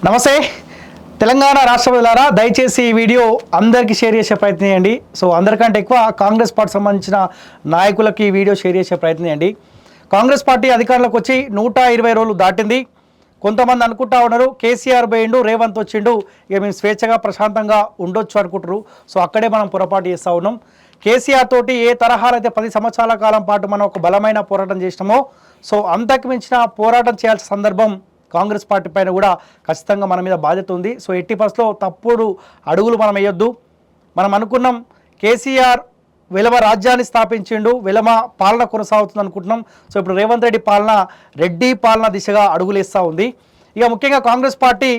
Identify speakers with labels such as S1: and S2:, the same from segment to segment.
S1: నమస్తే తెలంగాణ రాష్ట్ర ప్రజలారా, దయచేసి ఈ వీడియో అందరికీ షేర్ చేసే ప్రయత్నం చేయండి. సో అందరికంటే ఎక్కువ కాంగ్రెస్ పార్టీ సంబంధించిన నాయకులకి ఈ వీడియో షేర్ చేసే ప్రయత్నం చేయండి. కాంగ్రెస్ పార్టీ అధికారంలోకి వచ్చి 120 రోజులు దాటింది. కొంతమంది అనుకుంటా ఉన్నారు కేసీఆర్ పోయిండు, రేవంత్ వచ్చిండు, ఇక మేము స్వేచ్ఛగా ప్రశాంతంగా ఉండొచ్చు అనుకుంటారు. సో అక్కడే మనం పొరపాటు చేస్తూ ఉన్నాం. కేసీఆర్ తోటి ఏ తరహాలో అయితే 10 సంవత్సరాల కాలం పాటు మనం ఒక బలమైన పోరాటం చేసినామో, సో అంతకు మించిన పోరాటం చేయాల్సిన సందర్భం కాంగ్రెస్ పార్టీ పైన కూడా ఖచ్చితంగా మన మీద బాధ్యత ఉంది. సో ఎట్టి పరిస్థితుల్లో తప్పుడు అడుగులు మనం వేయొద్దు. మనం అనుకున్నాం కేసీఆర్ వెలమ రాజ్యాన్ని స్థాపించిండు, వెలమ పాలన కొనసాగుతుంది అనుకుంటున్నాం. సో ఇప్పుడు రేవంత్ రెడ్డి పాలన రెడ్డి పాలన దిశగా అడుగులేస్తూ ఉంది. ఇక ముఖ్యంగా కాంగ్రెస్ పార్టీ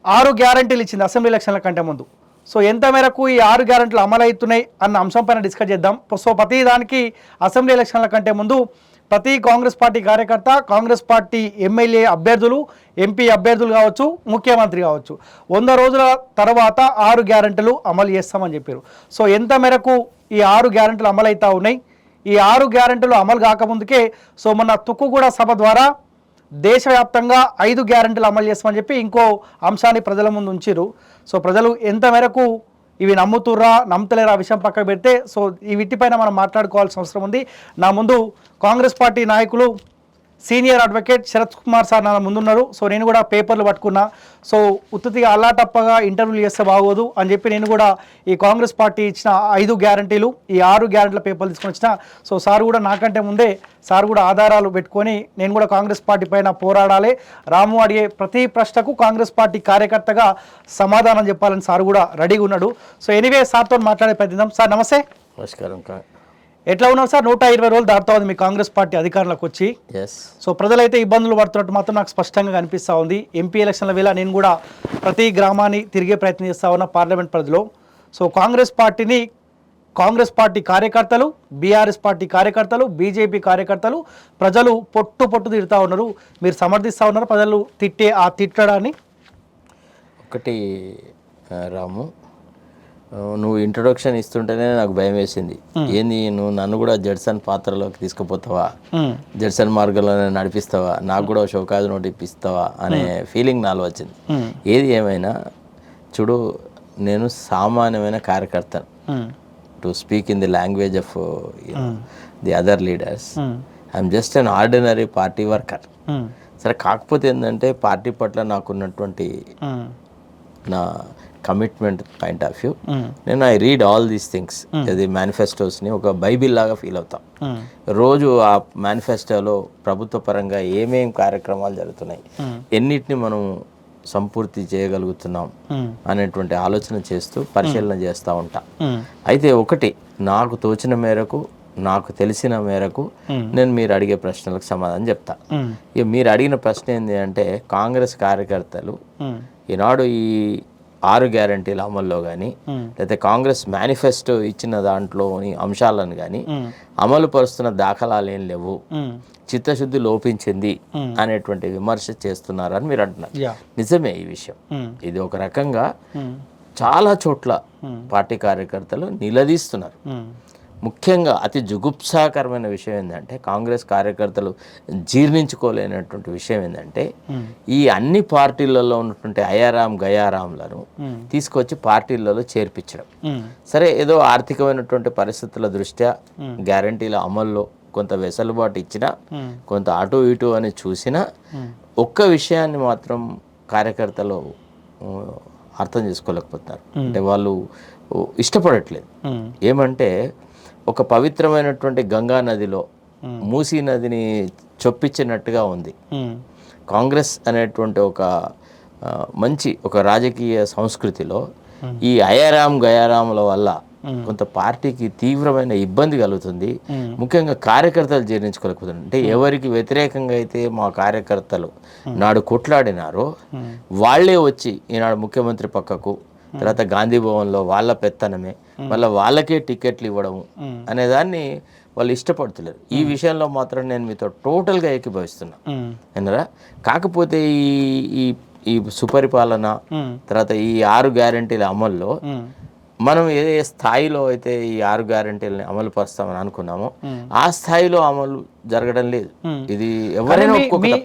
S1: 6 గ్యారంటీలు ఇచ్చింది అసెంబ్లీ ఎలక్షన్ల కంటే ముందు. సో ఎంత మేరకు ఈ 6 గ్యారంటీలు అమలవుతున్నాయి అన్న అంశం పైన డిస్కస్ చేద్దాం. సో ప్రతి దానికి అసెంబ్లీ ఎలక్షన్ల కంటే ముందు ప్రతి కాంగ్రెస్ పార్టీ కార్యకర్త, కాంగ్రెస్ పార్టీ ఎమ్మెల్యే అభ్యర్థులు, ఎంపీ అభ్యర్థులు కావచ్చు, ముఖ్యమంత్రి కావచ్చు, 100 రోజుల తర్వాత 6 గ్యారంటీలు అమలు చేస్తామని చెప్పారు. సో ఎంత మేరకు ఈ 6 గ్యారంటీలు అమలు అవుతూ ఉన్నాయి? ఈ 6 గ్యారంటీలు అమలు కాకముందుకే సో మొన్న తుక్కుగూడ సభ ద్వారా దేశవ్యాప్తంగా 5 గ్యారంటీలు అమలు చేస్తామని చెప్పి ఇంకో అంశాన్ని ప్రజల ముందు ఉంచారు. సో ప్రజలు ఎంత మేరకు ఇవి నమ్ముతుర్రా నమ్మతలేరా విషయం పక్కకు పెడితే సో ఈ వీటిపైన మనం మాట్లాడుకోవాల్సిన అవసరం ఉంది. నా ముందు కాంగ్రెస్ పార్టీ నాయకులు senior advocate Sharath Kumar sir నా ముందున్నారు. సో నేను కూడా పేపర్లు పట్టుకున్నా. సో ఉత్తుతిగా అల్లాటప్పగా ఇంటర్వ్యూలు చేస్తే బాగోదు అని చెప్పి నేను కూడా ఈ కాంగ్రెస్ పార్టీ ఇచ్చిన 5 గ్యారంటీలు, ఈ 6 గ్యారంటీల పేపర్లు తీసుకొని వచ్చిన. సో సార్ కూడా నాకంటే ముందే సార్ కూడా ఆధారాలు పెట్టుకొని నేను కూడా కాంగ్రెస్ పార్టీ పైన పోరాడాలి, రాము అడిగే ప్రతి ప్రశ్నకు కాంగ్రెస్ పార్టీ కార్యకర్తగా సమాధానం చెప్పాలని సార్ కూడా రెడీగా ఉన్నాడు. సో ఎనీవే సార్తో మాట్లాడే ప్రయత్నిద్దాం. సార్ నమస్తే.
S2: నమస్కారం.
S1: ఎట్లా ఉన్నారు సార్? 120 రోజులు దాటుతా ఉంది మీ కాంగ్రెస్ పార్టీ అధికారంలోకి వచ్చి. సో ప్రజలైతే ఇబ్బందులు పడుతున్నట్టు మాత్రం నాకు స్పష్టంగా కనిపిస్తూ ఉంది. ఎంపీ ఎలక్షన్ల వేళ నేను కూడా ప్రతి గ్రామాన్ని తిరిగే ప్రయత్నం చేస్తూ ఉన్నా పార్లమెంట్ పరిధిలో. సో కాంగ్రెస్ పార్టీ కార్యకర్తలు, బీఆర్ఎస్ పార్టీ కార్యకర్తలు, బీజేపీ కార్యకర్తలు ప్రజలు పొట్టు తిడుతూ ఉన్నారు. మీరు సమర్థిస్తూ ఉన్నారు ప్రజలు తిట్టే ఆ తిట్టడాన్ని?
S2: ఒకటి రాము, నువ్వు ఇంట్రొడక్షన్ ఇస్తుంటేనే నాకు భయం వేసింది. ఏంది నువ్వు నన్ను కూడా జడ్సన్ పాత్రలోకి తీసుకుపోతావా, జడ్సన్ మార్గంలోనే నడిపిస్తావా, నాకు కూడా షోకాజ్ నోట్ ఇప్పిస్తావా అనే ఫీలింగ్ నాలో వచ్చింది. ఏది ఏమైనా చూడు, నేను సామాన్యమైన కార్యకర్తను. To speak in the language of the other leaders, I'm just an ordinary party worker. సరే, కాకపోతే ఏంటంటే పార్టీ పట్ల నాకున్నటువంటి నా కమిట్మెంట్ పాయింట్ ఆఫ్ వ్యూ, నేను I read all these things. అది మేనిఫెస్టోస్ని ఒక బైబిల్ లాగా ఫీల్ అవుతాం. రోజు ఆ మేనిఫెస్టోలో ప్రభుత్వ పరంగా ఏమేం కార్యక్రమాలు జరుగుతున్నాయి, ఎన్నిటిని మనం సంపూర్తి చేయగలుగుతున్నాం అనేటువంటి ఆలోచన చేస్తూ పరిశీలన చేస్తూ ఉంటాం. అయితే ఒకటి, నాకు తోచిన మేరకు, నాకు తెలిసిన మేరకు నేను మీరు అడిగే ప్రశ్నలకు సమాధానం చెప్తా. ఇక మీరు అడిగిన ప్రశ్న ఏంటి అంటే, కాంగ్రెస్ కార్యకర్తలు ఈనాడు ఈ 6 గ్యారంటీల అమల్లో కానీ, లేకపోతే కాంగ్రెస్ మేనిఫెస్టో ఇచ్చిన దాంట్లోని అంశాలను కానీ అమలు పరుస్తున్న దాఖలాలు ఏం లేవు, చిత్తశుద్ధి లోపించింది అనేటువంటి విమర్శ చేస్తున్నారని మీరు అంటున్నారు. నిజమే ఈ విషయం. ఇది ఒక రకంగా చాలా చోట్ల పార్టీ కార్యకర్తలు నిలదీస్తున్నారు. ముఖ్యంగా అతి జుగుప్సాకరమైన విషయం ఏంటంటే, కాంగ్రెస్ కార్యకర్తలు జీర్ణించుకోలేనటువంటి విషయం ఏంటంటే, ఈ అన్ని పార్టీలలో ఉన్నటువంటి అయారాం గయారాంలను తీసుకొచ్చి పార్టీలలో చేర్పించడం. సరే, ఏదో ఆర్థికమైనటువంటి పరిస్థితుల దృష్ట్యా గ్యారంటీల అమల్లో కొంత వెసులుబాటు ఇచ్చినా, కొంత అటు ఇటు అని చూసినా, ఒక్క విషయాన్ని మాత్రం కార్యకర్తలు అర్థం చేసుకోలేకపోతున్నారు. అంటే వాళ్ళు ఇష్టపడట్లేదు. ఏమంటే, ఒక పవిత్రమైనటువంటి గంగా నదిలో మూసీ నదిని చొప్పించినట్టుగా ఉంది. కాంగ్రెస్ అనేటువంటి ఒక మంచి ఒక రాజకీయ సంస్కృతిలో ఈ అయారాం గయారాముల వల్ల కొంత పార్టీకి తీవ్రమైన ఇబ్బంది కలుగుతుంది. ముఖ్యంగా కార్యకర్తలు జీర్ణించుకోలేకపోతున్నారు. అంటే ఎవరికి వ్యతిరేకంగా అయితే మా కార్యకర్తలు నాడు కొట్లాడినారో వాళ్లే వచ్చి ఈనాడు ముఖ్యమంత్రి పక్కకు, తర్వాత గాంధీ భవన్లో వాళ్ళ పెత్తనమే, మళ్ళీ వాళ్ళకే టికెట్లు ఇవ్వడము అనేదాన్ని వాళ్ళు ఇష్టపడుతున్నారు. ఈ విషయంలో మాత్రం నేను మీతో టోటల్గా ఏకీభవిస్తున్నా అన్నారా. కాకపోతే ఈ సుపరిపాలన, తర్వాత ఈ 6 గ్యారంటీల అమల్లో మనం ఏ స్థాయిలో అయితే ఈ 6 గ్యారంటీలని అమలు పరుస్తామని అనుకున్నామో ఆ స్థాయిలో అమలు జరగడం లేదు. ఇది ఎవరైనా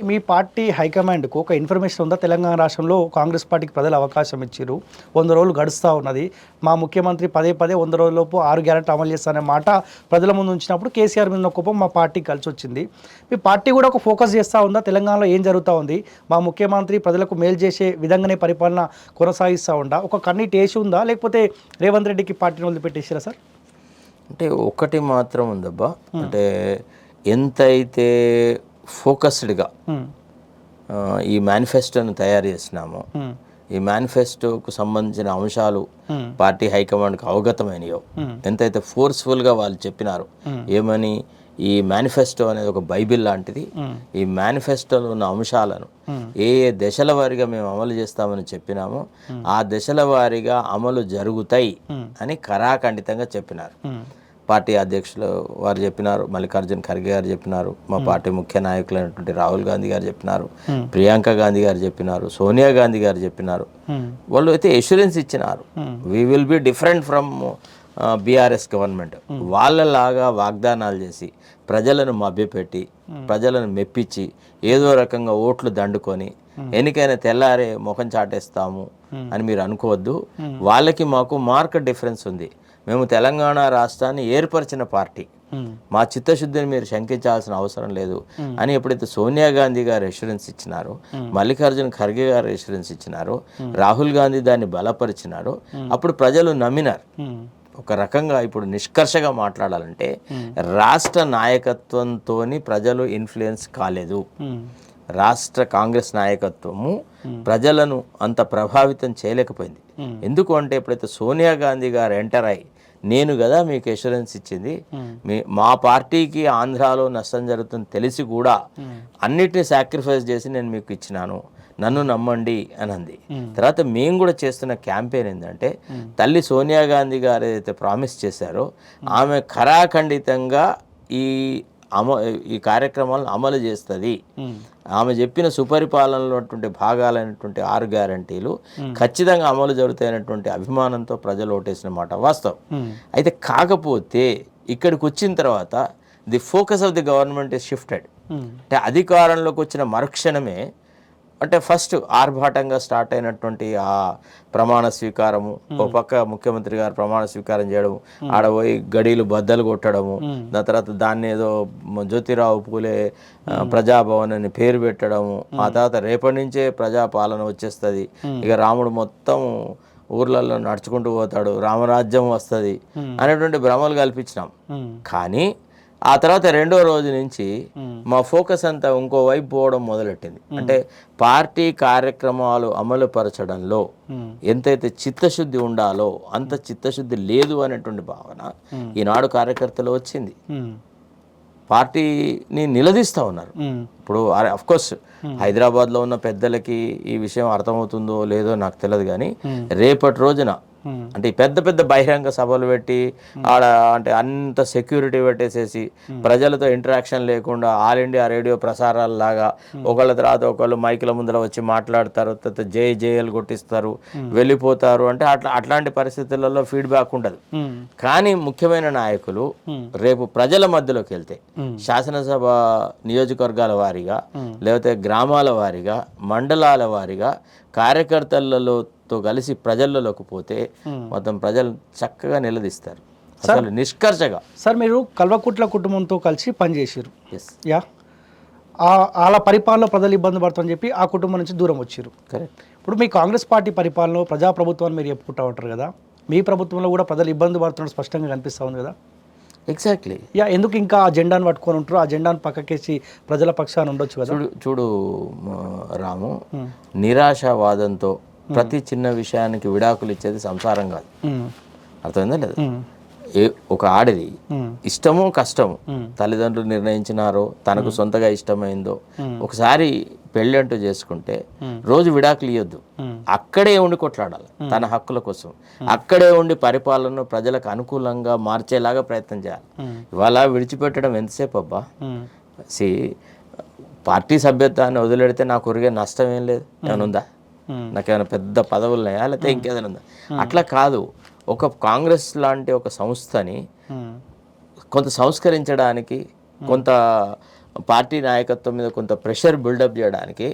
S1: మీ పార్టీ హైకమాండ్కు ఒక ఇన్ఫర్మేషన్ ఉందా? తెలంగాణ రాష్ట్రంలో కాంగ్రెస్ పార్టీకి ప్రజలు అవకాశం ఇచ్చారు, 100 రోజులు గడుస్తూ ఉన్నది, మా ముఖ్యమంత్రి పదే 100 రోజులలోపు 6 గ్యారెంటీ అమలు చేస్తారనే మాట ప్రజల ముందు ఉంచినప్పుడు కేసీఆర్ మీద కోపం మా పార్టీ కలిసి వచ్చింది. మీ పార్టీ కూడా ఒక ఫోకస్ చేస్తూ ఉందా? తెలంగాణలో ఏం జరుగుతూ ఉంది, మా ముఖ్యమంత్రి ప్రజలకు మేలు చేసే విధంగానే పరిపాలన కొనసాగిస్తూ ఉందా? ఒక కన్నీటి వేసి ఉందా, లేకపోతే రేవంత్ రెడ్డికి పార్టీని వదిలిపెట్టేసారా సార్?
S2: అంటే ఒకటి మాత్రం ఉందబ్బా, అంటే ఎంతైతే ఫోకస్డ్గా ఈ మేనిఫెస్టోను తయారు చేసినామో, ఈ మేనిఫెస్టోకు సంబంధించిన అంశాలు పార్టీ హైకమాండ్కి అవగతమైనయో, ఎంతైతే ఫోర్స్ఫుల్గా వాళ్ళు చెప్పినారు, ఏమని ఈ మేనిఫెస్టో అనేది ఒక బైబిల్ లాంటిది, ఈ మేనిఫెస్టోలో ఉన్న అంశాలను ఏ దశల వారీగా మేము అమలు చేస్తామని చెప్పినామో ఆ దశల వారీగా అమలు జరుగుతాయి అని ఖరాఖండితంగా చెప్పినారు. పార్టీ అధ్యక్షులు వారు చెప్పినారు, మల్లికార్జున్ ఖర్గే గారు చెప్పినారు, మా పార్టీ ముఖ్య నాయకులైనటువంటి రాహుల్ గాంధీ గారు చెప్పినారు, ప్రియాంక గాంధీ గారు చెప్పినారు, సోనియా గాంధీ గారు చెప్పినారు. వాళ్ళు అయితే ఎష్యూరెన్స్ ఇచ్చినారు, we will be different from BRS government. వాళ్ళలాగా వాగ్దానాలు చేసి ప్రజలను మభ్యపెట్టి ప్రజలను మెప్పించి ఏదో రకంగా ఓట్లు దండుకొని ఎన్నికైనా తెల్లారే ముఖం చాటేస్తాము అని మీరు అనుకోవద్దు. వాళ్ళకి మాకు మార్క్ డిఫరెన్స్ ఉంది. మేము తెలంగాణ రాష్ట్రాన్ని ఏర్పరిచిన పార్టీ, మా చిత్తశుద్ధిని మీరు శంకించాల్సిన అవసరం లేదు అని ఎప్పుడైతే సోనియా గాంధీ గారు ఎష్యూరెన్స్ ఇచ్చినారో, మల్లికార్జున్ ఖర్గే గారు ఎష్యూరెన్స్ ఇచ్చినారో, రాహుల్ గాంధీ దాన్ని బలపరిచినారో అప్పుడు ప్రజలు నమ్మినారు. ఒక రకంగా ఇప్పుడు నిష్కర్షగా మాట్లాడాలంటే రాష్ట్ర నాయకత్వంతో ప్రజలు ఇన్ఫ్లుయెన్స్ కాలేదు. రాష్ట్ర కాంగ్రెస్ నాయకత్వము ప్రజలను అంత ప్రభావితం చేయలేకపోయింది. ఎందుకు అంటే ఎప్పుడైతే సోనియా గాంధీ గారు ఎంటర్ అయ్యి, నేను కదా మీకు ఎష్యూరెన్స్ ఇచ్చింది, మా పార్టీకి ఆంధ్రాలో నష్టం జరుగుతుంది తెలిసి కూడా అన్నిటిని సాక్రిఫైస్ చేసి నేను మీకు ఇచ్చినాను, నన్ను నమ్మండి అని అంది. తర్వాత మేము కూడా చేస్తున్న క్యాంపెయిన్ ఏంటంటే, తల్లి సోనియా గాంధీ గారు ఏదైతే ప్రామిస్ చేశారో ఆమె ఖరాఖండితంగా ఈ కార్యక్రమాలను అమలు చేస్తుంది. ఆమె చెప్పిన సుపరిపాలనలో భాగాలైనటువంటి 6 గ్యారంటీలు ఖచ్చితంగా అమలు జరుగుతాయనేటువంటి అభిమానంతో ప్రజలు ఓటేసిన మాట వాస్తవం. అయితే కాకపోతే ఇక్కడికి వచ్చిన తర్వాత the focus of the government is shifted. అంటే అధికారంలోకి వచ్చిన మరుక్షణమే, అంటే ఫస్ట్ ఆర్భాటంగా స్టార్ట్ అయినటువంటి ఆ ప్రమాణ స్వీకారము, ఒక పక్క ముఖ్యమంత్రి గారు ప్రమాణ స్వీకారం చేయడము, ఆడపోయి గడీలు బద్దలు కొట్టడము, దాని తర్వాత దాన్ని ఏదో జ్యోతిరావు పూలే ప్రజాభవన్ అని పేరు పెట్టడము, ఆ తర్వాత రేపటి నుంచే ప్రజాపాలన వచ్చేస్తుంది, ఇక రాముడు మొత్తం ఊర్లలో నడుచుకుంటూ పోతాడు, రామరాజ్యం వస్తుంది అనేటువంటి భ్రమలు కల్పించినాం. కానీ ఆ తర్వాత 2వ రోజు నుంచి మా ఫోకస్ అంతా ఇంకో వైపు పోవడం మొదలెట్టింది. అంటే పార్టీ కార్యక్రమాలు అమలు పరచడంలో ఎంతైతే చిత్తశుద్ధి ఉండాలో అంత చిత్తశుద్ధి లేదు అనేటువంటి భావన ఈనాడు కార్యకర్తలు వచ్చింది. పార్టీని నిలదీస్తూ ఉన్నారు. ఇప్పుడు అఫ్కోర్స్ హైదరాబాద్లో ఉన్న పెద్దలకి ఈ విషయం అర్థమవుతుందో లేదో నాకు తెలియదు, కానీ రేపటి రోజున అంటే పెద్ద బహిరంగ సభలు పెట్టి ఆడ అంటే అంత సెక్యూరిటీ పెట్టేసేసి ప్రజలతో ఇంటరాక్షన్ లేకుండా ఆల్ ఇండియా రేడియో ప్రసారాల లాగా ఒకళ్ళ తర్వాత ఒకళ్ళు మైకుల ముందర వచ్చి మాట్లాడతారు, తర్వాత జేఏలు కొట్టిస్తారు, వెళ్ళిపోతారు. అంటే అట్లాంటి పరిస్థితులలో ఫీడ్బ్యాక్ ఉండదు. కానీ ముఖ్యమైన నాయకులు రేపు ప్రజల మధ్యలోకి వెళ్తే శాసనసభ నియోజకవర్గాల వారీగా, లేకపోతే గ్రామాల వారీగా, మండలాల వారీగా కార్యకర్తలతో కలిసి ప్రజల్లోకి పోతే మొత్తం ప్రజలు చక్కగా నిలదీస్తారు. అసలు నిష్కర్షగా
S1: సార్, మీరు కల్వకుట్ల కుటుంబంతో కలిసి పనిచేసారు. యా, వాళ్ళ పరిపాలనలో ప్రజలు ఇబ్బంది పడుతుందని చెప్పి ఆ కుటుంబం నుంచి దూరం వచ్చారు.
S2: కరెక్ట్.
S1: ఇప్పుడు మీ కాంగ్రెస్ పార్టీ పరిపాలనలో ప్రజాప్రభుత్వాన్ని మీరు చెప్పుకుంటూ ఉంటారు కదా, మీ ప్రభుత్వంలో కూడా ప్రజలు ఇబ్బంది పడుతున్నట్టు స్పష్టంగా కనిపిస్తూ ఉంది కదా.
S2: ఎగ్జాక్ట్లీ.
S1: యా, ఎందుకు ఇంకా ఆ జెండాను పట్టుకొని ఉంటారు? ఆ జెండాను పక్కకేసి ప్రజల పక్షాన్ని ఉండొచ్చు కదా.
S2: చూడు రాము, నిరాశావాదంతో ప్రతి చిన్న విషయానికి విడాకులు ఇచ్చేది సంసారం కాదు. అర్థమైందా లేదా? ఒక ఆడది ఇష్టమో కష్టమో తల్లిదండ్రులు నిర్ణయించినారో తనకు సొంతగా ఇష్టమైందో ఒకసారి పెళ్ళి అంటూ చేసుకుంటే రోజు విడాకులు ఇవ్వద్దు, అక్కడే ఉండి కొట్లాడాలి తన హక్కుల కోసం, అక్కడే ఉండి పరిపాలనను ప్రజలకు అనుకూలంగా మార్చేలాగా ప్రయత్నం చేయాలి. ఇవాళ విడిచిపెట్టడం ఎంతసేపు అబ్బా? పార్టీ సభ్యత్వాన్ని వదిలేడితే నాకు ఒరిగే నష్టం ఏం లేదు, ఏమైనా ఉందా? నాకేమైనా పెద్ద పదవులు ఉన్నాయా, లేకపోతే ఇంకేదైనా ఉందా? అట్లా కాదు. ఒక కాంగ్రెస్ లాంటి ఒక సంస్థని కొంత సంస్కరించడానికి కొంత పార్టీ నాయకత్వం మీద కొంత ప్రెషర్ బిల్డప్ చేయడానికి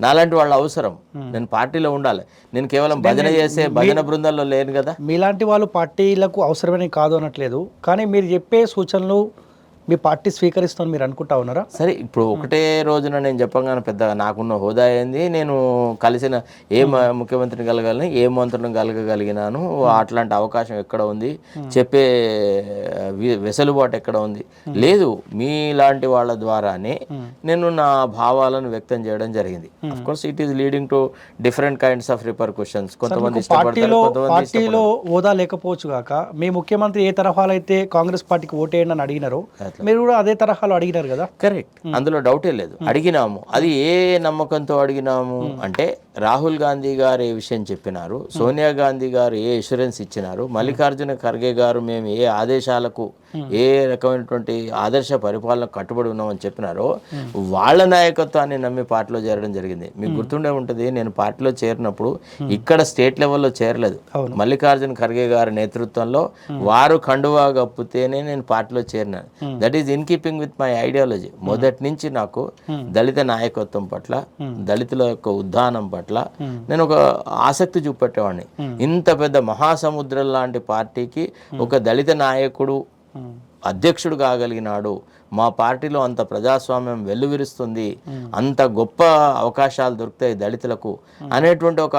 S2: నాలాంటి వాళ్ళు అవసరం. నేను పార్టీలో ఉండాలి. నేను కేవలం భజన చేసే భజన బృందాల్లో లేను కదా.
S1: మీలాంటి వాళ్ళు పార్టీలకు అవసరమని కాదు అనట్లేదు, కానీ మీరు చెప్పే సూచనలు మీ పార్టీ స్వీకరిస్తామని మీరు అనుకుంటా ఉన్నారా?
S2: సరే, ఇప్పుడు ఒకటే రోజున నేను చెప్పగానే పెద్దగా నాకున్న హోదా ఏంది, నేను కలిసిన ఏ ముఖ్యమంత్రిని కలగలని, ఏ మంత్రులను కలగగలిగినాను, అట్లాంటి అవకాశం ఎక్కడ ఉంది, చెప్పే వెసులుబాటు ఎక్కడ ఉంది? లేదు, మీలాంటి వాళ్ళ ద్వారానే నేను నా భావాలను వ్యక్తం చేయడం జరిగింది. Of course it is leading to different kinds of repercussions. కొంతమంది
S1: పార్టీలో హోదా లేకపోవచ్చు కాక మీ ముఖ్యమంత్రి ఏ తరహాలో అయితే కాంగ్రెస్ పార్టీకి ఓటేయండి అని అడిగినారో మీరు కూడా అదే తరహాలో అడిగినారు కదా.
S2: కరెక్ట్, అందులో డౌటే లేదు. అడిగినాము. అది ఏ నమ్మకంతో అడిగినాము అంటే, రాహుల్ గాంధీ గారు ఏ విషయం చెప్పినారు, సోనియా గాంధీ గారు ఏ ఇన్సూరెన్స్ ఇచ్చినారు, మల్లికార్జున ఖర్గే గారు మేము ఏ ఆదేశాలకు ఏ రకమైనటువంటి ఆదర్శ పరిపాలన కట్టుబడి ఉన్నామని చెప్పినారో వాళ్ళ నాయకత్వాన్ని నమ్మి పార్టీలో చేరడం జరిగింది. మీకు గుర్తుండే ఉంటుంది, నేను పార్టీలో చేరినప్పుడు ఇక్కడ స్టేట్ లెవెల్లో చేరలేదు. మల్లికార్జున ఖర్గే గారి నేతృత్వంలో వారు కండువా కప్పితేనే నేను పార్టీలో చేరినాను. That is in keeping with my ideology. మొదటి నుంచి నాకు దళిత నాయకత్వం పట్ల, దళితుల యొక్క ఉద్ధానం పట్ల నేను ఒక ఆసక్తి చూపెట్టేవాడిని. ఇంత పెద్ద మహాసముద్రం లాంటి పార్టీకి ఒక దళిత నాయకుడు అధ్యక్షుడు కాగలిగినాడు, మా పార్టీలో అంత ప్రజాస్వామ్యం వెల్లువిరుస్తుంది, అంత గొప్ప అవకాశాలు దొరుకుతాయి దళితులకు అనేటువంటి ఒక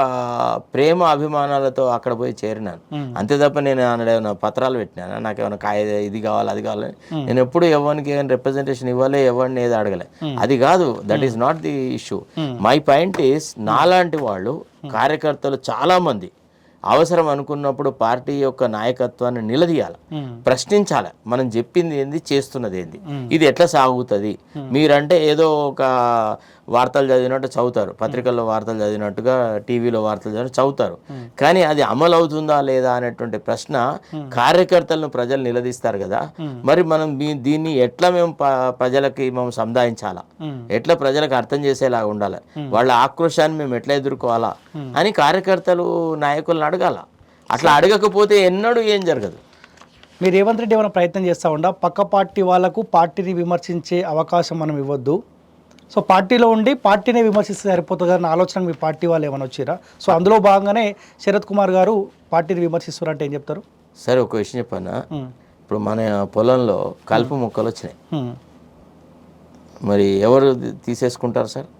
S2: ప్రేమ అభిమానాలతో అక్కడ పోయి చేరినాను. అంతే తప్ప నేను ఏమైనా పత్రాలు పెట్టినాను, నాకేమైనా ఇది కావాలి అది కావాలని నేను ఎప్పుడు ఎవరికి ఏమైనా రిప్రజెంటేషన్ ఇవ్వలే, ఎవరిని ఏది అడగలే. అది కాదు, that is not the issue. My point is, నాలాంటి వాళ్ళు కార్యకర్తలు చాలామంది అవసరం అనుకున్నప్పుడు పార్టీ యొక్క నాయకత్వాన్ని నిలదీయాలి, ప్రశ్నించాలి. మనం చెప్పింది ఏంది, చేస్తున్నది ఏంది, ఇది ఎట్లా సాగుతుంది. మీరంటే ఏదో ఒక వార్తలు చదివినట్టు చదువుతారు, పత్రికల్లో వార్తలు చదివినట్టుగా టీవీలో వార్తలు చదివినట్టు చదువుతారు, కానీ అది అమలు అవుతుందా లేదా అనేటువంటి ప్రశ్న కార్యకర్తలను ప్రజలు నిలదీస్తారు కదా. మరి మనం దీన్ని ఎట్లా మేము ప్రజలకి మేము సముదాయించాలా, ఎట్లా ప్రజలకు అర్థం చేసేలాగా ఉండాలి, వాళ్ళ ఆక్రోశాన్ని మేము ఎట్లా ఎదుర్కోవాలా అని కార్యకర్తలు నాయకులను అడగాల. అట్లా అడగకపోతే ఎన్నడూ ఏం జరగదు.
S1: మీరు రేవంత్ రెడ్డి ఏమైనా ప్రయత్నం చేస్తూ ఉండా, పక్క పార్టీ వాళ్ళకు పార్టీని విమర్శించే అవకాశం మనం ఇవ్వద్దు, సో పార్టీలో ఉండి పార్టీనే విమర్శిస్తే సరిపోతుంది అన్న ఆలోచన మీ పార్టీ వాళ్ళు ఏమైనా వచ్చిరా? సో అందులో భాగంగానే శరత్ కుమార్ గారు పార్టీని విమర్శిస్తున్నారంటే ఏం చెప్తారు?
S2: సరే, ఒక విషయం చెప్పాను. ఇప్పుడు మన పొలంలో కలుపు మొక్కలు వచ్చినాయి, మరి ఎవరు తీసేసుకుంటారు సార్?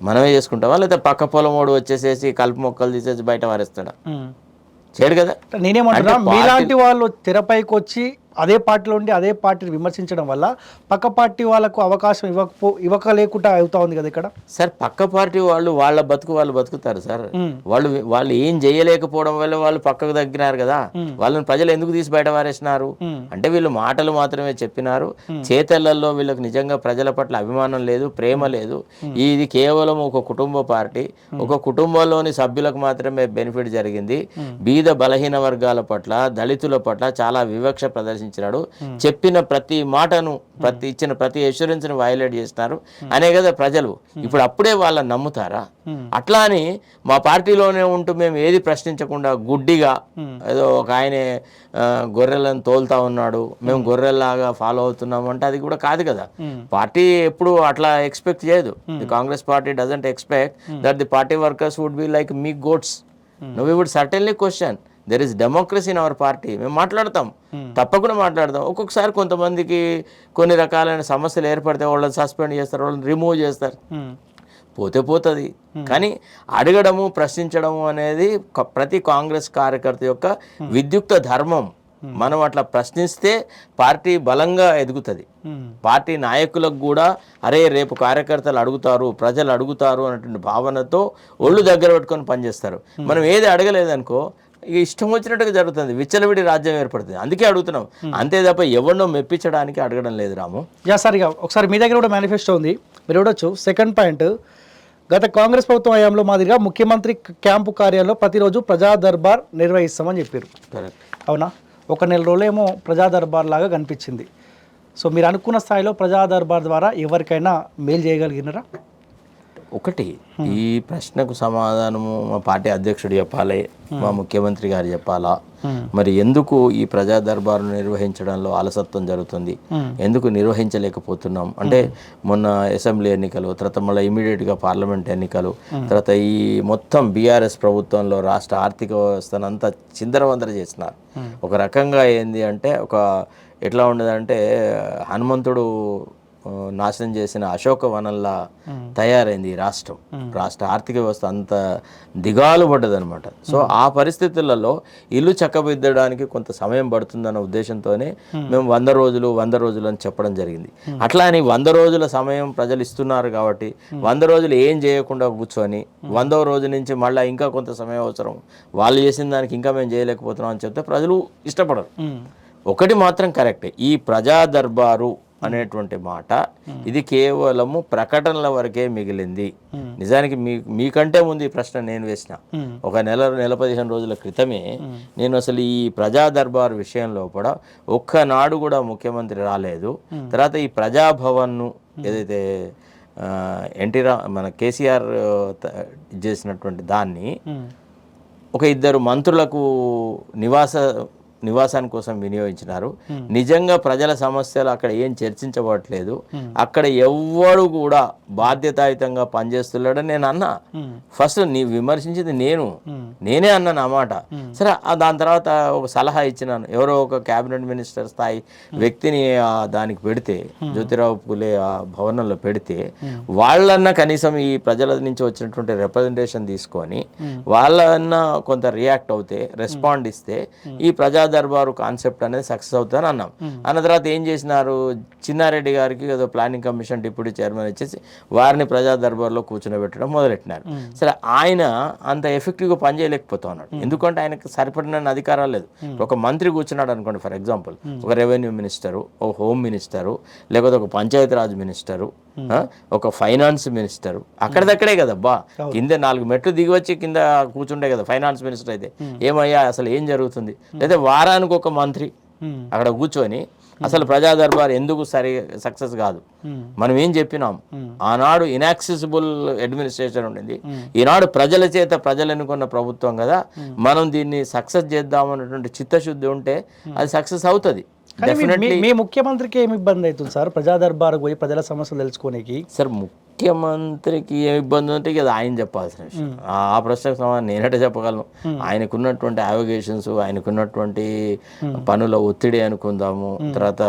S2: మనమే చేసుకుంటావా, లేదా పక్క పొలం వాడు వచ్చేసేసి కలుపు మొక్కలు తీసేసి బయట వారేస్తాడా? చేయడు కదా.
S1: నేనేమంటున్నా, మీలాంటి వాళ్ళు తెరపైకి వచ్చి అదే పార్టీలో ఉండి అదే పార్టీని విమర్శించడం వల్ల పక్క పార్టీ వాళ్ళకు అవకాశం ఇవ్వలేకుండా అవుతా ఉంది కదా ఇక్కడ.
S2: సార్, పక్క పార్టీ వాళ్ళు వాళ్ళ బతుకు వాళ్ళు బతుకుతారు సార్. వాళ్ళు ఏం చేయలేకపోవడం వల్ల వాళ్ళు పక్కకు తగ్గినారు కదా. వాళ్ళని ప్రజలు ఎందుకు తీసి బయట వారేసినారు అంటే, వీళ్ళు మాటలు మాత్రమే చెప్పినారు, చేతలలో వీళ్ళకి నిజంగా ప్రజల పట్ల అభిమానం లేదు, ప్రేమ లేదు. ఇది కేవలం ఒక కుటుంబ పార్టీ, ఒక కుటుంబంలోని సభ్యులకు మాత్రమే బెనిఫిట్ జరిగింది. బీద బలహీన వర్గాల పట్ల, దళితుల పట్ల చాలా వివక్ష ప్రదర్శించారు. చెప్పిన ప్రతి మాటను, ఇచ్చిన ప్రతి అష్యూరెన్స్ ని వైలేట్ చేస్తున్నారు అనే కదా ప్రజలు. ఇప్పుడు అప్పుడే వాళ్ళని నమ్ముతారా? అట్లా అని మా పార్టీలోనే ఉంటూ మేము ఏది ప్రశ్నించకుండా గుడ్డిగా ఏదో ఒక ఆయనే గొర్రెలను తోలుతా ఉన్నాడు, మేము గొర్రెల్లాగా ఫాలో అవుతున్నాము అంటే అది కూడా కాదు కదా. పార్టీ ఎప్పుడు అట్లా ఎక్స్పెక్ట్ చేయదు. The Congress party doesn't expect that the party workers would be like me goats. No, we would certainly question. There is democracy in our party. మేము మాట్లాడతాం, తప్పకుండా మాట్లాడతాం. ఒక్కొక్కసారి కొంతమందికి కొన్ని రకాలైన సమస్యలు ఏర్పడితే వాళ్ళని సస్పెండ్ చేస్తారు, వాళ్ళని రిమూవ్ చేస్తారు, పోతుంది. కానీ అడగడము, ప్రశ్నించడము అనేది ప్రతి కాంగ్రెస్ కార్యకర్త యొక్క విద్యుక్త ధర్మం. మనం అట్లా ప్రశ్నిస్తే పార్టీ బలంగా ఎదుగుతుంది. పార్టీ నాయకులకు కూడా అరే రేపు కార్యకర్తలు అడుగుతారు, ప్రజలు అడుగుతారు అన్నటువంటి భావనతో ఒళ్ళు దగ్గర పెట్టుకొని పనిచేస్తారు. మనం ఏది అడగలేదనుకో ఇష్టం వచ్చినట్టుగా జరుగుతుంది, విచ్చలవిడి రాజ్యం ఏర్పడుతుంది. అందుకే అడుగుతున్నాం, అంతే తప్ప ఎవరినో మెప్పించడానికి అడగడం లేదు. రాము
S1: సార్, ఇక ఒకసారి మీ దగ్గర కూడా మేనిఫెస్టో ఉంది, మీరు చూడొచ్చు. సెకండ్ పాయింట్, గత కాంగ్రెస్ ప్రభుత్వం హయాంలో మాదిరిగా ముఖ్యమంత్రి క్యాంపు కార్యాలయంలో ప్రతిరోజు ప్రజా దర్బార్ నిర్వహిస్తామని చెప్పారు. అవునా? ఒక నెల రోజులేమో ప్రజా దర్బార్ లాగా కనిపించింది. సో మీరు అనుకున్న స్థాయిలో ప్రజా దర్బార్ ద్వారా ఎవరికైనా మేలు చేయగలిగినారా?
S2: ఒకటి ఈ ప్రశ్నకు సమాధానము మా పార్టీ అధ్యక్షుడు చెప్పాలి, మా ముఖ్యమంత్రి గారు చెప్పాలా. మరి ఎందుకు ఈ ప్రజా దర్బారు నిర్వహించడంలో అలసత్వం జరుగుతుంది, ఎందుకు నిర్వహించలేకపోతున్నాం అంటే మొన్న అసెంబ్లీ ఎన్నికలు, తర్వాత మళ్ళీ ఇమీడియట్గా పార్లమెంట్ ఎన్నికలు, తర్వాత ఈ మొత్తం బీఆర్ఎస్ ప్రభుత్వంలో రాష్ట్ర ఆర్థిక వ్యవస్థను అంతా చిందరవందర చేసినారు. ఒక రకంగా ఏంది అంటే ఒక ఎట్లా ఉండదంటే హనుమంతుడు నాశనం చేసిన అశోక వనంలా తయారైంది ఈ రాష్ట్రం. రాష్ట్ర ఆర్థిక వ్యవస్థ అంత దిగాలు పడ్డదనమాట. సో ఆ పరిస్థితులలో ఇల్లు చక్కబెద్దడానికి కొంత సమయం పడుతుందన్న ఉద్దేశంతోనే మేము 100 రోజులు అని చెప్పడం జరిగింది. అట్లా అని 100 రోజుల సమయం ప్రజలు ఇస్తున్నారు కాబట్టి 100 రోజులు ఏం చేయకుండా కూర్చొని 100వ రోజు నుంచి మళ్ళీ ఇంకా కొంత సమయం అవసరం, వాళ్ళు చేసిన దానికి ఇంకా మేము చేయలేకపోతున్నాం అని చెప్తే ప్రజలు ఇష్టపడరు. ఒకటి మాత్రం కరెక్టే, ఈ ప్రజా దర్బారు అనేటువంటి మాట ఇది కేవలము ప్రకటనల వరకే మిగిలింది. నిజానికి మీకంటే ముందు ఈ ప్రశ్న నేను వేసిన ఒక నెల 15 రోజుల క్రితమే నేను అసలు ఈ ప్రజా దర్బార్ విషయంలో కూడా ఒక్కనాడు కూడా ముఖ్యమంత్రి రాలేదు. తర్వాత ఈ ప్రజాభవన్ను ఏదైతే మన కేసీఆర్ చేసినటువంటి దాన్ని ఒక 2 మంత్రులకు నివాసాని కోసం వినియోగించినారు. నిజంగా ప్రజల సమస్యలు అక్కడ ఏం చర్చించబడట్లేదు. అక్కడ ఎవ్వడు కూడా బాధ్యతాయుతంగా పనిచేస్తున్నాడని నేను అన్నా. ఫస్ట్ నీ విమర్శించింది నేనే అన్నాను అన్నమాట. సరే దాని తర్వాత ఒక సలహా ఇచ్చినాను, ఎవరో ఒక క్యాబినెట్ మినిస్టర్ స్థాయి వ్యక్తిని దానికి పెడితే, జ్యోతిరావు పూలే ఆ భవనంలో పెడితే వాళ్ళన్నా కనీసం ఈ ప్రజల నుంచి వచ్చినటువంటి రిప్రజెంటేషన్ తీసుకొని వాళ్ళన్నా కొంత రియాక్ట్ అవుతే, రెస్పాండ్ ఇస్తే ఈ ప్రజా దర్బారు కాన్సెప్ట్ అనేది సక్సెస్ అవుతుందని అన్నాం. అన్న తర్వాత ఏం చేసినారు, చిన్నారెడ్డి గారికి ఏదో ప్లానింగ్ కమిషన్ డిప్యూటీ చైర్మన్ ఇచ్చేసి వారిని ప్రజా దర్బార్లో కూర్చోబెట్టడం మొదలెట్టినారు. సరే ఆయన అంత ఎఫెక్టివ్గా పనిచేయలేకపోతా ఉన్నాడు, ఎందుకంటే ఆయనకు సరిపడిన అధికారాలు లేదు. ఒక మంత్రి కూర్చున్నాడు అనుకోండి, ఫర్ ఎగ్జాంపుల్ ఒక రెవెన్యూ మినిస్టరు, ఒక హోమ్ మినిస్టరు, లేకపోతే ఒక పంచాయతీరాజ్ మినిస్టరు, ఒక ఫైనాన్స్ మినిస్టరు, అక్కడిదక్కడే కదబ్బా, కింద 4 మెట్లు దిగి వచ్చి కింద కూర్చుండే కదా ఫైనాన్స్ మినిస్టర్ అయితే. ఏమయ్యా అసలు ఏం జరుగుతుంది, లేదా వారానికి ఒక మంత్రి అక్కడ కూర్చొని అసలు ప్రజా దర్బార్ ఎందుకు సక్సెస్ కాదు, మనం ఏం చెప్పినాం. ఆనాడు ఇన్యాక్సెసిబుల్ అడ్మినిస్ట్రేషన్ ఉండింది, ఈనాడు ప్రజల చేత ప్రజలు ఎన్నుకున్న ప్రభుత్వం కదా, మనం దీన్ని సక్సెస్ చేద్దామన్నటువంటి చిత్తశుద్ధి ఉంటే అది సక్సెస్ అవుతుంది.
S1: మీ ముఖ్యమంత్రికి ఏమి ఇబ్బంది అవుతుంది సార్ ప్రజా దర్బార్ పోయి ప్రజల సమస్యలు తెలుసుకోనికి?
S2: సార్ ముఖ్యమంత్రికి ఏమి ఇబ్బంది ఉంటే కదా ఆయన చెప్పాల్సిన విషయం. ఆ ప్రశ్నకు సమాధానం నేనటే చెప్పగలను. ఆయనకున్నటువంటి అవగేషన్స్, ఆయనకున్నటువంటి పనుల ఒత్తిడి అనుకుందాము, తర్వాత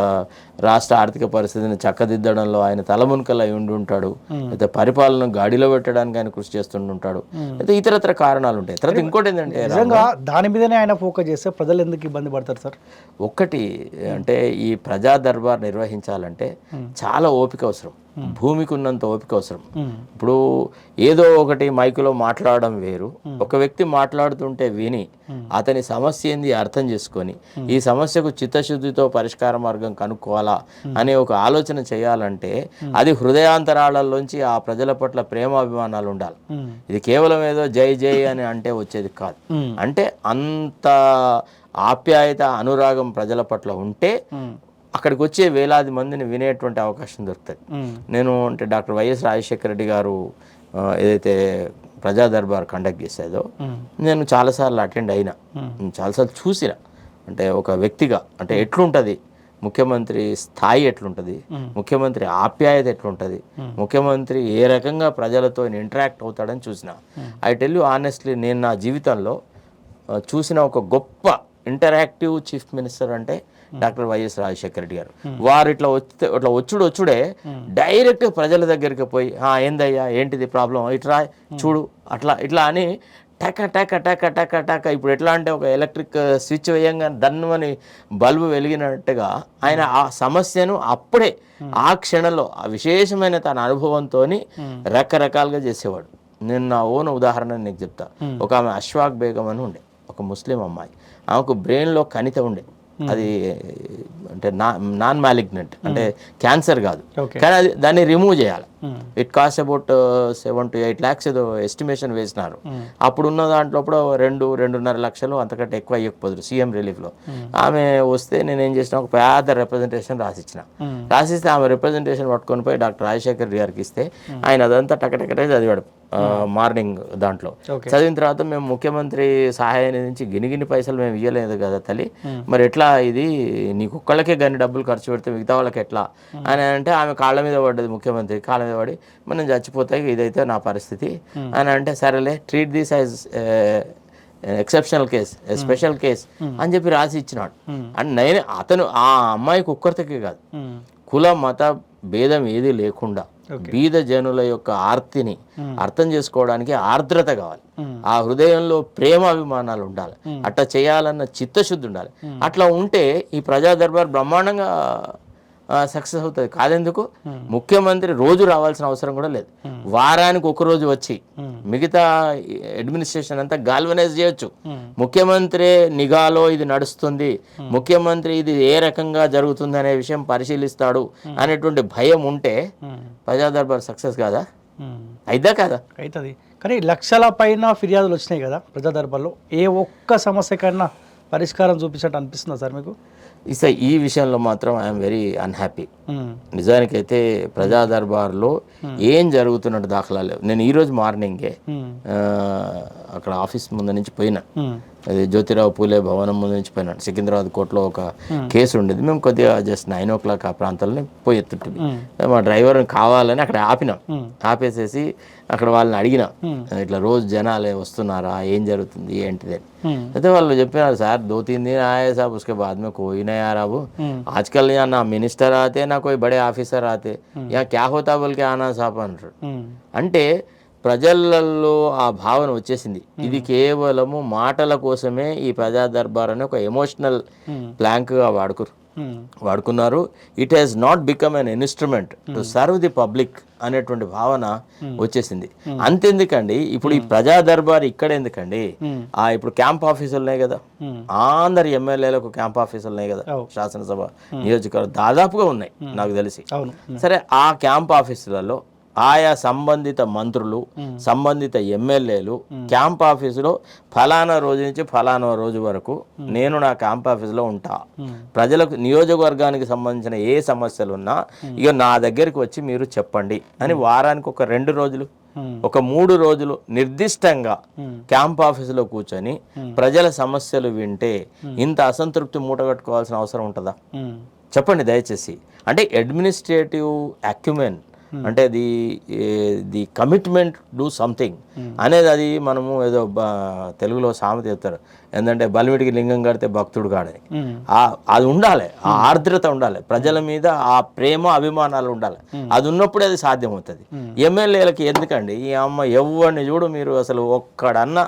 S2: రాష్ట్ర ఆర్థిక పరిస్థితిని చక్కదిద్దడంలో ఆయన తలమునకలు అయి ఉంటాడు, అయితే పరిపాలన గాడిలో పెట్టడానికి ఆయన కృషి చేస్తుంటాడు, అయితే ఇతరత్ర కారణాలు ఉంటాయి. తర్వాత ఇంకోటి ఏంటంటే
S1: నిజంగా దాని మీదనే ఆయన ఫోకస్ చేస్తే ప్రజలు ఎందుకు ఇబ్బంది పడతారు సార్?
S2: ఒక్కటి అంటే ఈ ప్రజా దర్బార్ నిర్వహించాలంటే చాలా ఓపిక అవసరం, భూమికి ఉన్నంత ఓపిక అవసరం. ఇప్పుడు ఏదో ఒకటి మైకులో మాట్లాడడం వేరు, ఒక వ్యక్తి మాట్లాడుతుంటే విని అతని సమస్య ఏంది అర్థం చేసుకొని ఈ సమస్యకు చిత్తశుద్ధితో పరిష్కార మార్గం కనుక్కోవాలా అనే ఒక ఆలోచన చేయాలంటే అది హృదయాంతరాళల్లోంచి ఆ ప్రజల పట్ల ప్రేమాభిమానాలు ఉండాలి. ఇది కేవలం ఏదో జై జై అని అంటే వచ్చేది కాదు. అంటే అంత ఆప్యాయత, అనురాగం ప్రజల పట్ల ఉంటే అక్కడికి వచ్చే వేలాది మందిని వినేటువంటి అవకాశం దొరుకుతుంది. నేను అంటే డాక్టర్ వైఎస్ రాజశేఖర రెడ్డి గారు ఏదైతే ప్రజా దర్బార్ కండక్ట్ చేసేదో నేను చాలాసార్లు అటెండ్ అయినా, చాలాసార్లు చూసిన, అంటే ఒక వ్యక్తిగా అంటే ఎట్లుంటుంది ముఖ్యమంత్రి స్థాయి, ఎట్లుంటుంది ముఖ్యమంత్రి ఆప్యాయత, ఎట్లుంటుంది ముఖ్యమంత్రి ఏ రకంగా ప్రజలతో ఇంటరాక్ట్ అవుతాడని చూసిన. ఐ టెల్ యూ ఆనెస్ట్లీ, నేను నా జీవితంలో చూసిన ఒక గొప్ప ఇంటరాక్టివ్ చీఫ్ మినిస్టర్ అంటే డాక్టర్ వైఎస్ రాజశేఖర రెడ్డి గారు. వారు ఇట్లా వచ్చుడే డైరెక్ట్ ప్రజల దగ్గరికి పోయి ఏందయ్యా ఏంటిది ప్రాబ్లం, ఇట్లా చూడు ఇట్లా అని టక టక టక టక టక ఇప్పుడు ఎట్లా అంటే ఒక ఎలక్ట్రిక్ స్విచ్ వేయంగానే దన్నుమని బల్బు వెలిగినట్టుగా ఆయన ఆ సమస్యను అప్పుడే ఆ క్షణంలో ఆ విశేషమైన తన అనుభవంతో రకరకాలుగా చేసేవాడు. నేను నా ఓన్ ఉదాహరణ నీకు చెప్తా. ఒక ఆమె అష్వాక్ బేగం అని ఉండే, ఒక ముస్లిం అమ్మాయి, ఆమెకు బ్రెయిన్లో కణిత ఉండే. అది అంటే నాన్ మ్యాలిగ్నెంట్ అంటే క్యాన్సర్ కాదు,
S1: Okay.
S2: కానీ అది దాన్ని రిమూవ్ చేయాలి. It cost about 7 to 8 lakhs ఏదో ఎస్టిమేషన్ వేసినారు. అప్పుడున్న దాంట్లో 2.5 లక్షలు అంతకంటే ఎక్కువ ఇవ్వకపోదు సీఎం రిలీఫ్లో. ఆమె వస్తే నేను ఏం చేసిన, ఒక పెద్ద రిప్రజెంటేషన్ రాసిస్తే ఆమె రిప్రజెంటేషన్ పట్టుకొని పోయి డాక్టర్ రాజశేఖర్ గారికి ఇస్తే ఆయన అదంతా టకటకటే చదివాడు మార్నింగ్ దాంట్లో. చదివిన తర్వాత మేము ముఖ్యమంత్రి సహాయ నిధి నుంచి గిని పైసలు మేము ఇవ్వలేదు కదా తల్లి, మరి ఎట్లా ఇది నీకు ఒక్కళ్ళకే గన్ని డబ్బులు ఖర్చు పెడితే మిగతా వాళ్ళకి ఎట్లా అని అంటే ఆమె కాళ్ళ మీద పడ్డది. ముఖ్యమంత్రి కాళ్ళ మీద పడి మనం చచ్చిపోతాయి, ఇదైతే నా పరిస్థితి అని అంటే, సరేలే treat this as exceptional case, special case అని చెప్పి రాసి ఇచ్చినాడు. అండ్ అతను ఆ అమ్మాయికి ఒక్కరికే కాదు, కుల మత భేదం ఏది లేకుండా బీద జనుల యొక్క ఆర్తిని అర్థం చేసుకోవడానికి ఆర్ద్రత కావాలి, ఆ హృదయంలో ప్రేమ అభిమానాలు ఉండాలి, అట్లా చేయాలన్న చిత్తశుద్ధి ఉండాలి. అట్లా ఉంటే ఈ ప్రజా దర్బార్ బ్రహ్మాండంగా సక్సెస్ అవుతుంది. కాదెందుకు, ముఖ్యమంత్రి రోజు రావాల్సిన అవసరం కూడా లేదు, వారానికి ఒక రోజు వచ్చి మిగతా అడ్మినిస్ట్రేషన్ అంతా గాల్వనైజ్ చేయొచ్చు. ముఖ్యమంత్రి నిఘాలో ఇది నడుస్తుంది, ముఖ్యమంత్రి ఇది ఏ రకంగా జరుగుతుంది అనే విషయం పరిశీలిస్తాడు అనేటువంటి భయం ఉంటే ప్రజా దర్బార్ సక్సెస్ కాదా? అయిదా కాదా?
S1: అవుతుంది. కానీ లక్షల పైన ఫిర్యాదులు వచ్చినాయి కదా ప్రజా దర్బార్లో, ఏ ఒక్క సమస్య కన్నా పరిష్కారం చూపించినట్టు అనిపిస్తుందా సార్ మీకు?
S2: ఈ విషయంలో మాత్రం ఐఎమ్ వెరీ అన్హ్యాపీ. నిజానికైతే ప్రజా దర్బార్లో ఏం జరుగుతున్నట్టు దాఖలా లేవు. నేను ఈరోజు మార్నింగే అక్కడ ఆఫీస్ ముందు నుంచి పోయినా, అది జ్యోతిరావు పూలే భవనం ముందు నుంచి పోయినాడు. సికింద్రాబాద్ కోర్టులో ఒక కేసు ఉండేది, మేము కొద్దిగా జస్ట్ 9 o'clock ఆ ప్రాంతాలని పోయి ఎత్తుంటుంది. మా డ్రైవర్ని కావాలని అక్కడ ఆపినాం, ఆపేసేసి అక్కడ వాళ్ళని అడిగినా, ఇట్లా రోజు జనాలే వస్తున్నారా, ఏం జరుగుతుంది ఏంటిది అని. అయితే వాళ్ళు చెప్పినారు, సార్ 2-3 दिन आए साहब, उसके बाद में कोई नहीं आ रहा, वो आजकल यहाँ ना मिनिस्टर आते ना कोई बड़े ऑफिसर आते, यहाँ क्या होता बोल के आना साहब అంటారు. అంటే ప్రజలలో ఆ భావన వచ్చేసింది, ఇది కేవలము మాటల కోసమే ఈ ప్రజా దర్బార్ అని ఒక ఎమోషనల్ ప్లాంక్గా వాడుకున్నారు. It has not become an instrument to serve the public అనేటువంటి భావన వచ్చేసింది. అంతెందుకండి, ఇప్పుడు ఈ ప్రజా దర్బార్ ఇక్కడ ఎందుకండి, ఇప్పుడు క్యాంప్ ఆఫీసులు ఉన్నాయి కదా, అందరు ఎమ్మెల్యేలకు క్యాంప్ ఆఫీసులు ఉన్నాయి కదా, శాసనసభ నియోజకవర్గం దాదాపుగా ఉన్నాయి నాకు తెలిసి. సరే, ఆ క్యాంప్ ఆఫీసులలో ఆయా సంబంధిత మంత్రులు, సంబంధిత ఎమ్మెల్యేలు క్యాంప్ ఆఫీసులో ఫలానా రోజు నుంచి ఫలానా రోజు వరకు నేను నా క్యాంప్ ఆఫీసులో ఉంటా, ప్రజలకు నియోజకవర్గానికి సంబంధించిన ఏ సమస్యలు ఉన్నా ఇక నా దగ్గరికి వచ్చి మీరు చెప్పండి అని వారానికి ఒక 2 రోజులు, ఒక 3 రోజులు నిర్దిష్టంగా క్యాంప్ ఆఫీసులో కూర్చొని ప్రజల సమస్యలు వింటే ఇంత అసంతృప్తి మూటగట్టుకోవాల్సిన అవసరం ఉంటుందా? చెప్పండి దయచేసి. అంటే అడ్మినిస్ట్రేటివ్ అక్యుమెన్ అంటే ది కమిట్మెంట్ డూ సంథింగ్ అనేది, అది మనము ఏదో తెలుగులో సామెత చెప్తారు ఏంటంటే, బలిమిటికి లింగం కడితే భక్తుడు కాడని. అది ఉండాలి, ఆ ఆర్ద్రత ఉండాలి, ప్రజల మీద ఆ ప్రేమ అభిమానాలు ఉండాలి. అది ఉన్నప్పుడే అది సాధ్యమవుతుంది. ఎమ్మెల్యేలకి ఎందుకండి, ఈ అమ్మ ఎవరిని చూడు మీరు, అసలు ఒక్కడన్నా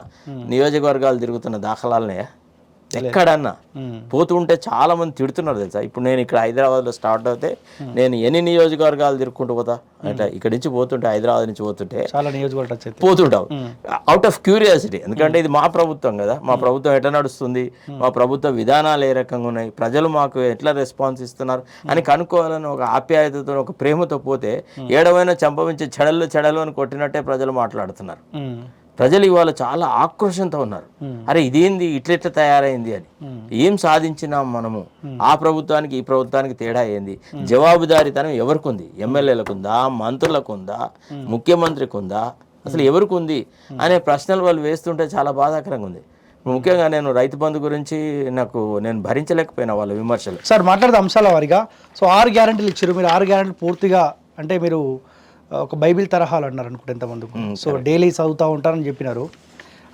S2: నియోజకవర్గాలు తిరుగుతున్న దాఖలాలనే ఎక్కడన్నా పోతుంటే చాలా మంది తిడుతున్నారు తెలుసా. ఇప్పుడు నేను ఇక్కడ హైదరాబాద్లో స్టార్ట్ అవుతే నేను ఎన్ని నియోజకవర్గాలు తిరుక్కుంటూ పోతా అంటే, ఇక్కడ నుంచి పోతుంటే హైదరాబాద్ నుంచి పోతుంటే చాలా నియోజకవర్గాలు పోతుంటావు అవుట్ ఆఫ్ క్యూరియాసిటీ. ఎందుకంటే ఇది మా ప్రభుత్వం కదా, మా ప్రభుత్వం ఎట్లా నడుస్తుంది, మా ప్రభుత్వ విధానాలు ఏ రకంగా ఉన్నాయి, ప్రజలు మాకు ఎట్లా రెస్పాన్స్ ఇస్తున్నారు అని కనుక్కోవాలని ఒక ఆప్యాయతతో, ఒక ప్రేమతో పోతే ఏడవైనా చంపమించి చెడలు అని కొట్టినట్టే ప్రజలు మాట్లాడుతున్నారు. ప్రజలు ఇవాళ చాలా ఆక్రోషంతో ఉన్నారు. అరే ఇదేంది ఇట్లెట్లా తయారైంది అని. ఏం సాధించినాం మనము, ఆ ప్రభుత్వానికి ఈ ప్రభుత్వానికి తేడా ఏంది, జవాబుదారీతనం ఎవరికి ఉంది, ఎమ్మెల్యేలకు ఉందా, మంత్రులకు ఉందా, ముఖ్యమంత్రికి ఉందా, అసలు ఎవరికి ఉంది అనే ప్రశ్నలు వాళ్ళు వేస్తుంటే చాలా బాధాకరంగా ఉంది. ముఖ్యంగా నేను రైతు బంధు గురించి నేను భరించలేకపోయినా వాళ్ళ విమర్శలు.
S1: సార్ మాట్లాడితే అంశాల వారిగా, సో 6 గ్యారెంటీలు ఇచ్చారు మీరు, 6 గ్యారెంటీలు పూర్తిగా అంటే మీరు ఒక బైబిల్ తరహాలు అన్నారు అనుకుంటే ఎంతమంది, సో డైలీ చదువుతూ ఉంటారని చెప్పినారు.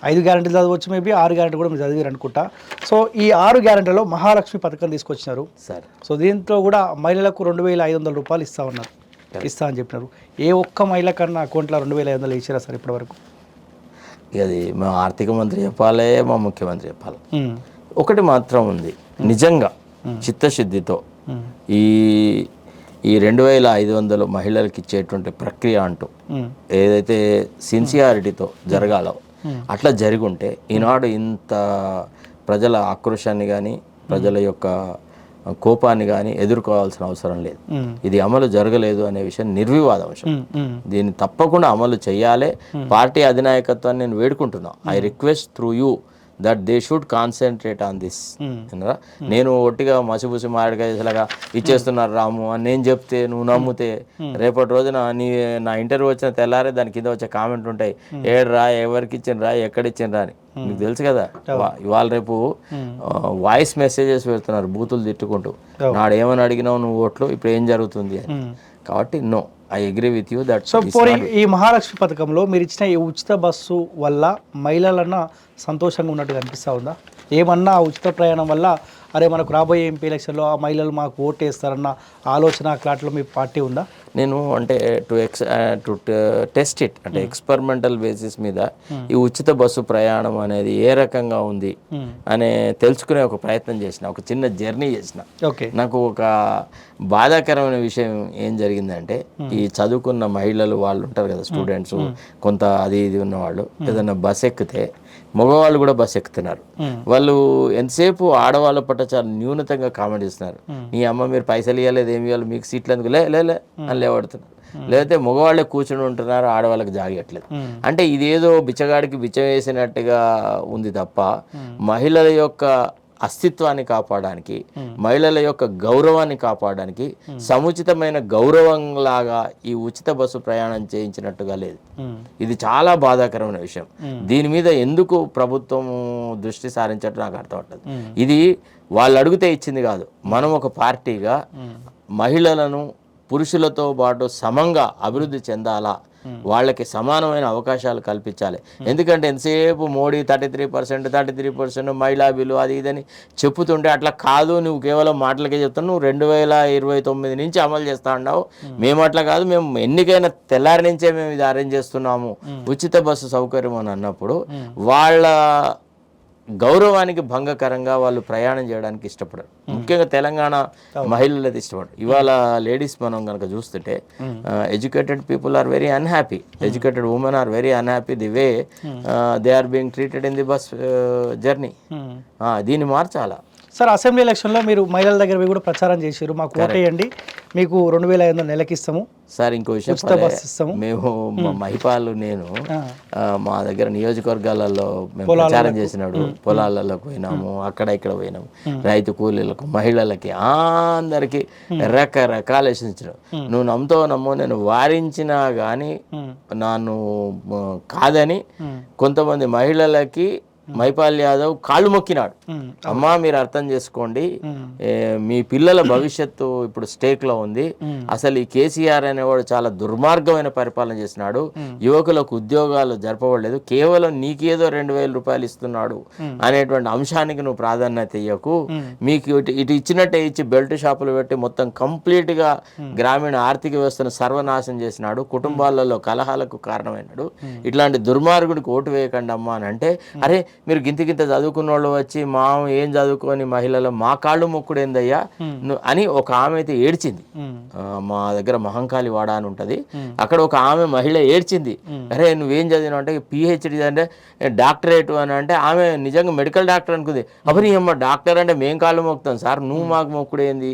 S1: 5 గ్యారెంటీలు చదవచ్చు, మేబీ 6 గ్యారెంటీ కూడా మీరు చదివారు అనుకుంటా. సో ఈ 6 గ్యారెంటీలో మహాలక్ష్మి పథకం తీసుకొచ్చినారు సార్. సో దీంట్లో కూడా మహిళలకు 2,500 రూపాయలు ఇస్తా అని చెప్పినారు. ఏ ఒక్క మహిళ కన్నా అకౌంట్లో 2,500 ఇచ్చారా సార్ ఇప్పటివరకు?
S2: అది మా ఆర్థిక మంత్రి చెప్పాలి, మా ముఖ్యమంత్రి చెప్పాలి. ఒకటి మాత్రం ఉంది, నిజంగా చిత్తశుద్ధితో ఈ 2,500 మహిళలకు ఇచ్చేటువంటి ప్రక్రియ అంటూ ఏదైతే సిన్సియారిటీతో జరగాలో అట్లా జరిగి ఉంటే ఈనాడు ఇంత ప్రజల ఆక్రోశాన్ని కానీ ప్రజల యొక్క కోపాన్ని కానీ ఎదుర్కోవాల్సిన అవసరం లేదు. ఇది అమలు జరగలేదు అనే విషయం నిర్వివాద అంశం. దీన్ని తప్పకుండా అమలు చేయాలి. పార్టీ అధినాయకత్వాన్ని నేను వేడుకుంటున్నా, I request through you that they should concentrate on this. నేను ఒట్టిగా మసిబుసి మారడిగా ఇచ్చేస్తున్నారు రాము అని నేను చెప్తే నువ్వు నమ్మితే రేపటి రోజున నా ఇంటర్వ్యూ వచ్చిన తెల్లారే దాని కింద వచ్చే కామెంట్ ఉంటాయి, ఏడ్రా, ఎవరికి ఇచ్చిండ్రా, ఎక్కడిచ్చిండ్రా అని. మీకు తెలుసు కదా, ఇవాళ రేపు వాయిస్ మెసేజెస్ పెడుతున్నారు బూతులు తిట్టుకుంటూ, నాడు ఏమని అడిగినావు నువ్వు ఓట్లు, ఇప్పుడు ఏం జరుగుతుంది అని. కాబట్టి no, I agree with you that.
S1: So ఈ మహాలక్ష్మి పథకంలో మీరు ఇచ్చిన ఈ ఉచిత బస్సు వల్ల మహిళలన్నా సంతోషంగా ఉన్నట్టు కనిపిస్తూ ఉందా? ఏమన్నా ఉచిత ప్రయాణం వల్ల అరే మనకు రాబోయే ఎంపీ ఎలక్షన్లో ఆ మహిళలు మాకు ఓటు వేస్తారన్న ఆలోచన క్లాట్లో మీ పార్టీ ఉందా?
S2: నేను అంటే టు టెస్ట్ ఇట్, అంటే ఎక్స్పెరిమెంటల్ బేసిస్ మీద ఈ ఉచిత బస్సు ప్రయాణం అనేది ఏ రకంగా ఉంది అనే తెలుసుకునే ఒక ప్రయత్నం చేసిన, ఒక చిన్న జర్నీ చేసిన. నాకు ఒక బాధాకరమైన విషయం ఏం జరిగిందంటే, ఈ చదువుకున్న మహిళలు వాళ్ళు ఉంటారు కదా, స్టూడెంట్స్, కొంత అది ఇది ఉన్నవాళ్ళు ఏదైనా బస్ ఎక్కితే, మగవాళ్ళు కూడా బస్ ఎక్కుతున్నారు, వాళ్ళు ఎంతసేపు ఆడవాళ్ళ పట్ల చాలా న్యూనతంగా కామెంట్ ఇస్తున్నారు. నీ అమ్మ మీరు పైసలు ఇవ్వలేదు, ఏమి ఇవ్వాలి, మీకు సీట్లు ఎందుకు లే అని లేవడుతున్నారు. లేకపోతే మగవాళ్ళే కూర్చొని ఉంటున్నారు, ఆడవాళ్ళకి జాగట్లేదు. అంటే ఇదేదో బిచ్చగాడికి బిచ్చం వేసినట్టుగా ఉంది తప్ప మహిళల యొక్క అస్తిత్వాన్ని కాపాడడానికి, మహిళల యొక్క గౌరవాన్ని కాపాడడానికి సముచితమైన గౌరవంలాగా ఈ ఉచిత బస్సు ప్రయాణం చేయించినట్టుగా లేదు. ఇది చాలా బాధాకరమైన విషయం. దీని మీద ఎందుకు ప్రభుత్వం దృష్టి సారించట్టు నాకు అర్థం అవుతుంది. ఇది వాళ్ళు అడిగితే ఇచ్చింది కాదు. మనం ఒక పార్టీగా మహిళలను పురుషులతో పాటు సమంగా అభివృద్ధి చెందాలా, వాళ్ళకి సమానమైన అవకాశాలు కల్పించాలి. ఎందుకంటే ఎంతసేపు మోడీ 33% మహిళా బిల్లు అది ఇదని చెప్పుతుంటే, అట్లా కాదు, నువ్వు కేవలం మాటలకే చెప్తావు, నువ్వు 2029 నుంచి అమలు చేస్తా ఉన్నావు, మేము అట్లా కాదు, మేము ఎన్నికైన తెల్లారి నుంచే మేము ఇది అరేంజ్ చేస్తున్నాము ఉచిత బస్సు సౌకర్యం అని అన్నప్పుడు వాళ్ళ గౌరవానికి భంగకరంగా వాళ్ళు ప్రయాణం చేయడానికి ఇష్టపడరు. ముఖ్యంగా తెలంగాణ మహిళలు అయితే ఇష్టపడరు. ఇవాళ లేడీస్ మనం కనుక చూస్తుంటే educated people are very unhappy, educated women are very unhappy the way they are being treated in the bus journey. దీన్ని మార్చాలా
S1: సార్? అసెంబ్లీ ఎలక్షన్లో మీరు మహిళల దగ్గర పోయి కూడా ప్రచారం చేశారు, మాకు ఓటేయండి, మీకు 2500 నెలకి ఇస్తాము
S2: సార్. ఇంకో విషయం, మేము మహిపాలు నేను మా దగ్గర నియోజకవర్గాలలో మేము ప్రచారం చేసినాడు, పొలాలలోకి పోయినాము, అక్కడ ఇక్కడ పోయినాము, రైతు కూలీలకు, మహిళలకి, అందరికి రకరకాల ఇచ్చినాడు. నువ్వు నమ్మో నేను వారించినా కానీ నన్ను కాదని కొంతమంది మహిళలకి మైపాల్ యాదవ్ కాళ్ళు మొక్కినాడు. అమ్మా మీరు అర్థం చేసుకోండి, మీ పిల్లల భవిష్యత్తు ఇప్పుడు స్టేక్ లో ఉంది, అసలు ఈ కేసీఆర్ అనేవాడు చాలా దుర్మార్గమైన పరిపాలన చేసినాడు, యువకులకు ఉద్యోగాలు జరపబడలేదు, కేవలం నీకేదో 2000 రూపాయలు ఇస్తున్నాడు అనేటువంటి అంశానికి నువ్వు ప్రాధాన్యత ఇయ్యకు, మీకు ఇటు ఇచ్చినట్టే ఇచ్చి బెల్ట్ షాపులు పెట్టి మొత్తం కంప్లీట్ గా గ్రామీణ ఆర్థిక వ్యవస్థను సర్వనాశనం చేసినాడు, కుటుంబాలలో కలహాలకు కారణమైనాడు, ఇట్లాంటి దుర్మార్గుడికి ఓటు వేయకండి అమ్మా అని అంటే, అరే మీరు గింత చదువుకున్న వాళ్ళు వచ్చి మా ఏం చదువుకొని మహిళలు మా కాళ్ళు మొక్కుడేందయ్యా అని ఒక ఆమె అయితే ఏడ్చింది. మా దగ్గర మహంకాళి వాడ అని ఉంటుంది, అక్కడ ఒక ఆమె మహిళ ఏడ్చింది, అరే నువ్వేం చదివినావు అంటే పిహెచ్డి అంటే డాక్టరేట్ అని అంటే, ఆమె నిజంగా మెడికల్ డాక్టర్ అనుకుంది. అప్పుడు అమ్మ డాక్టర్ అంటే మేం కాళ్ళు మొక్కుతాం సార్, నువ్వు మాకు మొక్కుడేంది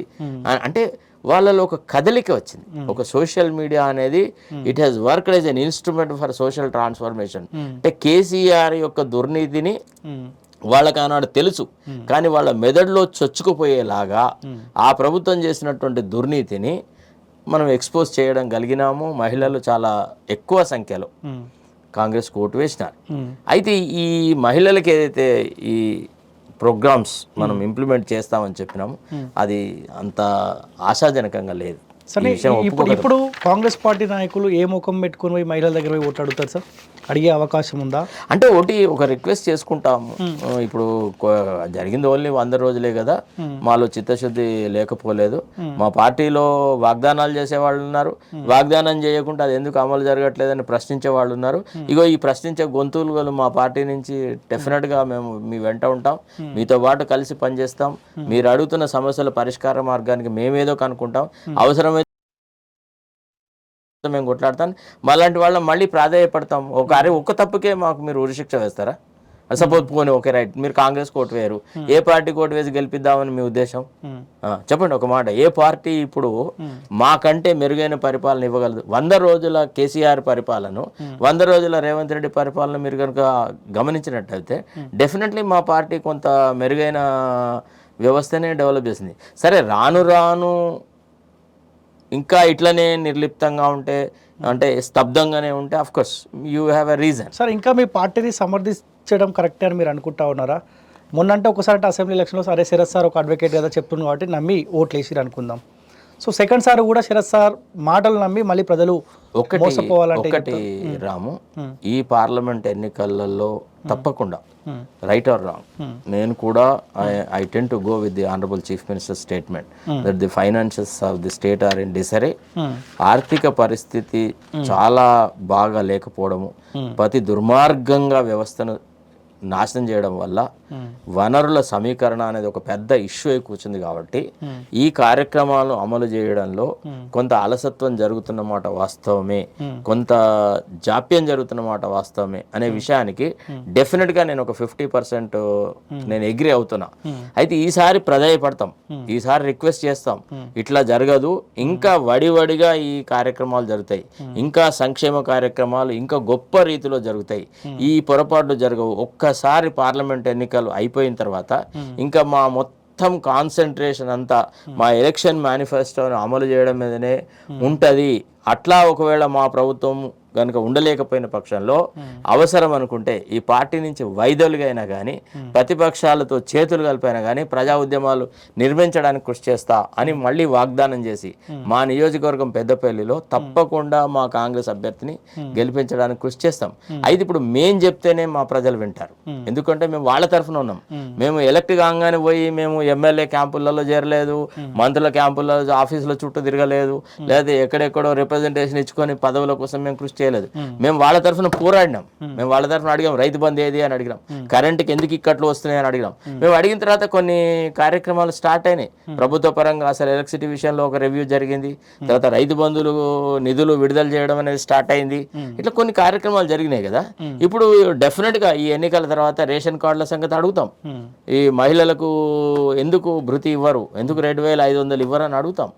S2: అంటే వాళ్ళలో ఒక కదలిక వచ్చింది. ఒక సోషల్ మీడియా అనేది it has worked as an instrument for social transformation. అంటే కేసీఆర్ యొక్క దుర్నీతిని వాళ్ళకి ఆనాడు తెలుసు, కానీ వాళ్ళ మెదడులో చొచ్చుకుపోయేలాగా ఆ ప్రభుత్వం చేసినటువంటి దుర్నీతిని మనం ఎక్స్పోజ్ చేయడం కలిగినాము. మహిళలు చాలా ఎక్కువ సంఖ్యలో కాంగ్రెస్కి ఓటు వేసినారు. అయితే ఈ మహిళలకి ఏదైతే ఈ ప్రోగ్రామ్స్ మనం ఇంప్లిమెంట్ చేస్తామని చెప్పినాము, అది అంత ఆశాజనకంగా లేదు.
S1: సరే, ఇప్పుడు కాంగ్రెస్ పార్టీ నాయకులు ఏ ముఖం పెట్టుకుని పోయి మహిళల దగ్గర పోయి ఓటు అడుగుతారు సార్? అడిగే అవకాశం ఉందా?
S2: అంటే ఒక రిక్వెస్ట్ చేసుకుంటాము. ఇప్పుడు జరిగింది ఓన్లీ 100 రోజులే కదా, మాలో చిత్తశుద్ధి లేకపోలేదు. మా పార్టీలో వాగ్దానాలు చేసే వాళ్ళు ఉన్నారు, వాగ్దానం చేయకుండా అది ఎందుకు అమలు జరగట్లేదని ప్రశ్నించే వాళ్ళు ఉన్నారు. ఇగో ఈ ప్రశ్నించే గొంతులు మా పార్టీ నుంచి డెఫినెట్గా మేము మీ వెంట ఉంటాం, మీతో పాటు కలిసి పనిచేస్తాం, మీరు అడుగుతున్న సమస్యల పరిష్కార మార్గానికి మేమేదో కనుక్కుంటాం, అవసరమైతే మేము కొట్లాడతాం, మళ్ళంటి వాళ్ళం మళ్ళీ ప్రాధాన్యపడతాం. ఒక్క తప్పుకే మాకు మీరు ఉరిశిక్ష వేస్తారా? సపోజ్ పోనీ ఓకే రైట్, మీరు కాంగ్రెస్ ఓటు వేయరు, ఏ పార్టీ ఓటు వేసి గెలిపిద్దామని మీ ఉద్దేశం? చెప్పండి ఒక మాట. ఏ పార్టీ ఇప్పుడు మాకంటే మెరుగైన పరిపాలన ఇవ్వగలదు? 100 రోజుల కేసీఆర్ పరిపాలన, 100 రోజుల రేవంత్ రెడ్డి పరిపాలన మీరు కనుక గమనించినట్టయితే డెఫినెట్లీ మా పార్టీ కొంత మెరుగైన వ్యవస్థనే డెవలప్ చేసింది. సరే రాను రాను ఇంకా ఇట్లనే నిర్లిప్తంగా ఉంటే, అంటే స్తబ్దంగానే ఉంటే of course you have a reason.
S1: Sir ఇంకా మీ పార్టీని సమర్థించడం కరెక్టే అని మీరు అనుకుంటా ఉన్నారా? మొన్నంటే ఒకసారి అసెంబ్లీ ఎలక్షన్లో సరే శరత్ సార్ ఒక అడ్వకేట్ కదా చెప్తున్నారు కాబట్టి నమ్మి ఓట్లు వేసిరు అనుకుందాం. సో సెకండ్ సార్ కూడా శరత్ సార్ మాటలు నమ్మి మళ్ళీ ప్రజలు
S2: ఒకటి రాము, ఈ పార్లమెంట్ ఎన్నికలలో తప్పకుండా రైట్ ఆర్ రాంగ్, నేను కూడా I tend to go with the honourable chief minister statement that the financials of the state are in disarray. ఆర్థిక పరిస్థితి చాలా బాగా లేకపోవడము, ప్రతి దుర్మార్గంగా వ్యవస్థను నాశనం చేయడం వల్ల వనరుల సమీకరణ అనేది ఒక పెద్ద ఇష్యూ అయి కూర్చుంది. కాబట్టి ఈ కార్యక్రమాలను అమలు చేయడంలో కొంత అలసత్వం జరుగుతున్నమాట వాస్తవమే, కొంత జాప్యం జరుగుతున్నమాట వాస్తవమే అనే విషయానికి డెఫినెట్గా నేను ఒక 50% నేను అగ్రీ అవుతున్నా. అయితే ఈసారి ప్రధాయపడతాం, ఈసారి రిక్వెస్ట్ చేస్తాం, ఇట్లా జరగదు, ఇంకా వడివడిగా ఈ కార్యక్రమాలు జరుగుతాయి, ఇంకా సంక్షేమ కార్యక్రమాలు ఇంకా గొప్ప రీతిలో జరుగుతాయి, ఈ పొరపాట్లు జరగవు. ఒక్కసారి పార్లమెంట్ ఎన్నికలు అయిపోయిన తర్వాత ఇంకా మా మొత్తం కాన్సన్ట్రేషన్ అంతా మా ఎలక్షన్ మేనిఫెస్టోను అమలు చేయడం మీదనే ఉంటుంది. అట్లా ఒకవేళ మా ప్రభుత్వం కనుక ఉండలేకపోయిన పక్షంలో అవసరం అనుకుంటే ఈ పార్టీ నుంచి వైదొలుగైనా కానీ, ప్రతిపక్షాలతో చేతులు కలిపైనా కానీ ప్రజా ఉద్యమాలు నిర్మించడానికి కృషి చేస్తా అని మళ్ళీ వాగ్దానం చేసి మా నియోజకవర్గం పెద్దపల్లిలో తప్పకుండా మా కాంగ్రెస్ అభ్యర్థిని గెలిపించడానికి కృషి చేస్తాం. అయితే ఇప్పుడు మేం చెప్తేనే మా ప్రజలు వింటారు, ఎందుకంటే మేము వాళ్ళ తరఫున ఉన్నాం. మేము ఎలక్ట్ కాగానే పోయి మేము ఎమ్మెల్యే క్యాంపులలో చేరలేదు, మంత్రుల క్యాంపుల్లో ఆఫీసుల చుట్టూ తిరగలేదు, లేదా ఎక్కడెక్కడో రిప్రజెంటేషన్ ఇచ్చుకొని పదవుల కోసం మేము కృషి చేయలేదు. మేము వాళ్ళ తరఫున పోరాడినాం, మేము వాళ్ళ తరఫున అడిగాం, రైతు బంధు ఏది అని అడిగినాం, కరెంట్కి ఎందుకు ఇక్కట్లు వస్తున్నాయి అని అడిగినాం. మేము అడిగిన తర్వాత కొన్ని కార్యక్రమాలు స్టార్ట్ అయినాయి ప్రభుత్వ పరంగా. అసలు ఎలక్ట్రిసిటీ విషయంలో ఒక రివ్యూ జరిగింది, తర్వాత రైతు బంధువులు నిధులు విడుదల చేయడం అనేది స్టార్ట్ అయింది. ఇట్లా కొన్ని కార్యక్రమాలు జరిగినాయి కదా. ఇప్పుడు డెఫినెట్గా ఈ ఎన్నికల తర్వాత రేషన్ కార్డుల సంగతి అడుగుతాం, ఈ మహిళలకు ఎందుకు భృతి ఇవ్వరు, ఎందుకు 2,500 ఇవ్వరు అని అడుగుతాం.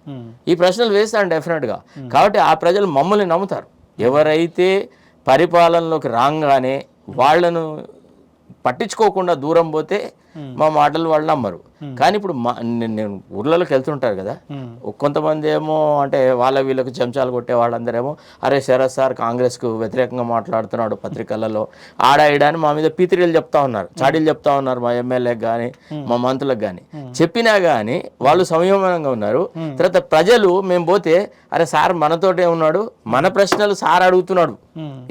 S2: ఈ ప్రశ్నలు వేస్తాను డెఫినెట్గా. కాబట్టి ఆ ప్రజలు మమ్మల్ని నమ్ముతారు. ఎవరైతే పరిపాలనలోకి రాగానే వాళ్ళను పట్టించుకోకుండా దూరం పోతే మా మాటలు వాళ్ళు నమ్మరు. కానీ ఇప్పుడు నేను ఊర్లలోకి వెళ్తుంటారు కదా, కొంతమంది ఏమో అంటే వాళ్ళ వీళ్ళకు చెంచాలు కొట్టే వాళ్ళందరేమో అరే శరత్ సార్ కాంగ్రెస్కు వ్యతిరేకంగా మాట్లాడుతున్నాడు పత్రికలలో ఆడ అని మా మీద పీతిరీలు చెప్తా ఉన్నారు, చాడీలు చెప్తా ఉన్నారు మా ఎమ్మెల్యేకి కానీ మా మంత్రులకు కానీ. చెప్పినా కానీ వాళ్ళు సంయమనంగా ఉన్నారు. తర్వాత ప్రజలు మేము పోతే అరే సార్ మనతోటే ఉన్నాడు, మన ప్రశ్నలు సార్ అడుగుతున్నాడు,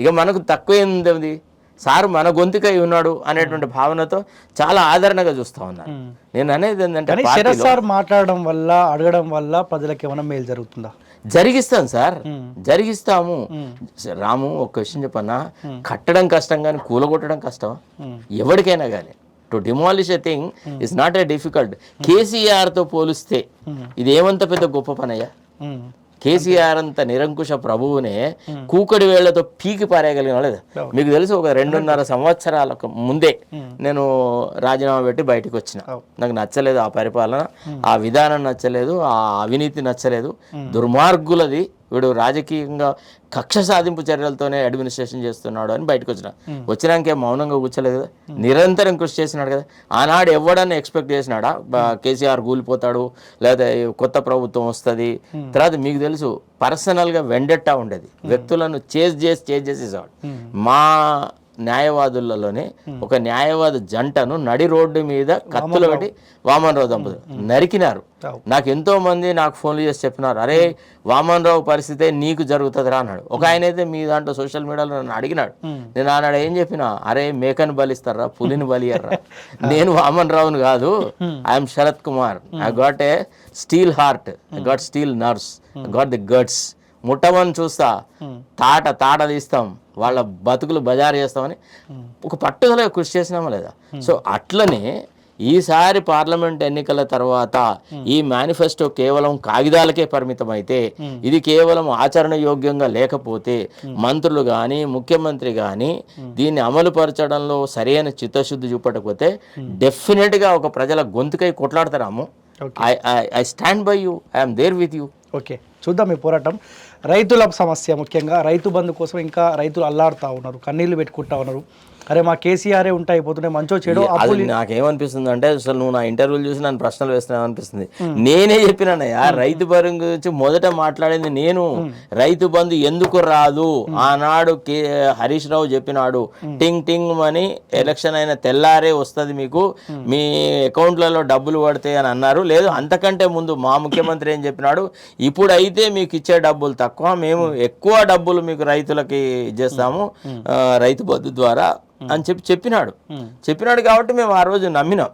S2: ఇక మనకు తక్కువ ఏంది, సార్ మన గొంతుకై ఉన్నాడు అనేటువంటి భావనతో చాలా ఆదరణగా చూస్తా ఉన్నారు. నేను అనేది ఏంటంటే
S1: శరత్ సార్ మాట్లాడడం వల్ల అడగడం వల్ల ప్రజలకు ఏమైనా మేలు జరుగుతుందా?
S2: జరిగిస్తాం సార్, జరిగిస్తాము. రాము ఒక విషయం చెప్పన్నా, కట్టడం కష్టం కానీ కూలగొట్టడం కష్టం ఎవరికైనా కానీ. To demolish a thing is not a difficult. కేసీఆర్తో పోలిస్తే ఇది ఏమంత పెద్ద గొప్ప పనయ్యా? కేసీఆర్ అంత నిరంకుశ ప్రభువునే కూకడి వేళ్లతో పీకి పారేయగలిగిన లేదా? మీకు తెలుసు, ఒక 2.5 సంవత్సరాలకు ముందే నేను రాజీనామా పెట్టి బయటకు వచ్చిన. నాకు నచ్చలేదు ఆ పరిపాలన, ఆ విధానం నచ్చలేదు, ఆ అవినీతి నచ్చలేదు, దుర్మార్గులది, వీడు రాజకీయంగా కక్ష సాధింపు చర్యలతోనే అడ్మినిస్ట్రేషన్ చేస్తున్నాడు అని బయటకు వచ్చినాకే మౌనంగా కూర్చోలేదు కదా, నిరంతరం కృషి చేసినాడు కదా. ఆనాడు ఎవడన్నా ఎక్స్పెక్ట్ చేసినాడా కేసీఆర్ కూలిపోతాడు లేదా కొత్త ప్రభుత్వం వస్తుంది? తర్వాత మీకు తెలుసు పర్సనల్గా వెండెట్టా ఉండేది, వ్యక్తులను చేజ్ చేసేవాడు. మా న్యాయవాదులలోనే ఒక న్యాయవాద జంటను నడి రోడ్డు మీద కత్తులు పెట్టి వామన్రావు దంపతులు నరికినారు. నాకు ఎంతో మంది నాకు ఫోన్లు చేసి చెప్పినారు, అరే వామన్రావు పరిస్థితే నీకు జరుగుతుందిరా అన్నాడు. ఒక ఆయన అయితే మీ దాంట్లో సోషల్ మీడియాలో నన్ను అడిగినాడు. నేను ఆనాడు ఏం చెప్పినా, అరే మేకను బలిస్తారా, పులిని బలియర్రా, నేను వామన్రావుని కాదు, I'm Sharath Kumar, I got a steel heart, I got steel nerves, I got the guts. ముట్టమని చూస్తా, తాట తీస్తాం, వాళ్ళ బతుకులు బజారు చేస్తామని ఒక పట్టుదల కృషి చేసినామా లేదా? సో అట్లనే ఈసారి పార్లమెంట్ ఎన్నికల తర్వాత ఈ మేనిఫెస్టో కేవలం కాగితాలకే పరిమితం అయితే, ఇది కేవలం ఆచరణ యోగ్యంగా లేకపోతే, మంత్రులు కానీ ముఖ్యమంత్రి కానీ దీన్ని అమలు పరచడంలో సరైన చిత్తశుద్ధి చూపకపోతే డెఫినెట్గా ఒక ప్రజల గొంతుకై కొట్లాడతారాము. I stand by you, I'm there with you.
S1: Okay, చూద్దాం ఈ పోరాటం. రైతుల సమస్య ముఖ్యంగా రైతు బంధు కోసం ఇంకా రైతులు అల్లాడుతూ ఉన్నారు, కన్నీళ్లు పెట్టుకుంటా ఉన్నారు. అరే మా కేసీఆరే ఉంటాయి పోతుంటే మంచో చెడో.
S2: అది నాకేమనిపిస్తుంది అంటే, అసలు నువ్వు నా ఇంటర్వ్యూలు చూసి నన్ను ప్రశ్నలు వేస్తున్నావు అనిపిస్తుంది. నేనే చెప్పినానయ్యా, రైతు బంధు గురించి మొదట మాట్లాడింది నేను. రైతు బంధు ఎందుకు రాదు ఆనాడు హరీష్ రావు చెప్పినాడు, టింగ్ టింగ్ అని ఎలక్షన్ అయిన తెల్లారే వస్తుంది మీకు, మీ అకౌంట్లలో డబ్బులు పడతాయి అని అన్నారు. లేదు అంతకంటే ముందు మా ముఖ్యమంత్రి ఏం చెప్పినాడు, ఇప్పుడైతే మీకు ఇచ్చే డబ్బులు తక్కువ, మేము ఎక్కువ డబ్బులు మీకు రైతులకి ఇచ్చేస్తాము రైతు బంధు ద్వారా అని చెప్పినాడు కాబట్టి మేము ఆ రోజు నమ్మినాం.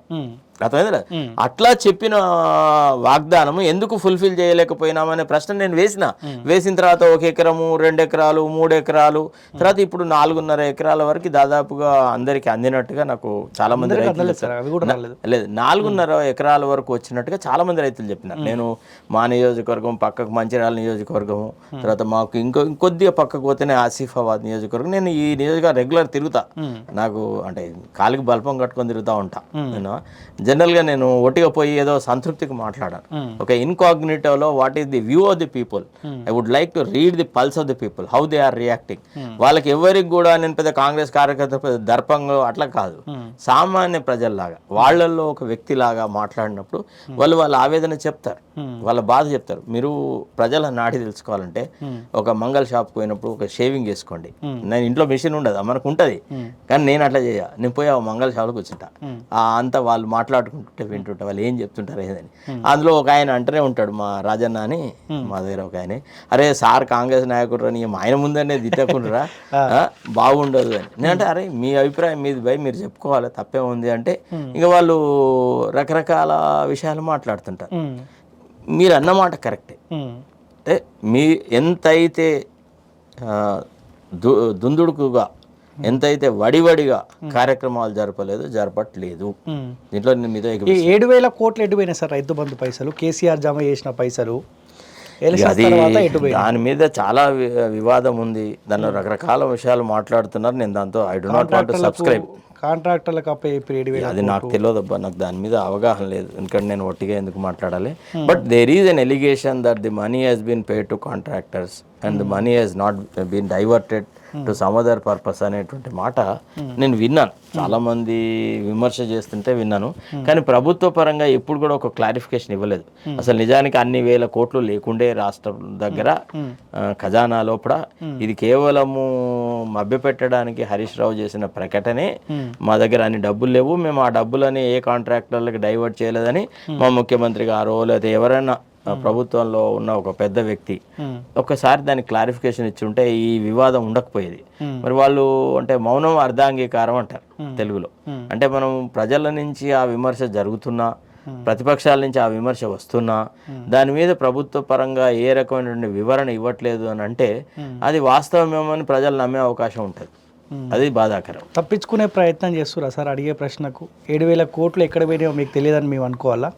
S2: అర్థమైందా? అట్లా చెప్పిన వాగ్దానం ఎందుకు ఫుల్ఫిల్ చేయలేకపోయినామనే ప్రశ్న నేను వేసిన తర్వాత 1 ఎకరము 2 ఎకరాలు 3 ఎకరాలు తర్వాత ఇప్పుడు 4.5 ఎకరాల వరకు దాదాపుగా అందరికి అందినట్టుగా నాకు చాలా మంది రైతులు లేదు 4.5 ఎకరాల వరకు వచ్చినట్టుగా చాలా మంది రైతులు చెప్పినారు. నేను మా నియోజకవర్గం పక్కకు మంచిర్యాల నియోజకవర్గము, తర్వాత మాకు ఇంకొద్దిగా పక్కకు పోతేనే ఆసిఫాబాద్ నియోజకవర్గం. నేను ఈ నియోజకవర్గం రెగ్యులర్ తిరుగుతా, నాకు అంటే కాలికి బల్పం కట్టుకొని తిరుగుతూ ఉంటా. నేను జనరల్గా నేను ఒట్టిగా పోయి ఏదో సంతృప్తికి మాట్లాడాను. ఓకే, ఇన్కాగ్నిటోలో what is the view of the people, I would like to read the pulse of the people, how they are reacting. వాళ్ళకి ఎవరికి కూడా నేను పెద్ద కాంగ్రెస్ కార్యకర్త పెద్ద దర్పంగా అట్లా కాదు, సామాన్య ప్రజల్లాగా వాళ్ళల్లో ఒక వ్యక్తిలాగా మాట్లాడినప్పుడు వాళ్ళు వాళ్ళ ఆవేదన చెప్తారు, వాళ్ళ బాధ చెప్తారు. మీరు ప్రజల నాడి తెలుసుకోవాలంటే ఒక మంగళ షాప్కి పోయినప్పుడు ఒక షేవింగ్ చేసుకోండి. నేను ఇంట్లో మిషన్ ఉండదు, మనకు ఉంటుంది, కానీ నేను అట్లా నేను పోయి ఆ మంగళ షాప్కి కూర్చుంటా. అంతా వాళ్ళు మాట్లాడుకుంటుంటే వింటుంటే వాళ్ళు ఏం చెప్తుంటారు ఏదని. అందులో ఒక ఆయన అంటూనే ఉంటాడు, మా రాజన్న అని మా దగ్గర ఒక ఆయన, అరే సార్ కాంగ్రెస్ నాయకుడు అని ఆయన ముందనే తిట్టకుండా బాగుండదు అని. నేనంటే అరే మీ అభిప్రాయం మీది భయ్, మీరు చెప్పుకోవాలి తప్పే ఉంది అంటే ఇంకా వాళ్ళు రకరకాల విషయాలు మాట్లాడుతుంటారు. మీరు అన్నమాట కరెక్టే, అంటే మీ ఎంతైతే దుందుడుకుగా ఎంతైతే వడివడిగా కార్యక్రమాలు జరపట్లేదు. దీంట్లో నేను మీతో
S1: 7,000 కోట్లు ఎటుపోయినాయి సార్ రైతు బంధు పైసలు, కేసీఆర్ జమ చేసిన పైసలు?
S2: దాని మీద చాలా వివాదం ఉంది, దానిలో రకరకాల విషయాలు మాట్లాడుతున్నారు. నేను దాంతో I do not want to subscribe.
S1: కాంట్రాక్టర్లకు
S2: అది నాకు తెలియదు అబ్బా, నాకు దాని మీద అవగాహన లేదు, ఎందుకంటే నేను ఒట్టిగా ఎందుకు మాట్లాడాలి. But there is an allegation that the money has been paid to contractors and the money has not been diverted to some other purpose అనేటువంటి మాట నేను విన్నాను. చాలా మంది విమర్శ చేస్తుంటే విన్నాను, కానీ ప్రభుత్వ పరంగా ఎప్పుడు కూడా ఒక క్లారిఫికేషన్ ఇవ్వలేదు. అసలు నిజానికి అన్ని వేల కోట్లు లేకుండే రాష్ట్రం దగ్గర ఖజానా లోపల, ఇది కేవలము మభ్యపెట్టడానికి హరీష్ రావు చేసిన ప్రకటనే. మా దగ్గర అన్ని డబ్బులు లేవు, మేము ఆ డబ్బులని ఏ కాంట్రాక్టర్లకు డైవర్ట్ చేయలేదని మా ముఖ్యమంత్రి గారు లేదా ఎవరైనా ప్రభుత్వంలో ఉన్న ఒక పెద్ద వ్యక్తి ఒక్కసారి దానికి క్లారిఫికేషన్ ఇచ్చి ఉంటే ఈ వివాదం ఉండకపోయేది. మరి వాళ్ళు అంటే మౌనం అర్ధాంగీకారం అంటారు తెలుగులో. అంటే మనం ప్రజల నుంచి ఆ విమర్శ జరుగుతున్నా, ప్రతిపక్షాల నుంచి ఆ విమర్శ వస్తున్నా, దాని మీద ప్రభుత్వ పరంగా ఏ రకమైనటువంటి వివరణ ఇవ్వట్లేదు అని అంటే అది వాస్తవమేమని ప్రజలు నమ్మే అవకాశం ఉంటుంది. అది బాధాకరం.
S1: తప్పించుకునే ప్రయత్నం చేస్తురా సార్? అడిగే ప్రశ్నకు 7,000 కోట్లు ఎక్కడ పోయినాయో మీకు తెలియదని మేము అనుకోవాలా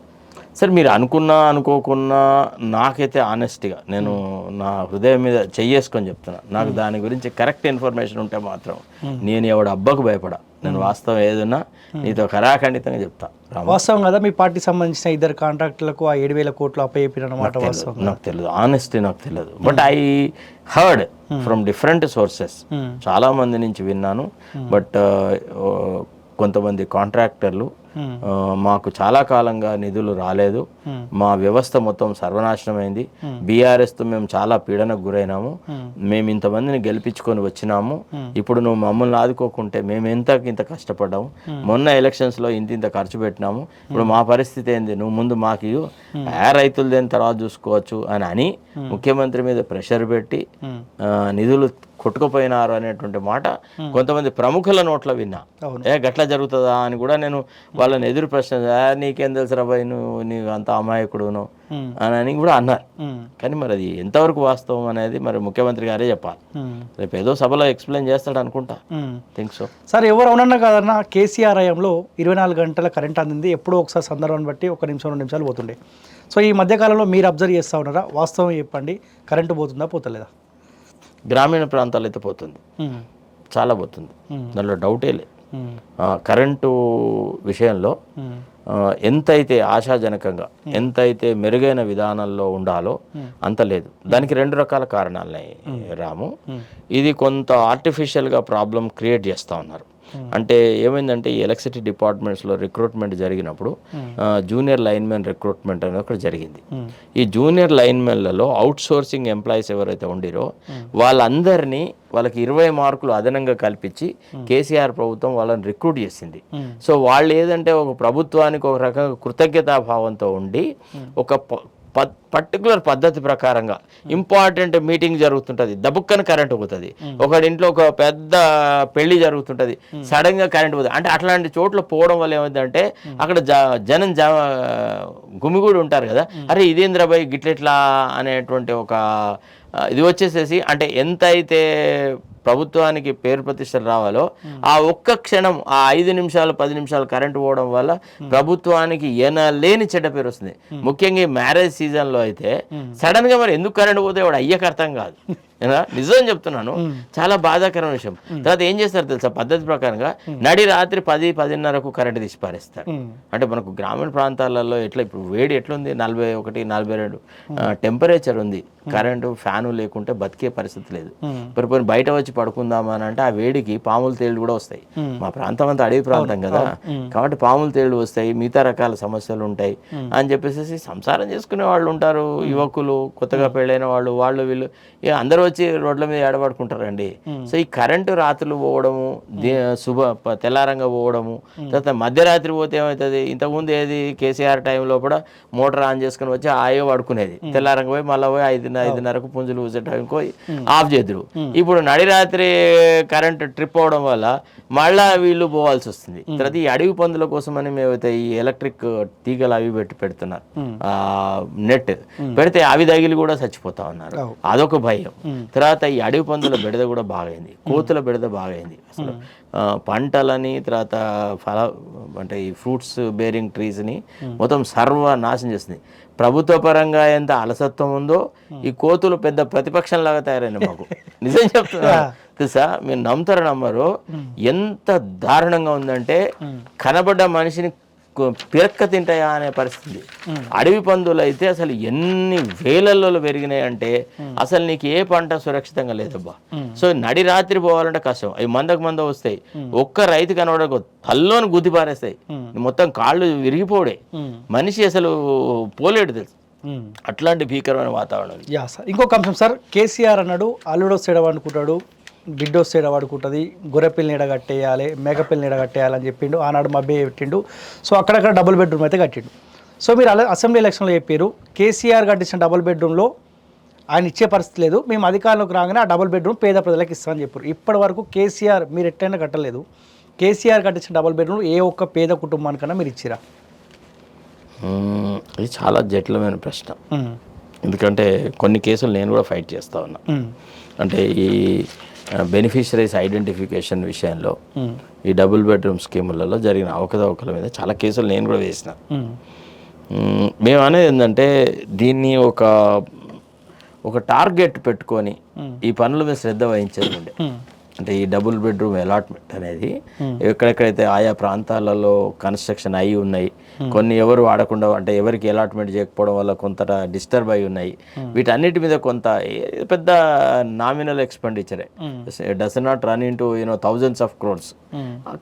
S2: సార్? మీరు అనుకున్నా అనుకోకున్నా నాకైతే ఆనెస్ట్గా నేను నా హృదయం మీద చెయ్యేసుకొని చెప్తున్నా, నాకు దాని గురించి కరెక్ట్ ఇన్ఫర్మేషన్ ఉంటే మాత్రం నేను ఎవడు అబ్బకు భయపడా. నేను వాస్తవం ఏదన్నా నీతో ఖరాఖండితంగా చెప్తా.
S1: వాస్తవం కదా, మీ పార్టీ సంబంధించిన 2 కాంట్రాక్టులకు ఆ 7,000 కోట్లు అప్పచెప్పినమాట? వాస్తవం
S2: నాకు తెలియదు, ఆనెస్ట్లీ నాకు తెలియదు. But I heard from different sources, చాలా మంది నుంచి విన్నాను. బట్ కొంతమంది కాంట్రాక్టర్లు మాకు చాలా కాలంగా నిధులు రాలేదు, మా వ్యవస్థ మొత్తం సర్వనాశనమైంది, బీఆర్ఎస్తో మేము చాలా పీడనకు గురైనాము, మేము ఇంతమందిని గెలిపించుకొని వచ్చినాము, ఇప్పుడు నువ్వు మమ్మల్ని ఆదుకోకుంటే మేము ఇంత కష్టపడ్డాము, మొన్న ఎలక్షన్స్లో ఇంత ఖర్చు పెట్టినాము, ఇప్పుడు మా పరిస్థితి ఏంది, నువ్వు ముందు మాకు రైతులు దేని తర్వాత చూసుకోవచ్చు అని ముఖ్యమంత్రి మీద ప్రెషర్ పెట్టి నిధులు కొట్టుకుపోయినారు అనేటువంటి మాట కొంతమంది ప్రముఖుల నోట్లో విన్నా. గట్లా జరుగుతుందా అని కూడా నేను వాళ్ళని ఎదురు ప్రశ్న, నీకేం తెలుసు రాబాయ్, నీవు అంత అమాయకుడును అని కూడా అన్నారు. కానీ మరి అది ఎంతవరకు వాస్తవం అనేది మరి ముఖ్యమంత్రి గారే చెప్పాలి. రేపు ఏదో సభలో ఎక్స్ప్లెయిన్ చేస్తాడు అనుకుంటా. Think so.
S1: సార్ ఎవరు అవునన్నా కాదన్నా కేసీఆర్ హయాంలో 24 గంటల కరెంట్ అందింది. ఎప్పుడో ఒకసారి సందర్భాన్ని బట్టి 1 నిమిషం 2 నిమిషాలు పోతుండే. సో ఈ మధ్యకాలంలో మీరు అబ్జర్వ్ చేస్తూ ఉన్నారా? వాస్తవం చెప్పండి, కరెంటు పోతుందా పోతలేదా?
S2: గ్రామీణ ప్రాంతాల్లో అయితే పోతుంది, చాలా పోతుంది, దానిలో డౌటే లేదు. కరెంటు విషయంలో ఎంతైతే ఆశాజనకంగా, ఎంతైతే మెరుగైన విధానంలో ఉండాలో అంత లేదు. దానికి 2 రకాల కారణాలున్నాయి రాము. ఇది కొంత ఆర్టిఫిషియల్గా ప్రాబ్లం క్రియేట్ చేస్తూ ఉన్నారు. అంటే ఏమైందంటే ఈ ఎలక్ట్రిసిటీ డిపార్ట్మెంట్స్లో రిక్రూట్మెంట్ జరిగినప్పుడు జూనియర్ లైన్మెన్ రిక్రూట్మెంట్ అనేది ఒకటి జరిగింది. ఈ జూనియర్ లైన్మెన్లలో అవుట్ సోర్సింగ్ ఎంప్లాయీస్ ఎవరైతే ఉండిరో వాళ్ళందరినీ వాళ్ళకి 20 మార్కులు అదనంగా కల్పించి కేసీఆర్ ప్రభుత్వం వాళ్ళని రిక్రూట్ చేసింది. సో వాళ్ళు ఏదంటే ఒక ప్రభుత్వానికి ఒక రకంగా కృతజ్ఞతాభావంతో ఉండి ఒక పర్టికులర్ పద్ధతి ప్రకారంగా ఇంపార్టెంట్ మీటింగ్ జరుగుతుంటుంది, దబుక్కని కరెంట్ పోతుంది. ఒకటి ఇంట్లో ఒక పెద్ద పెళ్లి జరుగుతుంటుంది, సడన్గా కరెంట్ పోతుంది. అంటే అట్లాంటి చోట్ల పోవడం వల్ల ఏమైందంటే అక్కడ జనం గుమిగూడి ఉంటారు కదా, అరే ఇదేంద్రబాయ్ గిట్లెట్లా అనేటువంటి ఒక ఇది వచ్చేసేసి, అంటే ఎంత అయితే ప్రభుత్వానికి పేరు ప్రతిష్టలు రావాలో ఆ ఒక్క క్షణం, ఆ 5 నిమిషాలు 10 నిమిషాలు కరెంటు పోవడం వల్ల ప్రభుత్వానికి లేని చెడ్డ పేరు వస్తుంది. ముఖ్యంగా ఈ మ్యారేజ్ సీజన్లో అయితే సడన్ గా మరి ఎందుకు కరెంటు పోతే వాడు అయ్యకు అర్థం కాదు. నిజం చెప్తున్నాను, చాలా బాధాకరమైన విషయం. తర్వాత ఏం చేస్తారు తెలుసా, పద్ధతి ప్రకారంగా నడి రాత్రి 10-10:30కు కరెంటు తీసి పారేస్తారు. అంటే మనకు గ్రామీణ ప్రాంతాలలో ఎట్లా ఇప్పుడు వేడి ఎట్లుంది, 41, 42 టెంపరేచర్ ఉంది, కరెంటు ఫ్యాను లేకుంటే బతికే పరిస్థితి లేదు. మరి బయట వచ్చి పడుకుందామని అంటే ఆ వేడికి పాముల తేళ్లు కూడా వస్తాయి. మా ప్రాంతం అంతా అడవి ప్రాంతం కదా, కాబట్టి పాముల తేళ్లు వస్తాయి, మిగతా రకాల సమస్యలు ఉంటాయి అని చెప్పేసి సంసారం చేసుకునే వాళ్ళు ఉంటారు, యువకులు, కొత్తగా పెళ్ళైన వాళ్ళు, వాళ్ళు వీళ్ళు అందరూ వచ్చి రోడ్ల మీద ఏడబడుకుంటారండి. సో ఈ కరెంటు రాత్రులు పోవడము, తెల్లారంగా పోవడము, తర్వాత మధ్యరాత్రి పోతే ఏమవుతుంది, ఇంతకుముందు ఏది కేసీఆర్ టైంలో కూడా మోటార్ ఆన్ చేసుకుని వచ్చి ఆయో పడుకునేది, తెల్లారంగా పోయి మళ్ళీ పోయి 5:30కు పుంజులు కూసే టైంకి ఆఫ్ చేద్దరు. ఇప్పుడు నడిరాత్రి కరెంట్ ట్రిప్ అవడం వల్ల మళ్ళా వీళ్ళు పోవాల్సి వస్తుంది. తర్వాత ఈ అడవి పందుల కోసం అని మేమైతే ఈ ఎలక్ట్రిక్ తీగలు అవి పెడుతున్నారు, నెట్ పెడితే అవి తగిలి కూడా చచ్చిపోతా ఉన్నారు, అదొక భయం. తర్వాత ఈ అడవి పందుల బెడద కూడా బాగైంది, కోతుల బెడద బాగైంది. అసలు పంటలని, తర్వాత అంటే ఈ ఫ్రూట్స్ బేరింగ్ ట్రీస్ని మొత్తం సర్వనాశనం చేస్తుంది. ప్రభుత్వ పరంగా ఎంత అలసత్వం ఉందో ఈ కోతులు పెద్ద ప్రతిపక్షంలాగా తయారైన మాకు. నిజం చెప్తున్నా తెలుసా, మీరు నమ్ముతారో నమ్మరు, ఎంత దారుణంగా ఉందంటే కనబడ్డ మనిషిని పిరక్క తింటాయా అనే పరిస్థితి. అడవి పందులు అయితే అసలు ఎన్ని వేలల్లో పెరిగినాయి అంటే అసలు నీకు ఏ పంట సురక్షితంగా లేదబ్బా. సో నడి రాత్రి పోవాలంటే కష్టం, అవి మంద వస్తాయి, ఒక్క రైతు కనబడకు తల్లోని గుద్ది పారేస్తాయి, మొత్తం కాళ్ళు విరిగిపోడే, మనిషి అసలు పోలేడు తెలుసు. అట్లాంటి భీకరమైన వాతావరణం.
S1: ఇంకొక అంశం సార్, కేసీఆర్ అన్నాడు అల్లుడు సేడవాడుకుంటాడు, బిడ్డో సేడ వాడుకుంటుంది, గొర్రెపిల్ని ఎడగట్టేయాలి, మేకపిల్ని ఎడగట్టేయాలి అని చెప్పిండు. ఆనాడు మబ్బే పెట్టిండు. సో అక్కడక్కడ డబుల్ బెడ్రూమ్ అయితే కట్టిండు. సో మీరు అసెంబ్లీ ఎలక్షన్లో చెప్పారు కేసీఆర్ కట్టించిన డబుల్ బెడ్రూమ్లో ఆయన ఇచ్చే పరిస్థితి లేదు, మేము అధికారంలోకి రాగానే ఆ డబుల్ బెడ్రూమ్ పేద ప్రజలకు ఇస్తామని చెప్పారు. ఇప్పటి వరకు కేసీఆర్ మీరు ఎట్టైనా కట్టలేదు, కేసీఆర్ కట్టించిన డబుల్ బెడ్రూమ్ ఏ ఒక్క పేద కుటుంబానికన్నా మీరు ఇచ్చిరా?
S2: ఇది చాలా జటిలమైన ప్రశ్న, ఎందుకంటే కొన్ని కేసులు నేను కూడా ఫైట్ చేస్తా ఉన్నా. అంటే ఈ బెనిఫిషరీస్ ఐడెంటిఫికేషన్ విషయంలో ఈ డబుల్ బెడ్రూమ్ స్కీములలో జరిగిన అవకతవకల మీద చాలా కేసులు నేను కూడా వేసిన. మేము అనేది ఏంటంటే దీన్ని ఒక టార్గెట్ పెట్టుకొని ఈ పనుల మీద శ్రద్ధ వహించేది ఉండే. అంటే ఈ డబుల్ బెడ్రూమ్ అలాట్మెంట్ అనేది ఎక్కడెక్కడైతే ఆయా ప్రాంతాలలో కన్స్ట్రక్షన్ అయి ఉన్నాయి, కొన్ని ఎవరు వాడకుండా, అంటే ఎవరికి అలాట్మెంట్ చేయకపోవడం వల్ల కొంత డిస్టర్బ్ అయి ఉన్నాయి, వీటన్నిటి మీద కొంత పెద్ద నామినల్ ఎక్స్పెండిచరే, does not run into thousands of crores.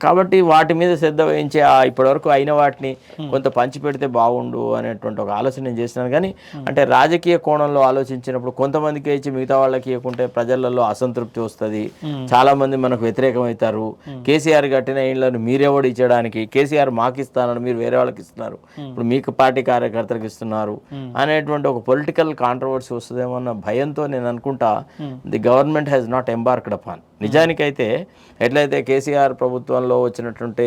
S2: కాబట్టి వాటి మీద శ్రద్ధ వహించి ఇప్పటివరకు అయిన వాటిని కొంత పంచి పెడితే బాగుండు అనేటువంటి ఒక ఆలోచన నేను చేసినాను. కానీ అంటే రాజకీయ కోణంలో ఆలోచించినప్పుడు కొంతమందికి ఇచ్చి మిగతా వాళ్ళకి ఇవ్వకుంటే ప్రజలలో అసంతృప్తి వస్తుంది, చాలా చాలా మంది మనకు వ్యతిరేకమవుతారు. కేసీఆర్ కట్టిన ఇళ్లను మీరెవడు ఇచ్చడానికి, కేసీఆర్ మాకు ఇస్తానని మీరు వేరే వాళ్ళకి ఇస్తున్నారు, ఇప్పుడు మీకు పార్టీ కార్యకర్తలకు ఇస్తున్నారు అనేటువంటి ఒక పొలిటికల్ కాంట్రవర్సీ వస్తుందేమో అన్న భయంతో నేను అనుకుంటా the government has not embarked upon. నిజానికైతే ఎట్లయితే కేసీఆర్ ప్రభుత్వంలో వచ్చినటువంటి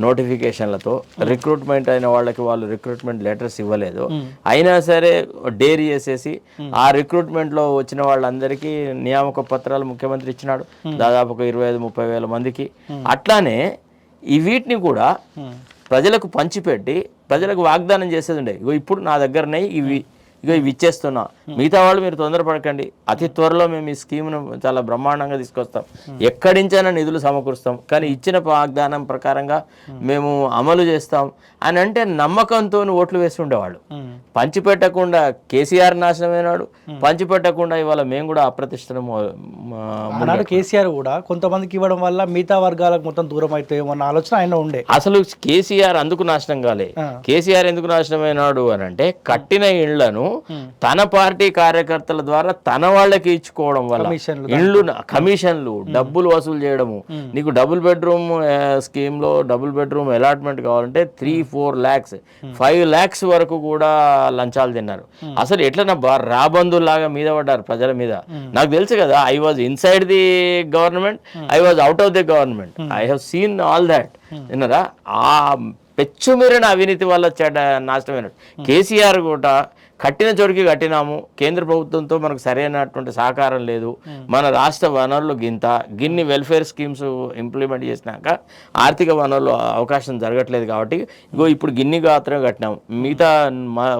S2: నోటిఫికేషన్లతో రిక్రూట్మెంట్ అయిన వాళ్ళకి వాళ్ళు రిక్రూట్మెంట్ లెటర్స్ ఇవ్వలేదు, అయినా సరే డేర్ చేసేసి ఆ రిక్రూట్మెంట్లో వచ్చిన వాళ్ళందరికీ నియామక పత్రాలు ముఖ్యమంత్రి ఇచ్చినాడు, దాదాపు ఒక 25-30 వేల మందికి. అట్లానే ఈ వీటిని కూడా ప్రజలకు పంచిపెట్టి ప్రజలకు వాగ్దానం చేసేది ఉండే, ఇగో ఇప్పుడు నా దగ్గరనే ఇవి ఇచ్చేస్తున్నా, మిగతా వాళ్ళు మీరు తొందరపడకండి, అతి త్వరలో మేము ఈ స్కీమ్ను చాలా బ్రహ్మాండంగా తీసుకొస్తాం, ఎక్కడి నుంచైనా నిధులు సమకూరుస్తాం, కానీ ఇచ్చిన వాగ్దానం ప్రకారంగా మేము అమలు చేస్తాం అని అంటే నమ్మకంతో ఓట్లు వేసి ఉండేవాళ్ళు. పంచిపెట్టకుండా కేసీఆర్ నాశనమైనాడు, పంచిపెట్టకుండా ఇవాళ మేము కూడా అప్రతిష్టను.
S1: కేసీఆర్ కూడా కొంతమందికి ఇవ్వడం వల్ల మిగతా వర్గాలకు మొత్తం దూరం అవుతాయేమో అన్న ఆలోచన ఆయన ఉండే.
S2: అసలు కేసీఆర్ అందుకు నాశనం కాలే. కేసీఆర్ ఎందుకు నాశనమైనాడు అని అంటే కట్టిన ఇళ్లను తన పార్టీ కార్యకర్తల ద్వారా తన వాళ్ళకి ఇచ్చుకోవడం వల్ల ఇళ్ళు కమిషన్లు డబ్బులు వసూలు చేయడము. నీకు డబుల్ బెడ్రూమ్ స్కీమ్ లో డబుల్ బెడ్రూమ్ అలాట్మెంట్ కావాలంటే 3-4 lakhs 5 lakhs వరకు కూడా లంచాలు తిన్నారు. అసలు ఎట్లా రాబందులాగా మీద పడ్డారు ప్రజల మీద. నాకు తెలుసు కదా, I was inside the government, I was out of the government, I have seen all that. విన్నారా? ఆ పెచ్చుమీరిన అవినీతి వల్ల నాశనమైనట్టు. కేసీఆర్ కూడా కట్టిన చోటికి కట్టినాము, కేంద్ర ప్రభుత్వంతో మనకు సరైనటువంటి సహకారం లేదు, మన రాష్ట్ర వనరులు గిన్ని వెల్ఫేర్ స్కీమ్స్ ఇంప్లిమెంట్ చేసినాక ఆర్థిక వనరులు అవకాశం జరగట్లేదు కాబట్టి ఇగో ఇప్పుడు గిన్ని మాత్రమే కట్టినాము, మిగతా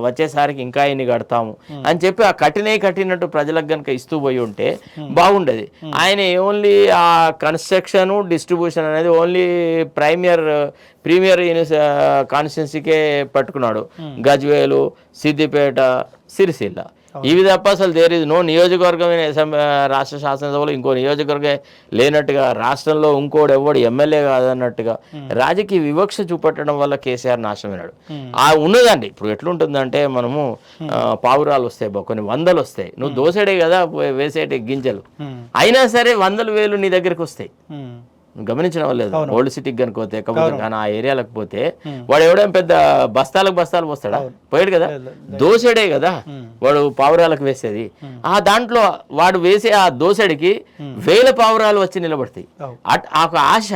S2: వచ్చేసరికి ఇంకా ఇన్ని కడతాము అని చెప్పి ఆ కట్టినట్టు ప్రజలకు కనుక ఇస్తూ పోయి ఉంటే బాగుండేది. ఆయన ఓన్లీ ఆ కన్స్ట్రక్షన్ డిస్ట్రిబ్యూషన్ అనేది ఓన్లీ ప్రీమియర్ కాన్స్టిట్యున్సీకే పట్టుకున్నాడు. గజ్వేలు, సిద్దిపేట, సిరిసిల్ల, ఇవి తప్ప అసలు నో నియోజకవర్గమైన రాష్ట్ర శాసనసభలో ఇంకో నియోజకవర్గం లేనట్టుగా, రాష్ట్రంలో ఇంకోడు ఎవడు ఎమ్మెల్యే కాదన్నట్టుగా రాజకీయ వివక్ష చూపెట్టడం వల్ల కేసీఆర్ నాశనమైనాడు. ఆ ఉన్నదండి. ఇప్పుడు ఎట్లుంటుందంటే మనము పావురాలు వస్తాయి, కొన్ని 100 వస్తాయి, నువ్వు దోసెడే కదా వేసేటి గింజలు, అయినా సరే 100,000 నీ దగ్గరికి వస్తాయి. గమనించిన వాళ్ళు ఓల్డ్ సిటీకి కనుకోతే కానీ ఆ ఏరియాలకు పోతే వాడు ఎవడేం పెద్ద బస్తాలు పోస్తాడా? పోయాడు కదా, దోసెడే కదా వాడు పావురాలకు వేసేది. ఆ దాంట్లో వాడు వేసే ఆ దోసెడికి 1000 పావురాలు వచ్చి నిలబడతాయి. ఒక ఆశ,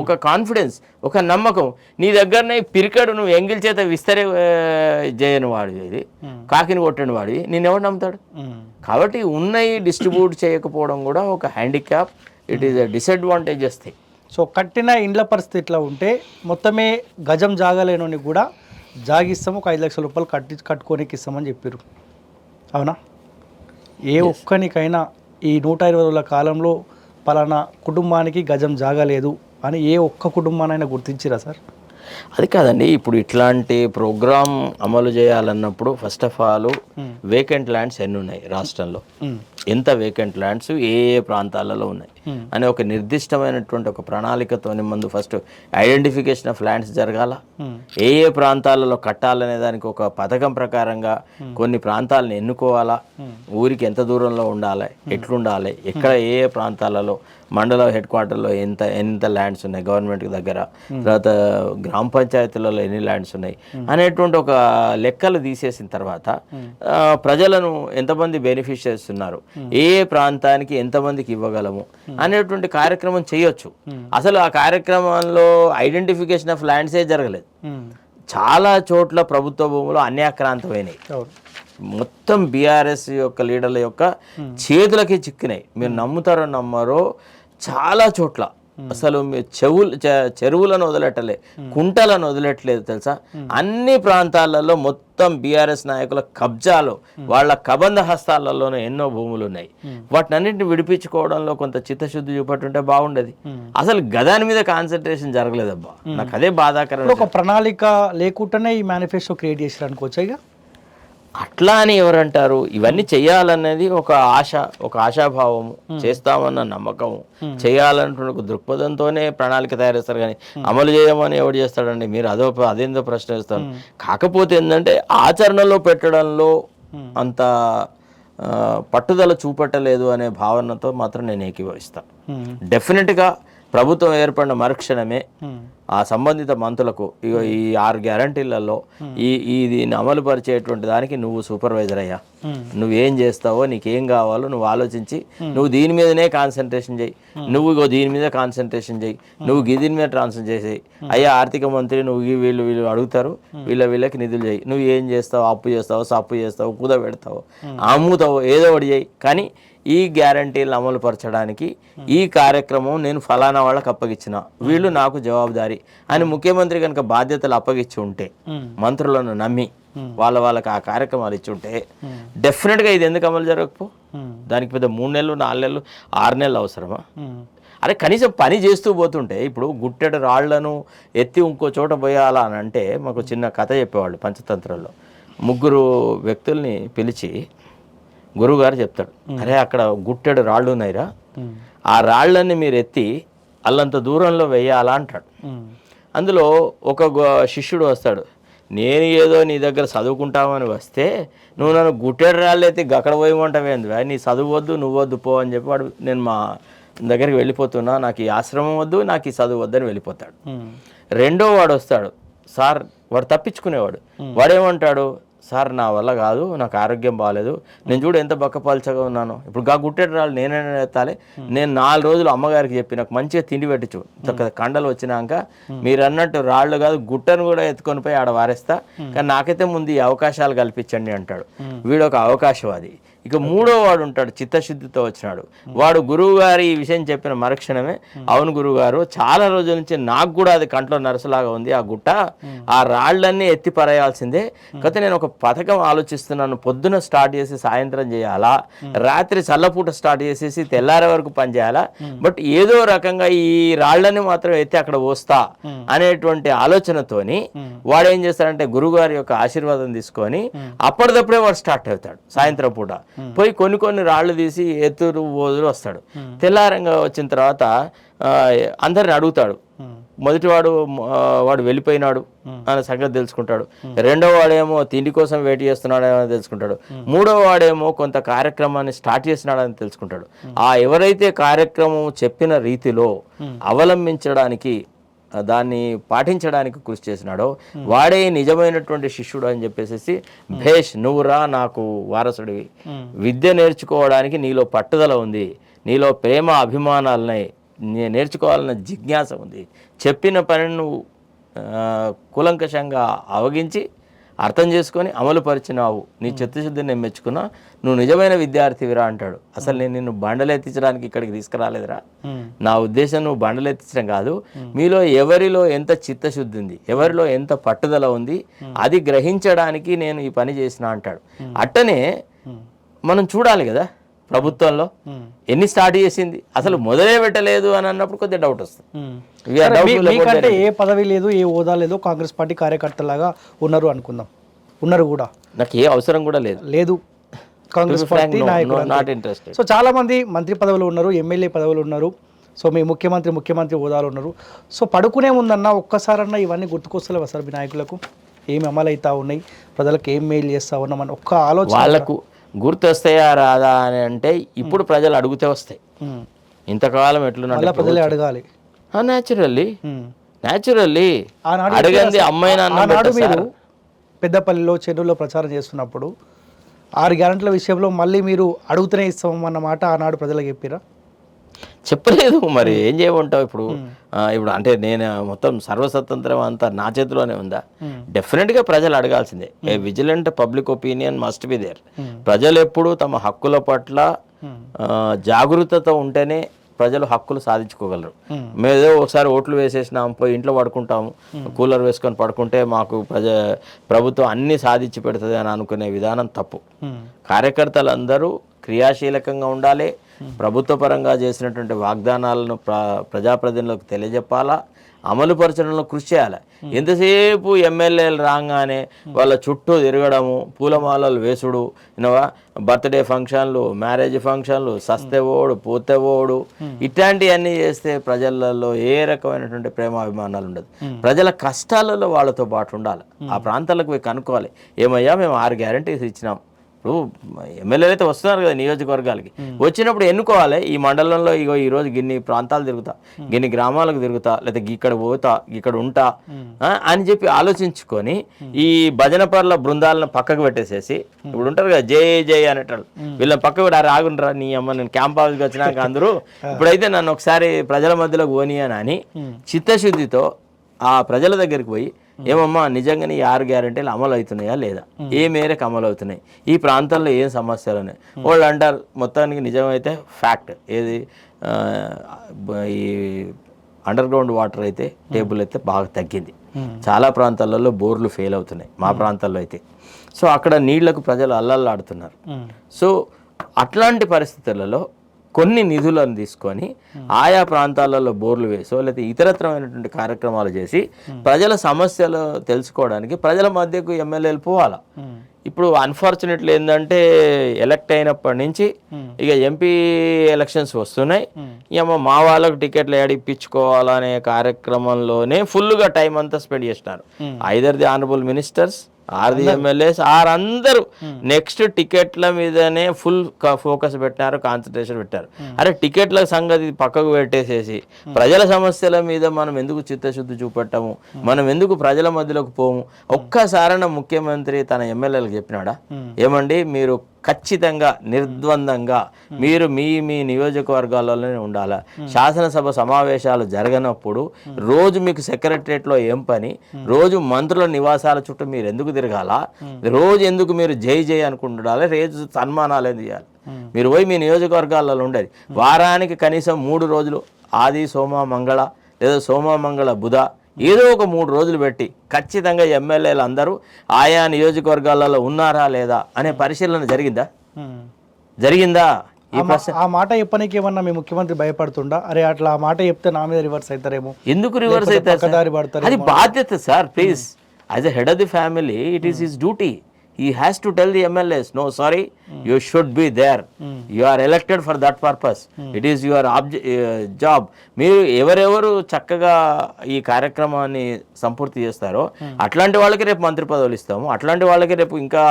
S2: ఒక కాన్ఫిడెన్స్, ఒక నమ్మకం. నీ దగ్గరనే పిరికడు నువ్వు ఎంగిల్ చేత విస్తరే చేయని వాడివి, కాకిని కొట్టని వాడివి, నిన్నెవడు నమ్ముతాడు? కాబట్టి ఉన్నవి డిస్ట్రిబ్యూట్ చేయకపోవడం కూడా ఒక హ్యాండిక్యాప్, ఇట్ ఈస్ డిసడ్వాంటేజ్ వస్తాయి.
S1: సో కట్టిన ఇండ్ల పరిస్థితి ఇట్లా ఉంటే మొత్తమే గజం జాగలేనోని కూడా జాగిస్తాము, ఒక 5 లక్షల రూపాయలు కట్టుకోనికి ఇస్తామని చెప్పారు. అవునా? ఏ ఒక్కనికైనా ఈ 120 రోజుల కాలంలో పలానా కుటుంబానికి గజం జాగలేదు అని ఏ ఒక్క కుటుంబానైనా గుర్తించిరా సార్?
S2: అది కాదండి, ఇప్పుడు ఇట్లాంటి ప్రోగ్రామ్ అమలు చేయాలన్నప్పుడు first of all vacant lands ఎన్ని ఉన్నాయి రాష్ట్రంలో, ఎంత వేకెంట్ ల్యాండ్స్ ఏ ప్రాంతాలలో ఉన్నాయి అనే ఒక నిర్దిష్టమైనటువంటి ఒక ప్రణాళికతోని ముందు ఫస్ట్ ఐడెంటిఫికేషన్ ఆఫ్ ల్యాండ్స్ జరగాల. ఏ ప్రాంతాలలో కట్టాలనే దానికి ఒక పథకం ప్రకారంగా కొన్ని ప్రాంతాలను ఎన్నుకోవాలా, ఊరికి ఎంత దూరంలో ఉండాలి, ఎట్లుండాలి, ఎక్కడ ఏ ప్రాంతాలలో మండల హెడ్ క్వార్టర్లో ఎంత ల్యాండ్స్ ఉన్నాయి గవర్నమెంట్కి దగ్గర, తర్వాత గ్రామ పంచాయతీలలో ఎన్ని ల్యాండ్స్ ఉన్నాయి అనేటువంటి ఒక లెక్కలు తీసేసిన తర్వాత ప్రజలను ఎంతమంది బెనిఫిషియర్స్ ఉన్నారు, ఏ ప్రాంతానికి ఎంతమందికి ఇవ్వగలము అనేటువంటి కార్యక్రమం చేయొచ్చు. అసలు ఆ కార్యక్రమంలో ఐడెంటిఫికేషన్ ఆఫ్ ల్యాండ్సే జరగలేదు. చాలా చోట్ల ప్రభుత్వ భూములు అన్యాక్రాంతమైనవి, మొత్తం బీఆర్ఎస్ యొక్క లీడర్ల యొక్క చేతులకి చిక్కినాయి. మీరు నమ్ముతారో నమ్మరో, చాలా చోట్ల అసలు చెరువులను వదిలేటలే, కుంటలను వదిలేట్లేదు తెలుసా. అన్ని ప్రాంతాలలో మొత్తం బీఆర్ఎస్ నాయకుల కబ్జాలో, వాళ్ళ కబంధ హస్తాలలోనే ఎన్నో భూములు ఉన్నాయి. వాటినన్నింటిని విడిపించుకోవడంలో కొంత చిత్తశుద్ధి చూపట్టుంటే బాగుండేది. అసలు గదాని మీద కాన్సన్ట్రేషన్ జరగలేదబ్బా, నాకు అదే బాధాకరం.
S1: ఒక ప్రణాళిక లేకుండానే ఈ మేనిఫెస్టో క్రియేట్ చేశారు అనుకోవచ్చు. ఇక
S2: అట్లా అని ఎవరంటారు? ఇవన్నీ చేయాలనేది ఒక ఆశ, ఒక ఆశాభావము, చేస్తామన్న నమ్మకము, చేయాలన్నటువంటి ఒక దృక్పథంతోనే ప్రణాళిక తయారు చేస్తారు. కానీ అమలు చేయమని ఎవడు చేస్తాడండి? మీరు అదేందో ప్రశ్న వేస్తాను. కాకపోతే ఏంటంటే ఆచరణలో పెట్టడంలో అంత పట్టుదల చూపట్టలేదు అనే భావనతో మాత్రం నేను ఏకీభవిస్తాను. డెఫినెట్గా ప్రభుత్వం ఏర్పడిన మరుక్షణమే ఆ సంబంధిత మంత్రులకు ఇగో ఈ 6 గ్యారంటీలలో దీన్ని అమలు పరిచేటువంటి దానికి నువ్వు సూపర్వైజర్ అయ్యా, నువ్వేం చేస్తావో నీకేం కావాలో నువ్వు ఆలోచించి నువ్వు దీని మీదనే కాన్సన్ట్రేషన్ చేయి, నువ్వు ఇగో దీని మీద కాన్సన్ట్రేషన్ చేయి, నువ్వు దీని మీద ట్రాన్స్ఫర్ చేయి అయ్యా ఆర్థిక మంత్రి, నువ్వు వీళ్ళు అడుగుతారు వీళ్ళకి నిధులు చేయి, నువ్వు ఏం చేస్తావు, అప్పు చేస్తావు, సప్పు చేస్తావు, కుద పెడతావు, అమ్ముతావు, ఏదో ఒకటి చేయి, కానీ ఈ గ్యారంటీలను అమలు పరచడానికి ఈ కార్యక్రమం నేను ఫలానా వాళ్ళకి అప్పగించిన, వీళ్ళు నాకు జవాబుదారీ అని ముఖ్యమంత్రి కనుక బాధ్యతలు అప్పగించి ఉంటే, మంత్రులను నమ్మి వాళ్ళకి ఆ కార్యక్రమాలు ఇచ్చి ఉంటే డెఫినెట్గా ఇది ఎందుకు అమలు జరగకపో? దానికి పెద్ద 3 నెలలు 4 నెలలు 6 నెలలు అవసరమా? అరే కనీసం పని చేస్తూ పోతుంటే, ఇప్పుడు గుట్టెడు రాళ్లను ఎత్తి ఇంకో చోట పోయాలా అని అంటే, మాకు చిన్న కథ చెప్పేవాళ్ళు పంచతంత్రంలో. 3 వ్యక్తుల్ని పిలిచి గురువుగారు చెప్తాడు, అరే అక్కడ గుట్టెడు రాళ్ళు ఉన్నాయిరా, ఆ రాళ్ళని మీరు ఎత్తి అల్లంత దూరంలో వేయాలా అంటాడు. అందులో ఒక శిష్యుడు వస్తాడు, నేను ఏదో నీ దగ్గర చదువుకుంటామని వస్తే నువ్వు నన్ను గుట్టెడు రాళ్ళు ఎత్తి అక్కడ పోయమంటావేంది, నీ చదువు వద్దు, నువ్వు వద్దు పో అని చెప్పి వాడు, నేను మా దగ్గరికి వెళ్ళిపోతున్నా, నాకు ఈ ఆశ్రమం వద్దు, నాకు ఈ చదువు వద్దని వెళ్ళిపోతాడు. రెండో వాడు వస్తాడు, సార్ వాడు తప్పించుకునేవాడు, వాడేమంటాడు, సార్ నా వల్ల కాదు, నాకు ఆరోగ్యం బాగాలేదు, నేను చూడు ఎంత బక్కపల్చగా ఉన్నాను, ఇప్పుడు గుట్టెడు రాళ్ళు నేనైనా ఎత్తాలి, నేను 4 రోజులు అమ్మగారికి చెప్పి నాకు మంచిగా తిండి పెట్టచ్చు, కండలు వచ్చినాక మీరు అన్నట్టు రాళ్ళు కాదు గుట్టను కూడా ఎత్తుకొని పోయి ఆడ వారేస్తా, కానీ నాకైతే ముందు ఈ అవకాశాలు కల్పించండి అంటాడు. వీడు ఒక అవకాశవాది. ఇక 3వ వాడు ఉంటాడు, చిత్తశుద్ధితో వచ్చినాడు, వాడు గురువు గారు ఈ విషయం చెప్పిన మరుక్షణమే, అవును గురువుగారు చాలా రోజుల నుంచి నాకు కూడా అది కంట్లో నరసలాగా ఉంది, ఆ గుట్ట ఆ రాళ్ళన్నీ ఎత్తి పరేయాల్సిందే, కాకపోతే నేను ఒక పథకం ఆలోచిస్తున్నాను, పొద్దున స్టార్ట్ చేసి సాయంత్రం చేయాలా, రాత్రి చల్లపూట స్టార్ట్ చేసేసి తెల్లారే వరకు పని చేయాలా, బట్ ఏదో రకంగా ఈ రాళ్ళని మాత్రం ఎత్తి అక్కడ పోస్తా అనేటువంటి ఆలోచనతోని వాడు ఏం చేస్తాడంటే గురువుగారి యొక్క ఆశీర్వాదం తీసుకొని అప్పటిదప్పుడే వాడు స్టార్ట్ అవుతాడు. సాయంత్రం పూట పోయి కొన్ని రాళ్ళు తీసి ఎత్తురు ఓదురు వస్తాడు. తెల్లారంగా వచ్చిన తర్వాత అందరిని అడుగుతాడు. వాడు వెళ్ళిపోయినాడు అనే సంగతి తెలుసుకుంటాడు. రెండవ వాడేమో తిండి కోసం వెయిట్ చేస్తున్నాడు అని తెలుసుకుంటాడు. 3వ వాడేమో కొంత కార్యక్రమాన్ని స్టార్ట్ చేసినాడని తెలుసుకుంటాడు. ఎవరైతే కార్యక్రమం చెప్పిన రీతిలో అవలంబించడానికి దాన్ని పాటించడానికి కృషి చేసినాడో వాడే నిజమైనటువంటి శిష్యుడు అని చెప్పేసి, భేష్ నువ్వు రా నాకు వారసుడివి, విద్య నేర్చుకోవడానికి నీలో పట్టుదల ఉంది, నీలో ప్రేమ అభిమానాలున్నాయి, నేర్చుకోవాలన్న జిజ్ఞాస ఉంది, చెప్పిన పనిని నువ్వు కూలంకషంగా అవగించి అర్థం చేసుకొని అమలు పరిచినావు, నీ చిత్తశుద్ధిని నేను మెచ్చుకున్నా, నువ్వు నిజమైన విద్యార్థివిరా అంటాడు. అసలు నేను నిన్ను బండలెత్తించడానికి ఇక్కడికి తీసుకురాలేదురా, నా ఉద్దేశం నువ్వు బండలెత్తించడం కాదు, మీలో ఎవరిలో ఎంత చిత్తశుద్ధి ఉంది, ఎవరిలో ఎంత పట్టుదల ఉంది, అది గ్రహించడానికి నేను ఈ పని చేసిన అంటాడు. అట్టనే మనం చూడాలి కదా, ప్రభుత్వంలో ఎన్ని స్టార్ట్ చేసింది, అసలు మొదలే పెట్టలేదు అని అన్నప్పుడు కొద్దిగా డౌట్ వస్తుంది.
S1: మీకంటే ఏ పదవి లేదు, ఏ హోదా లేదు, కాంగ్రెస్ పార్టీ కార్యకర్తలాగా ఉన్నారు అనుకుందాం, ఉన్నారు కూడా, నాకు
S2: ఏ అవసరం కూడా లేదు
S1: కాంగ్రెస్ పార్టీ నాయకులు. సో చాలా మంది మంత్రి పదవులు ఉన్నారు, ఎమ్మెల్యే పదవులు ఉన్నారు, సో మీ ముఖ్యమంత్రి హోదాలు ఉన్నారు. సో పడుకునే ముందన్నా ఒక్కసారన్నా ఇవన్నీ గుర్తుకొస్తలేవు సార్ మీ నాయకులకు, ఏమి అమలు అవుతా ఉన్నాయి, ప్రజలకు ఏం మేలు చేస్తా ఉన్నామని ఒక్క ఆలోచన
S2: వాళ్ళకు గుర్తొస్తాయా రాదా అని అంటే ఇప్పుడు ప్రజలు అడుగుతే వస్తాయి. ఇంతకాలం ఎట్లున్నా
S1: ప్రజలే అడగాలి.
S2: న్యాచురల్లీ అడగంది అమ్మాయి
S1: నాడు మీరు పెద్దపల్లిలో చెరువులో ప్రచారం చేస్తున్నప్పుడు 6 గ్యారెంటీల విషయంలో మళ్ళీ మీరు అడుగుతూనే ఇస్తాం అన్నమాట ఆనాడు ప్రజలకు చెప్పిరా?
S2: చెప్పలేదు. మరి ఏం చేయమంటావు ఇప్పుడు అంటే నేను మొత్తం సర్వస్వతంత్రం అంతా నా చేతిలోనే ఉందా? డెఫినెట్గా ప్రజలు అడగాల్సిందే. A vigilant public opinion must be there. ప్రజలు ఎప్పుడు తమ హక్కుల పట్ల జాగృతతో ఉంటేనే ప్రజలు హక్కులు సాధించుకోగలరు. మేదో ఒకసారి ఓట్లు వేసేసినాం, పోయి ఇంట్లో పడుకుంటాము, కూలర్ వేసుకొని పడుకుంటే మాకు ప్రభుత్వం అన్ని సాధించి పెడుతుంది అని అనుకునే విధానం తప్పు. కార్యకర్తలందరూ క్రియాశీలకంగా ఉండాలి, ప్రభుత్వ పరంగా చేసినటువంటి వాగ్దానాలను ప్రజాప్రతినిధులకు తెలియజెప్పాలా, అమలు పరచడంలో కృషి చేయాలి. ఎంతసేపు ఎమ్మెల్యేలు రాగానే వాళ్ళ చుట్టూ తిరగడము, పూలమాలలు వేసుడు, బర్త్డే ఫంక్షన్లు, మ్యారేజ్ ఫంక్షన్లు, సస్తేవోడు పోతేవోడు, ఇట్లాంటివన్నీ చేస్తే ప్రజలలో ఏ రకమైనటువంటి ప్రేమాభిమానాలు ఉండదు. ప్రజల కష్టాలలో వాళ్ళతో పాటు ఉండాలి. ఆ ప్రాంతాలకు పోయి కనుక్కోవాలి, ఏమయ్యా మేము 6 గ్యారెంటీస్ ఇచ్చినాం, ఇప్పుడు ఎమ్మెల్యేలు అయితే వస్తున్నారు కదా నియోజకవర్గాలకి, వచ్చినప్పుడు ఎన్నుకోవాలి ఈ మండలంలో ఇగో ఈరోజు గిన్ని ప్రాంతాలు తిరుగుతా, గిన్ని గ్రామాలకు తిరుగుతా, లేదా ఇక్కడ పోతా, ఇక్కడ ఉంటా అని చెప్పి ఆలోచించుకొని ఈ భజన పరుల బృందాలను పక్కకు పెట్టేసేసి, ఇప్పుడు ఉంటారు కదా జై జై అనేటోళ్ళు, వీళ్ళని పక్కకు పెట్టి రాగుండ్రా నీ అమ్మ నేను క్యాంప్ హౌస్కి వచ్చినాక అందరూ ఇప్పుడైతే నన్ను ఒకసారి ప్రజల మధ్యలోకి పోనీ అని చిత్తశుద్ధితో ఆ ప్రజల దగ్గరికి పోయి, ఏమమ్మా నిజంగానే ఈ 6 గ్యారెంటీలు అమలు అవుతున్నాయా లేదా, ఏ మేరకు అమలు అవుతున్నాయి, ఈ ప్రాంతాల్లో ఏం సమస్యలు ఉన్నాయి. వాళ్ళు అంటారు మొత్తానికి నిజమైతే ఫ్యాక్ట్ ఏది, ఈ అండర్ గ్రౌండ్ వాటర్ అయితే టేబుల్ అయితే బాగా తగ్గింది, చాలా ప్రాంతాలలో బోర్లు ఫెయిల్ అవుతున్నాయి, మా ప్రాంతాల్లో అయితే. సో అక్కడ నీళ్లకు ప్రజలు అల్లల్లాడుతున్నారు. సో అట్లాంటి పరిస్థితులలో కొన్ని నిధులను తీసుకొని ఆయా ప్రాంతాలలో బోర్లు వేసో లేకపోతే ఇతరత్రమైనటువంటి కార్యక్రమాలు చేసి ప్రజల సమస్యలు తెలుసుకోవడానికి ప్రజల మధ్యకు ఎమ్మెల్యేలు పోవాలా. ఇప్పుడు అన్ఫార్చునేట్లీ ఏంటంటే ఎలక్ట్ అయినప్పటి నుంచి ఇక ఎంపీ ఎలక్షన్స్ వస్తున్నాయి, ఏమో మా వాళ్ళకు టికెట్లు ఏడిపించుకోవాలనే కార్యక్రమంలోనే ఫుల్గా టైం అంతా స్పెండ్ చేస్తున్నారు. Either the honourable ministers or the MLAs or అందరూ నెక్స్ట్ టికెట్ల మీదనే ఫుల్ ఫోకస్ పెట్టారు, కాన్సన్ట్రేషన్ పెట్టారు. అరే టికెట్ల సంగతి పక్కకు పెట్టేసేసి ప్రజల సమస్యల మీద మనం ఎందుకు చిత్తశుద్ధి చూపెట్టాము, మనం ఎందుకు ప్రజల మధ్యలోకి పోము. ఒక్కసారైనా ముఖ్యమంత్రి తన ఎమ్మెల్యేలకు చెప్పినాడా, ఏమండి మీరు ఖచ్చితంగా నిర్ద్వందంగా మీరు మీ మీ నియోజకవర్గాల్లోనే ఉండాలా, శాసనసభ సమావేశాలు జరగనప్పుడు రోజు మీకు సెక్రటరియట్లో ఏం పని, రోజు మంత్రుల నివాసాల చుట్టూ మీరు ఎందుకు తిరగాల, రోజు ఎందుకు మీరు జై జై అనుకుంటుండాలి, రోజు సన్మానాలు ఎందుకు చేయాలి, మీరు పోయి మీ నియోజకవర్గాలలో ఉండేది వారానికి కనీసం 3 రోజులు ఆది సోమ మంగళ లేదా సోమ మంగళ బుధ ఏదో ఒక 3 రోజులు పెట్టి ఖచ్చితంగా ఎమ్మెల్యేలు అందరూ ఆయా నియోజకవర్గాలలో ఉన్నారా లేదా అనే పరిశీలన జరిగిందా?
S1: ఆ మాట చెప్పనీకి ఏమన్నా మీ ముఖ్యమంత్రి భయపడుతుండా, అరే అట్లా ఆ మాట చెప్తే నా మీద రివర్స్ అవుతారేమో,
S2: ఎందుకు రివర్స్ అవుతారు? అది బాధ్యత sir. Please, as a head of the family it is his duty. He has to tell the MLAs, no, sorry, you should be there. You are elected for that purpose. It is your job. మీరు ఎవరెవరు చక్కగా ఈ కార్యక్రమాన్ని సంపూర్తి చేస్తారో అట్లాంటి వాళ్ళకి రేపు మంత్రి పదవులు ఇస్తాము, అట్లాంటి వాళ్ళకి రేపు ఇంకా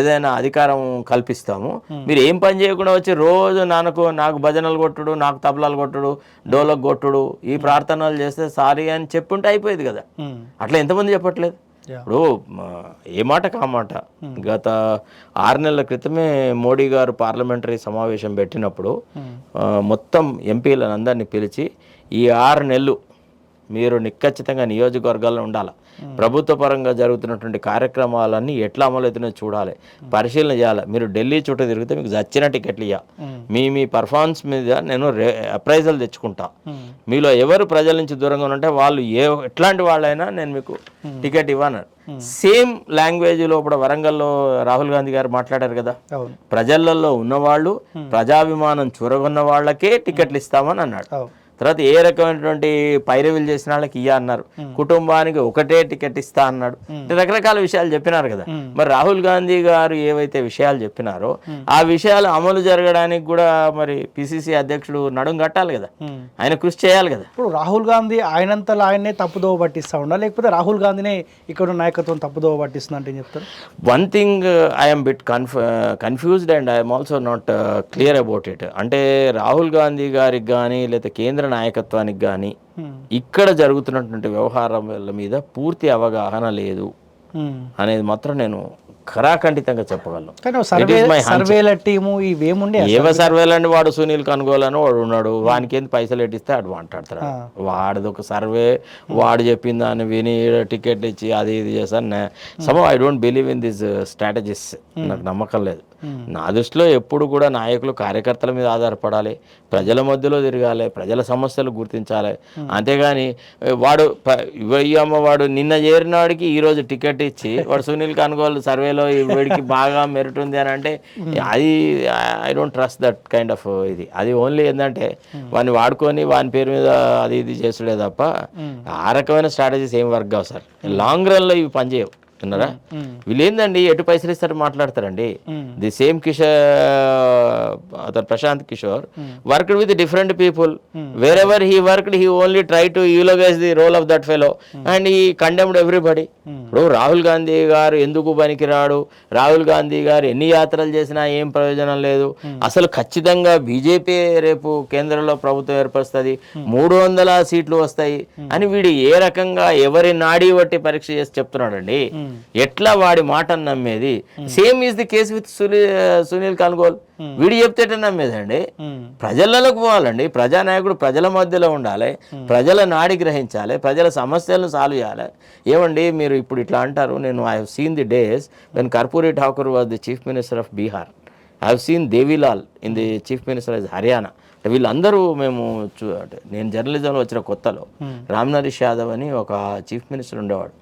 S2: ఏదైనా అధికారం కల్పిస్తాము. మీరు ఏం పని చేయకుండా వచ్చి రోజు నాకు భజనలు కొట్టుడు, నాకు తబలాలు కొట్టుడు, డోలకు కొట్టుడు, ఈ ప్రార్థనలు చేస్తే సారీ అని చెప్పుంటే అయిపోయేది కదా. అట్లా ఎంతమంది చెప్పట్లేదు? ఇప్పుడు ఏ మాట కామాట గత 6 నెలల క్రితమే మోడీ గారు పార్లమెంటరీ సమావేశం పెట్టినప్పుడు మొత్తం ఎంపీలను అందరినీ పిలిచి ఈ 6 నెలలు మీరు నిశ్చితంగా నియోజకవర్గాల్లో ఉండాలి, ప్రభుత్వ పరంగా జరుగుతున్నటువంటి కార్యక్రమాలన్నీ ఎట్లా అమలవుతున్నాయో చూడాలి, పరిశీలన చేయాలి. మీరు ఢిల్లీ చుట్టూ తిరిగితే మీకు చచ్చిన టికెట్లు ఇవ్వ, మీ పర్ఫార్మెన్స్ మీద నేను అప్రైజల్ తెచ్చుకుంటా, మీలో ఎవరు ప్రజల నుంచి దూరంగా ఉంటే వాళ్ళు ఎట్లాంటి వాళ్ళైనా నేను మీకు టికెట్ ఇవ్వను. సేమ్ లాంగ్వేజ్ లోపల వరంగల్లో రాహుల్ గాంధీ గారు మాట్లాడారు కదా, ప్రజలలో ఉన్నవాళ్ళు ప్రజాభిమానం చూరగొన్న వాళ్ళకే టికెట్లు ఇస్తామని అన్నాడు. తర్వాత ఏ రకమైనటువంటి పైరవీలు చేసిన వాళ్ళకి ఇయ్య అన్నారు, కుటుంబానికి ఒకటే టికెట్ ఇస్తా అన్నాడు. రకరకాల విషయాలు చెప్పినారు కదా. మరి రాహుల్ గాంధీ గారు ఏవైతే విషయాలు చెప్పినారో ఆ విషయాలు అమలు జరగడానికి కూడా మరి పిసిసి అధ్యక్షుడు నడుం కట్టాలి కదా, ఆయన కృషి చేయాలి కదా.
S1: ఇప్పుడు రాహుల్ గాంధీ ఆయనంతలో ఆయన్నే తప్పుదోవ పట్టిస్తా ఉండా, లేకపోతే రాహుల్ గాంధీనే ఇక్కడ నాయకత్వం తప్పుదోవ పట్టిస్తుంది అంటే చెప్తారు?
S2: One thing I'm bit confused and I'm also not clear about it. అంటే రాహుల్ గాంధీ గారికి కానీ లేదా కేంద్ర నాయకత్వానికి కానీ ఇక్కడ జరుగుతున్నటువంటి వ్యవహారాల మీద పూర్తి అవగాహన లేదు అనేది మాత్రం నేను ఖరాఖండితంగా చెప్పగలను. ఏవో సర్వేలండి, వాడు సునీల్ కనుగోలు అని వాడు ఉన్నాడు, వానికి ఏంది పైసలు ఎట్టిస్తే అటు మాట్లాడతాడు. వాడిది ఒక సర్వే, వాడు చెప్పింది దాన్ని విని టికెట్లు ఇచ్చి అది ఇది చేస్తాను. Some I don't believe in this strategies. నాకు నమ్మకం లేదు. నా దృష్టిలో ఎప్పుడు కూడా నాయకులు కార్యకర్తల మీద ఆధారపడాలి, ప్రజల మధ్యలో తిరగాలి, ప్రజల సమస్యలు గుర్తించాలి. అంతేగాని వాడు నిన్న చేరినాడికి ఈరోజు టికెట్ ఇచ్చి వాడు సునీల్ కనుగోలు సర్వేలో వీడికి బాగా మెరిట్ ఉంది అని అంటే అది I don't trust that kind of ఇది. అది ఓన్లీ ఏంటంటే వాడిని వాడుకొని వాని పేరు మీద అది ఇది చేసుడే తప్ప ఆ రకమైన స్ట్రాటజీస్ ఏం వర్క్ కావు సార్. లాంగ్ రన్లో ఇవి పనిచేయవు. విన్నారా? వీళ్ళు ఏందండి ఎటు పైసలు ఇస్తారు మాట్లాడతారండి. ది సేమ్ కిషోర్, అతను Prashant Kishore worked with different people. Wherever he worked he only try to eulogise the role of that fellow and he condemned everybody. ఇప్పుడు రాహుల్ గాంధీ గారు ఎందుకు పనికిరాడు, రాహుల్ గాంధీ గారు ఎన్ని యాత్రలు చేసినా ఏం ప్రయోజనం లేదు, అసలు ఖచ్చితంగా బీజేపీ రేపు కేంద్రంలో ప్రభుత్వం ఏర్పరుస్తుంది, 300 సీట్లు వస్తాయి అని వీడు ఏ రకంగా ఎవరి నాడీ బట్టి పరీక్ష చేసి చెప్తున్నాడండి. ఎట్లా వాడి మాటను నమ్మేది? Same is the case with Sunil Kanugolu. వీడు చెప్తేట నమ్మేదండి. ప్రజలలోకి పోవాలండి. ప్రజానాయకుడు ప్రజల మధ్యలో ఉండాలి, ప్రజల నాడి గ్రహించాలి, ప్రజల సమస్యలను సాల్వ్ చేయాలి. ఏమండి మీరు ఇప్పుడు ఇట్లా అంటారు. నేను I have seen the days when Karpoori Thakur was the chief minister of Bihar. I have seen Devilal in the chief minister of Haryana. వీళ్ళందరూ మేము నేను జర్నలిజంలో వచ్చిన కొత్తలో రామ్నరీష్ యాదవ్ అని ఒక చీఫ్ మినిస్టర్ ఉండేవాడు.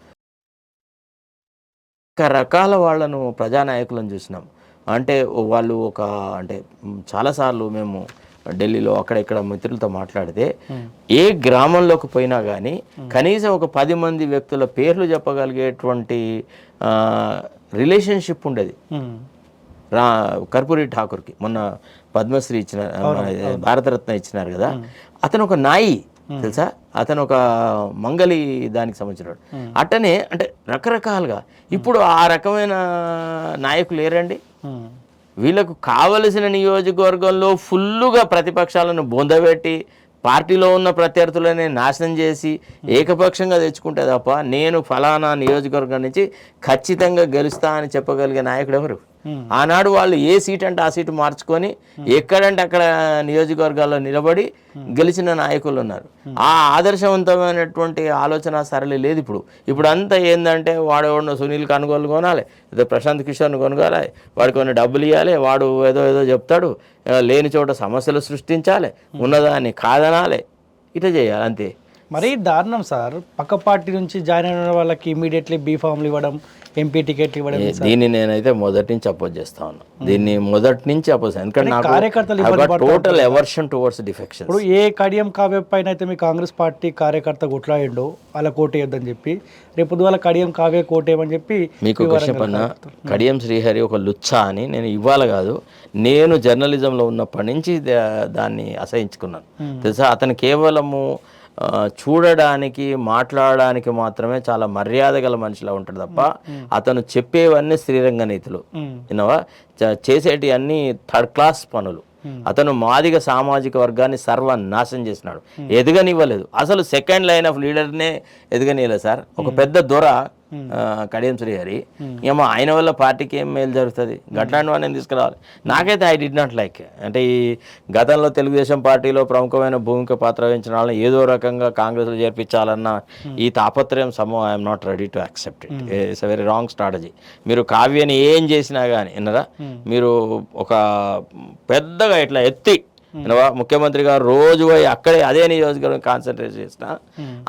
S2: రకరకాల వాళ్ళను ప్రజానాయకులను చూసినాం. అంటే వాళ్ళు అంటే చాలాసార్లు మేము ఢిల్లీలో అక్కడ ఇక్కడ మిత్రులతో మాట్లాడితే ఏ గ్రామంలోకి పోయినా కానీ కనీసం ఒక 10 మంది వ్యక్తుల పేర్లు చెప్పగలిగేటువంటి రిలేషన్షిప్ ఉండేది. కర్పూరి ఠాకూర్కి మొన్న పద్మశ్రీ ఇచ్చిన, భారతరత్న ఇచ్చినారు కదా. అతను ఒక నాయి తెలుసా, అతను ఒక మంగళి దానికి సంబంధించినవాడు. అట్టనే అంటే రకరకాలుగా ఇప్పుడు ఆ రకమైన నాయకులు లేరండి. వీళ్ళకు కావలసిన నియోజకవర్గంలో ఫుల్లుగా ప్రతిపక్షాలను బొందబెట్టి పార్టీలో ఉన్న ప్రత్యర్థులనే నాశనం చేసి ఏకపక్షంగా తెచ్చుకుంటే తప్ప నేను ఫలానా నియోజకవర్గం నుంచి ఖచ్చితంగా గెలుస్తా అని చెప్పగలిగే నాయకుడు ఎవరు? ఆనాడు వాళ్ళు ఏ సీట్ అంటే ఆ సీటు మార్చుకొని ఎక్కడంటే అక్కడ నియోజకవర్గాల్లో నిలబడి గెలిచిన నాయకులు ఉన్నారు. ఆ ఆదర్శవంతమైనటువంటి ఆలోచన సరళి లేదు ఇప్పుడు. ఇప్పుడు అంతా ఏంటంటే వాడు సునీల్ కన్గోలు కొనాలి, ఏదో ప్రశాంత్ కిషోర్ని కొనుగోలి, వాడికి కొన్ని డబ్బులు ఇవ్వాలి, వాడు ఏదో చెప్తాడు, లేని చోట సమస్యలు సృష్టించాలి, ఉన్నదాన్ని కాదనాలి, ఇట్లా చేయాలి అంతే.
S1: మరీ దారుణం సార్. పక్క పార్టీ నుంచి జాయిన్ అయిన వాళ్ళకి ఇమీడియట్లీ బీఫామ్లు ఇవ్వడం, ఎంపీ టికెట్లు ఇవ్వడం.
S2: దీన్ని నేనైతే మొదటి నుంచి అపోజ్ చేస్తా ఉన్నా. దీన్ని మొదటి నుంచి అపోజ్, ఎందుకంటే
S1: కార్యకర్తలు
S2: టోటల్ ఎవర్షన్ టువర్డ్స్ డిఫెక్షన్.
S1: ఇప్పుడు ఏ కడియం కావ్య పైన అయితే మీ కాంగ్రెస్ పార్టీ కార్యకర్త కొట్లాడిండో అలా కోటేయొద్దని చెప్పి, రేపు వాళ్ళ కడియం కావ్య కోటేయమని చెప్పి
S2: మీకు క్వశ్చన్ పన్నా. కడియం శ్రీహరి ఒక లుచ్చా అని నేను ఇవ్వాలి కాదు, నేను జర్నలిజంలో ఉన్నప్పటి నుంచి దాన్ని అసహించుకున్నాను తెలుసా. అతను కేవలము చూడడానికి మాట్లాడడానికి మాత్రమే చాలా మర్యాద గల మనిషిలా ఉంటాడు తప్ప అతను చెప్పేవన్నీ శ్రీరంగ నీతులు, విన్నావా, చేసేటి అన్ని థర్డ్ క్లాస్ పనులు. అతను మాదిగ సామాజిక వర్గాన్ని సర్వనాశనం చేసినాడు, ఎదగనివ్వలేదు. అసలు సెకండ్ లైన్ ఆఫ్ లీడర్నే ఎదగనివ్వలేదు సార్. ఒక పెద్ద దొర కడియం శ్రీహరి, ఏమో ఆయన వల్ల పార్టీకి ఏం మేలు జరుగుతుంది, గట్లాంటి వాడిని తీసుకురావాలి. నాకైతే ఐ డిడ్ నాట్ లైక్. అంటే ఈ గతంలో తెలుగుదేశం పార్టీలో ప్రముఖమైన భూమిక పాత్ర వహించిన వాళ్ళని ఏదో రకంగా కాంగ్రెస్లో చేర్పించాలన్న ఈ తాపత్రయం I'm not ready to accept it. It's a very wrong strategy. మీరు కావ్యని ఏం చేసినా కానీ విన్నరా, మీరు ఒక పెద్దగా ఇట్లా ఎత్తి ముఖ్యమంత్రి గారు రోజు పోయి అక్కడే అదే నియోజకవర్గం కాన్సన్ట్రేట్ చేసినా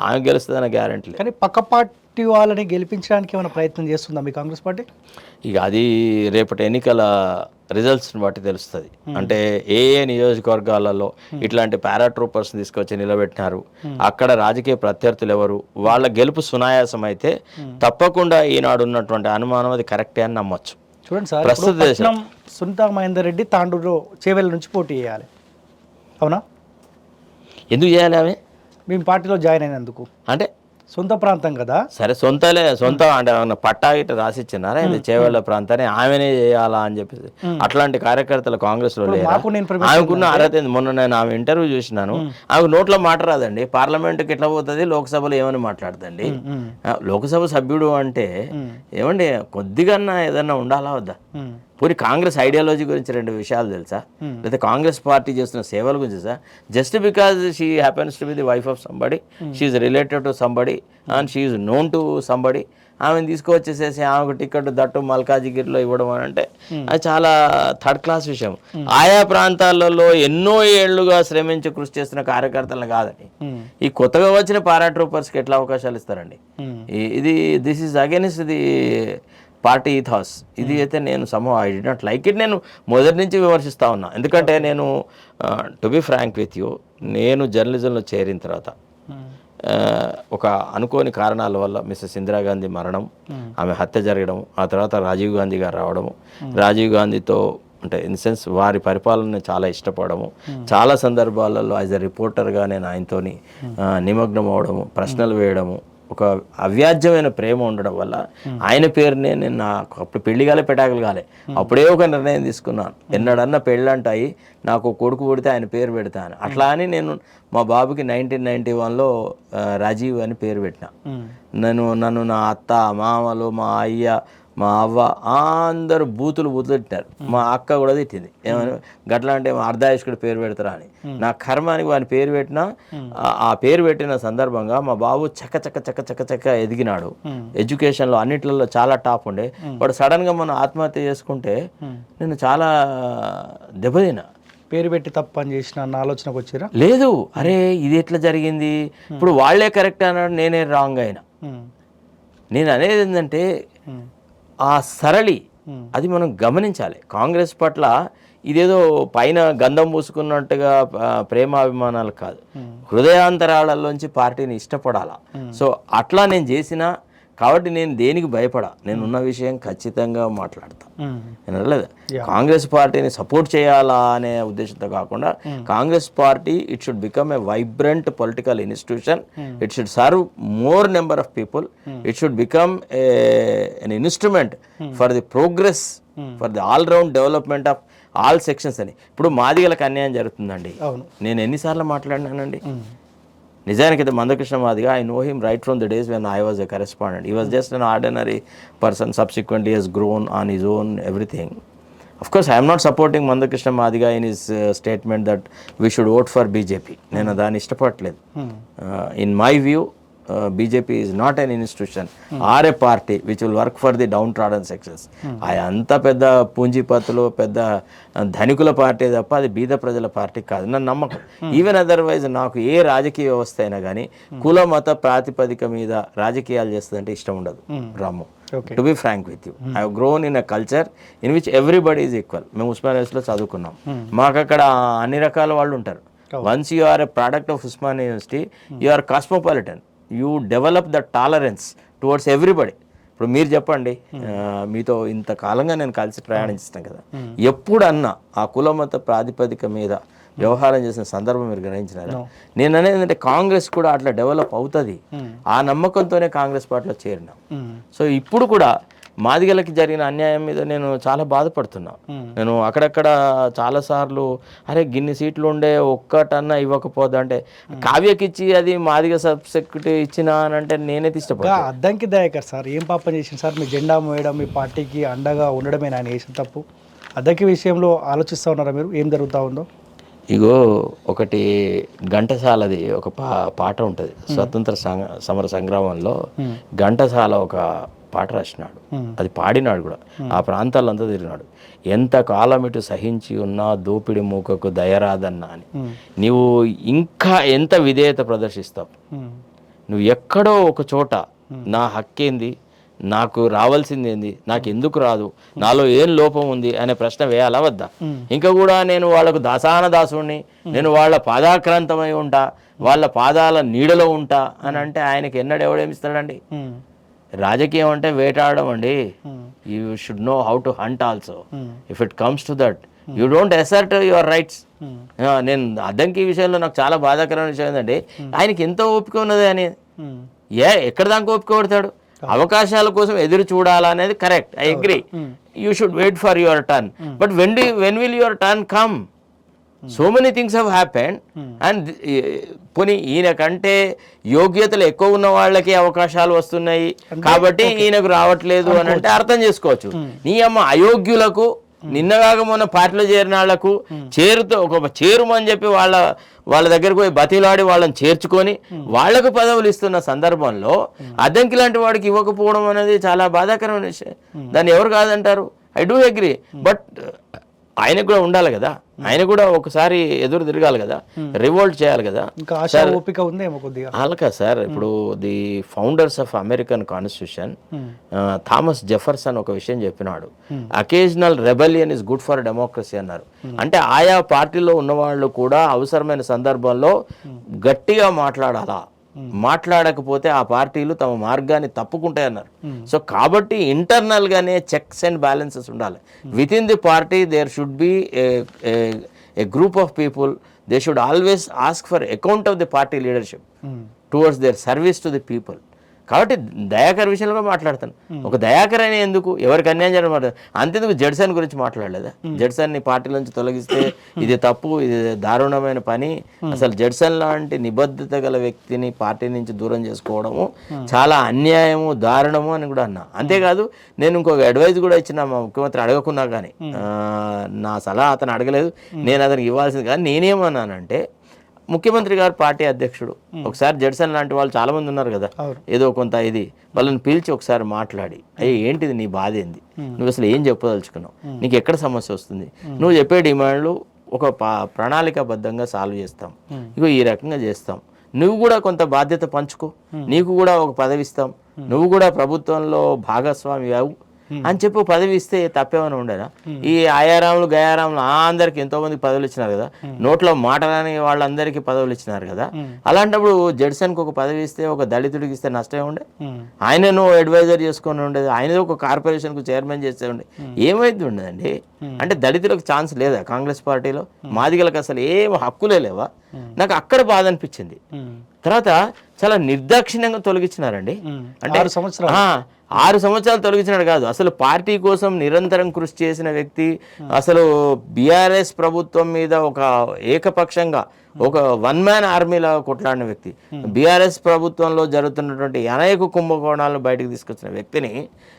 S2: ఆమె గెలుస్తుందన్న గ్యారెంటీ.
S1: కానీ పక్క పార్టీ వాళ్ళని గెలిపించడానికి ఏమైనా ప్రయత్నం చేస్తుందా మీ కాంగ్రెస్ పార్టీ?
S2: ఇక అది రేపటి ఎన్నికల రిజల్ట్స్ని బట్టి తెలుస్తుంది. అంటే ఏ నియోజకవర్గాలలో ఇట్లాంటి పారాట్రూపర్స్ తీసుకొచ్చి నిలబెట్టినారు, అక్కడ రాజకీయ ప్రత్యర్థులు ఎవరు, వాళ్ళ గెలుపు సునాయాసం అయితే తప్పకుండా ఈనాడు ఉన్నటువంటి అనుమానం అది కరెక్టే అని నమ్మొచ్చు.
S1: చూడండి సార్, ప్రస్తుతం సునీతా మహేందర్ రెడ్డి తాండూరు చేవెళ్ళ నుంచి పోటీ చేయాలి, అవునా?
S2: ఎందుకు చేయాలి ఆమె?
S1: మేము పార్టీలో జాయిన్ అయినందుకు.
S2: అంటే
S1: సొంత ప్రాంతం కదా.
S2: సరే, సొంత అంటే పట్టా గిట్ట రాసిచ్చినారా చేవెళ్ళ ప్రాంతాన్ని ఆమెనే చేయాలా అని చెప్పేసి అట్లాంటి కార్యకర్తలు కాంగ్రెస్ లో లేరు. ఆమెకున్న అర్హత మొన్న నేను ఆమె ఇంటర్వ్యూ చూసినాను, ఆమెకు నోట్లో మాట రాదండి. పార్లమెంట్కి ఎట్లా పోతుంది, లోక్సభలో ఏమని మాట్లాడుతుంది. లోక్సభ సభ్యుడు అంటే ఏమండి కొద్దిగా ఏదన్నా ఉండాలా వద్దా? పూరి కాంగ్రెస్ ఐడియాలజీ గురించి 2 విషయాలు తెలుసా, లేదా కాంగ్రెస్ పార్టీ చేస్తున్న సేవల గురించి తెలుసా? Just because she happens to be the wife of somebody, she is related to somebody and she is known to somebody, ఆమెను తీసుకువచ్చేసేసి ఆమెకు టికెట్ దట్టు మల్కాజిగిరిలో ఇవ్వడం అని అంటే అది చాలా థర్డ్ క్లాస్ విషయం. ఆయా ప్రాంతాలలో ఎన్నో ఏళ్లుగా శ్రమించి కృషి చేస్తున్న కార్యకర్తలను కాదని ఈ కొత్తగా వచ్చిన పారాట్రూపర్స్కి ఎట్లా అవకాశాలు ఇస్తారండి? This is against the party ethos. ఇది అయితే నేను I'd not like it. నేను మొదటి నుంచి విమర్శిస్తూ ఉన్నా. ఎందుకంటే నేను to be frank with you, నేను జర్నలిజంలో చేరిన తర్వాత ఒక అనుకోని కారణాల వల్ల మిస్సెస్ ఇందిరాగాంధీ మరణం, ఆమె హత్య జరగడం, ఆ తర్వాత రాజీవ్ గాంధీ గారు రావడము, రాజీవ్ గాంధీతో అంటే ఇన్ సెన్స్ వారి పరిపాలన చాలా ఇష్టపడము, చాలా సందర్భాలలో యాజ్ ఎ రిపోర్టర్గా నేను ఆయనతోని నిమగ్నం అవడము, ప్రశ్నలు వేయడము, ఒక అవ్యాజ్యమైన ప్రేమ ఉండడం వల్ల ఆయన పేరునే నేను నాకు అప్పుడు పెళ్లి కాలే పెటాకులు కాలే అప్పుడే ఒక నిర్ణయం తీసుకున్నాను, ఎన్నడన్నా పెళ్ళంటాయి నాకు కొడుకు పుడితే ఆయన పేరు పెడతాను. అట్లా అని నేను మా బాబుకి 1991లో రాజీవ్ అని పేరు పెట్టిన. నన్ను నా అత్త మామలు మా అయ్య మా అవ్వ అందరూ బూతులు తిట్టారు. మా అక్క కూడా తిట్టింది, ఏమని గట్లా అంటే అర్ధాయుష్కుడు పేరు పెడతారా అని. నా కర్మానికి వాని పేరు పెట్టినా ఆ పేరు పెట్టిన సందర్భంగా మా బాబు చక్క ఎదిగినాడు, ఎడ్యుకేషన్లో అన్నిట్లలో చాలా టాప్ ఉండే. వాడు సడన్గా మనం ఆత్మహత్య చేసుకుంటే నేను చాలా దెబ్బతిన్నా.
S1: పేరు పెట్టి తప్పు పని చేసిన అన్న ఆలోచనకు వచ్చారా?
S2: లేదు, అరే ఇది ఎట్లా జరిగింది, ఇప్పుడు వాళ్ళే కరెక్ట్ అన్నాడు నేనే రాంగ్ అయినా. నేను అనేది ఏంటంటే ఆ సరళి అది మనం గమనించాలి. కాంగ్రెస్ పట్ల ఇదేదో పైన గంధం పూసుకున్నట్టుగా ప్రేమాభిమానాలు కాదు, హృదయాంతరాలలోంచి పార్టీని ఇష్టపడాలా. సో అట్లా నేను చేసినా కాబట్టి నేను దేనికి భయపడా, నేను ఉన్న విషయం ఖచ్చితంగా మాట్లాడతా. నేను లేదు కాంగ్రెస్ పార్టీని సపోర్ట్ చేయాలా అనే ఉద్దేశంతో కాకుండా, Congress party it should become a vibrant political institution, it should serve more number of people, it should become an instrument for the progress, for the all round development of all sections అని. ఇప్పుడు మాదిగలకు అన్యాయం జరుగుతుందండి, నేను ఎన్నిసార్లు మాట్లాడినానండి. నిజానికి అయితే Mandakrishna Madiga I know him right from the days when I was a correspondent. He was just an ordinary person, subsequently Hess grown on his own everything. Of course, I am not supporting Mandakrishna Madiga in his statement that we should vote for BJP. నేను దాన్ని ఇష్టపడలేదు. In my view, BJP is not an institution or a party which will work for the downtrodden sections. అంత పెద్ద పూంజీపతులు పెద్ద ధనికుల party తప్ప అది బీద ప్రజల పార్టీ కాదు నా నమ్మకం. ఈవెన్ అదర్వైజ్ నాకు ఏ రాజకీయ వ్యవస్థ అయినా కానీ కుల మత ప్రాతిపదిక మీద రాజకీయాలు చేస్తుందంటే ఇష్టం ఉండదు Ramu. To be frank with you, I have grown in a culture in which everybody is equal. మేము ఉస్మానియాలో చదువుకున్నాం, మాకు అక్కడ అన్ని రకాల వాళ్ళు ఉంటారు. Once you are a product of Osmania University, you are cosmopolitan, you develop the tolerance towards everybody. ఇప్పుడు మీరు చెప్పండి, మీతో ఇంతకాలంగా నేను కలిసి ప్రయాణిస్తాను కదా, ఎప్పుడన్నా ఆ కులమత ప్రాతిపదిక మీద వ్యవహారం చేసిన సందర్భం మీరు గ్రహించినారా? నేను అనేది ఏంటంటే కాంగ్రెస్ కూడా అట్లా డెవలప్ అవుతుంది, ఆ నమ్మకంతోనే కాంగ్రెస్ పార్టీలో చేరినాం. సో ఇప్పుడు కూడా మాదిగలకి జరిగిన అన్యాయం మీద నేను చాలా బాధపడుతున్నా. నేను అక్కడక్కడ చాలాసార్లు అరే గిన్ని సీట్లు ఉండే ఒక్కటన్నా ఇవ్వకపోదా అంటే, కావ్యకిచ్చి అది మాదిగ సబ్సెక్ట్ ఇచ్చిన అని అంటే నేనే ఇష్టపడా.
S1: అద్దంకి దయాకర్ సార్ ఏం పాపం చేసింది సార్? మీ జెండా మోయడం, మీ పార్టీకి అండగా ఉండడమే ఆయన చేసిన తప్పు. అద్దంకి విషయంలో ఆలోచిస్తూ ఉన్నారా మీరు, ఏం జరుగుతూ ఉందో?
S2: ఇగో ఒకటి ఘంటసాలది ఒక పాట ఉంటుంది, స్వతంత్ర సమర సంగ్రామంలో ఘంటసాల ఒక పాట రాసినాడు, అది పాడినాడు కూడా, ఆ ప్రాంతాల్లో అంతా తిరిగినాడు. ఎంత కాలం ఇటు సహించి ఉన్నా దోపిడి మూకకు దయరాదన్నా అని. నీవు ఇంకా ఎంత విధేయత ప్రదర్శిస్తావు? నువ్వు ఎక్కడో ఒక చోట నా హక్కేంది, నాకు రావాల్సింది ఏంది, నాకు ఎందుకు రాదు, నాలో ఏం లోపం ఉంది అనే ప్రశ్న వేయాలా వద్దా? ఇంకా కూడా నేను వాళ్ళకు దాసుని, నేను వాళ్ళ పాదాక్రాంతమై ఉంటా, వాళ్ళ పాదాల నీడలో ఉంటా అని అంటే ఆయనకి ఎన్నడూ ఎవడేమిస్తాడండి? రాజకీయం అంటే వేటాడడం అండి. You should know how to hunt also. If it comes to that you don't asset your rights. నేను అద్దంకి విషయంలో నాకు చాలా బాధాకరమైన విషయం ఏంటంటే, ఆయనకి ఎంత ఓపిక ఉన్నది అని, ఎక్కడ దాకా ఓపిక పడతాడు? అవకాశాల కోసం ఎదురు చూడాలనేది correct, I agree. You should wait for your turn, but when will your turn come? So many things have happened and పోనీ ఈయన కంటే యోగ్యతలు ఎక్కువ ఉన్న వాళ్ళకి అవకాశాలు వస్తున్నాయి కాబట్టి ఈయనకు రావట్లేదు అని అంటే అర్థం చేసుకోవచ్చు. నీ అమ్మ అయోగ్యులకు, నిన్నగాక మొన్న పార్టీలో చేరిన వాళ్లకు చేరుమని చెప్పి వాళ్ళ దగ్గరకు పోయి బతిలాడి వాళ్ళని చేర్చుకొని వాళ్లకు పదవులు ఇస్తున్న సందర్భంలో అద్దంకి లాంటి వాడికి ఇవ్వకపోవడం అనేది చాలా బాధాకరమైన విషయం. దాన్ని ఎవరు కాదంటారు? ఐ డూ అగ్రీ, బట్ ఆయనకు కూడా ఉండాలి కదా, ఆయన కూడా ఒకసారి ఎదురు తిరగాలి కదా, రివోల్ట్ చేయాలి కదా. అలాగా సార్, ఇప్పుడు the founders of American constitution Thomas Jefferson ఒక విషయం చెప్పినాడు, occasional rebellion is good for democracy అన్నారు. అంటే ఆయా పార్టీలో ఉన్నవాళ్ళు కూడా అవసరమైన సందర్భంలో గట్టిగా మాట్లాడాలా, మాట్లాడకపోతే ఆ పార్టీలు తమ మార్గాన్ని తప్పుకుంటాయన్నారు. సో కాబట్టి ఇంటర్నల్గానే చెక్స్ అండ్ బ్యాలెన్సెస్ ఉండాలి. With in the party there should be a group of people, they should always ask for account of the party leadership towards their service to the people. కాబట్టి దయాకర్ విషయంలో కూడా మాట్లాడతాను. ఒక దయాకర్ అని ఎందుకు, ఎవరికి అన్యాయం చేయడం మాట్లాడతాను. అంతేందుకు జడ్సన్ గురించి మాట్లాడలేదా? జడ్సన్ని పార్టీ నుంచి తొలగిస్తే ఇది తప్పు, ఇది దారుణమైన పని, అసలు జడ్సన్ లాంటి నిబద్ధత గల వ్యక్తిని పార్టీ నుంచి దూరం చేసుకోవడము చాలా అన్యాయము, దారుణము అని కూడా అన్నా. అంతేకాదు నేను ఇంకొక అడ్వైజ్ కూడా ఇచ్చిన, మా ముఖ్యమంత్రి అడగకున్నా కానీ, నా సలహా అతను అడగలేదు, నేను అతనికి ఇవ్వాల్సింది. కానీ నేనేమన్నానంటే, ముఖ్యమంత్రి గారు పార్టీ అధ్యక్షుడు, ఒకసారి జడ్సన్ లాంటి వాళ్ళు చాలా మంది ఉన్నారు కదా, ఏదో కొంత ఇది వాళ్ళని పిలిచి ఒకసారి మాట్లాడి, అయ్యే ఏంటిది నీ బాధ ఏంది, నువ్వు అసలు ఏం చెప్పదలుచుకున్నావు, నీకు ఎక్కడ సమస్య వస్తుంది, నువ్వు చెప్పే డిమాండ్లు ఒక ప్రణాళికాబద్ధంగా సాల్వ్ చేస్తాం, ఇగో ఈ రకంగా చేస్తాం, నువ్వు కూడా కొంత బాధ్యత పంచుకో, నీకు కూడా ఒక పదవి ఇస్తాం, నువ్వు కూడా ప్రభుత్వంలో భాగస్వామి అవు అని చెప్పి పదవి ఇస్తే తప్పేమైనా ఉండేనా? ఈ ఆయారాములు గయారాములు అందరికి ఎంతో మందికి పదవులు ఇచ్చినారు కదా, నోట్లో మాటలని వాళ్ళందరికీ పదవులు ఇచ్చినారు కదా. అలాంటప్పుడు జడ్సన్కి ఒక పదవి ఇస్తే, ఒక దళితుడికి ఇస్తే నష్టమే ఉండే? ఆయనను అడ్వైజర్ చేసుకొని ఉండేది, ఆయన ఒక కార్పొరేషన్కు చైర్మన్ చేస్తే ఉండే, ఏమైంది ఉండదండి? అంటే దళితులకు ఛాన్స్ లేదా కాంగ్రెస్ పార్టీలో? మాదిగలకు అసలు ఏం హక్కులే లేవా? నాకు అక్కడ బాధ అనిపించింది. తర్వాత చాలా నిర్దాక్షిణ్యంగా తొలగించినారండి. అంటే 6 సంవత్సరాలు తొలగించినాడు కాదు, అసలు పార్టీ కోసం నిరంతరం కృషి చేసిన వ్యక్తి, అసలు బీఆర్ఎస్ ప్రభుత్వం మీద ఒక ఏకపక్షంగా ఒక వన్ మ్యాన్ ఆర్మీలా కొట్లాడిన వ్యక్తి, బీఆర్ఎస్ ప్రభుత్వంలో జరుగుతున్నటువంటి అనేక కుంభకోణాలను బయటకు తీసుకొచ్చిన వ్యక్తిని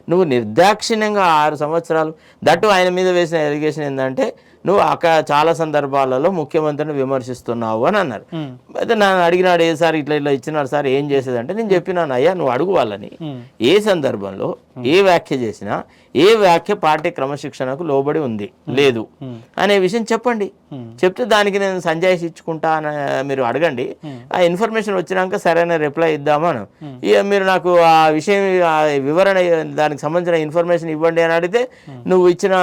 S2: నువ్వు నిర్దాక్షిణ్యంగా 6 సంవత్సరాలు, దట్టు ఆయన మీద వేసిన ఎలిగేషన్ ఏంటంటే నువ్వు చాలా సందర్భాలలో ముఖ్యమంత్రిని విమర్శిస్తున్నావు అని అన్నారు. అయితే నన్ను అడిగినాడు, ఏ సార్ ఇట్లా ఇట్లా ఇచ్చినాడు సార్, ఏం చేసేదంటే నేను చెప్పినాను, అయ్యా నువ్వు అడుగు వాళ్ళని, ఏ సందర్భంలో ఏ వ్యాఖ్య చేసినా ఏ వ్యాఖ్య పార్టీ క్రమశిక్షణకు లోబడి ఉంది లేదు అనే విషయం చెప్పండి, చెప్తే దానికి నేను సంజాయిషి ఇచ్చుకుంటా అని మీరు అడగండి. ఆ ఇన్ఫర్మేషన్ వచ్చినాక సరైన రిప్లై ఇద్దామను. ఇక మీరు నాకు ఆ విషయం వివరణ, దానికి సంబంధించిన ఇన్ఫర్మేషన్ ఇవ్వండి అని అడిగితే నువ్వు ఇచ్చిన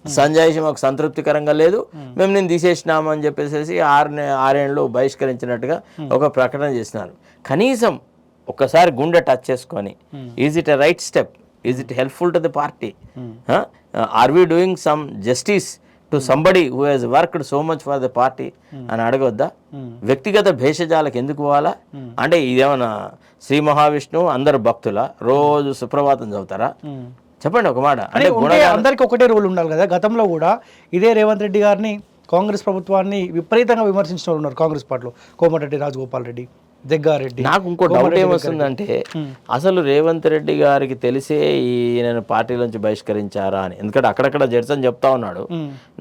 S2: సంజాయిషి మాకు సంతృప్తికరంగా లేదు, మేము నేను తీసేసినామని చెప్పేసి 6 ఏళ్ళు బహిష్కరించినట్టుగా ఒక ప్రకటన చేసినారు. కనీసం ఒక్కసారి గుండె టచ్ చేసుకొని, is it a right step, is it helpful to the party, are we doing some justice to somebody who has worked so much for the party అని అడగొద్దా? వ్యక్తిగత భేషజాలకు ఎందుకు పోవాలా? అంటే ఇదేమన్నా శ్రీ మహావిష్ణువు అందరు భక్తుల రోజు సుప్రభాతం చదువుతారా? చెప్పండి ఒక మాట.
S1: అంటే అందరికి ఒకటే రూల్ ఉండాలి కదా. గతంలో కూడా ఇదే రేవంత్ రెడ్డి గారిని, కాంగ్రెస్ ప్రభుత్వాన్ని విపరీతంగా విమర్శించిన వాళ్ళు ఉన్నారు కాంగ్రెస్ పార్టీలో. కోమటిరెడ్డి రాజగోపాల్ రెడ్డి, జగ్గారెడ్డి.
S2: నాకు ఇంకో డౌట్ ఏమొస్తుందంటే, అసలు రేవంత్ రెడ్డి గారికి తెలిసే ఈయన పార్టీలోంచి బహిష్కరించారా అని. ఎందుకంటే అక్కడక్కడ జడ్సన్ చెప్తా ఉన్నాడు.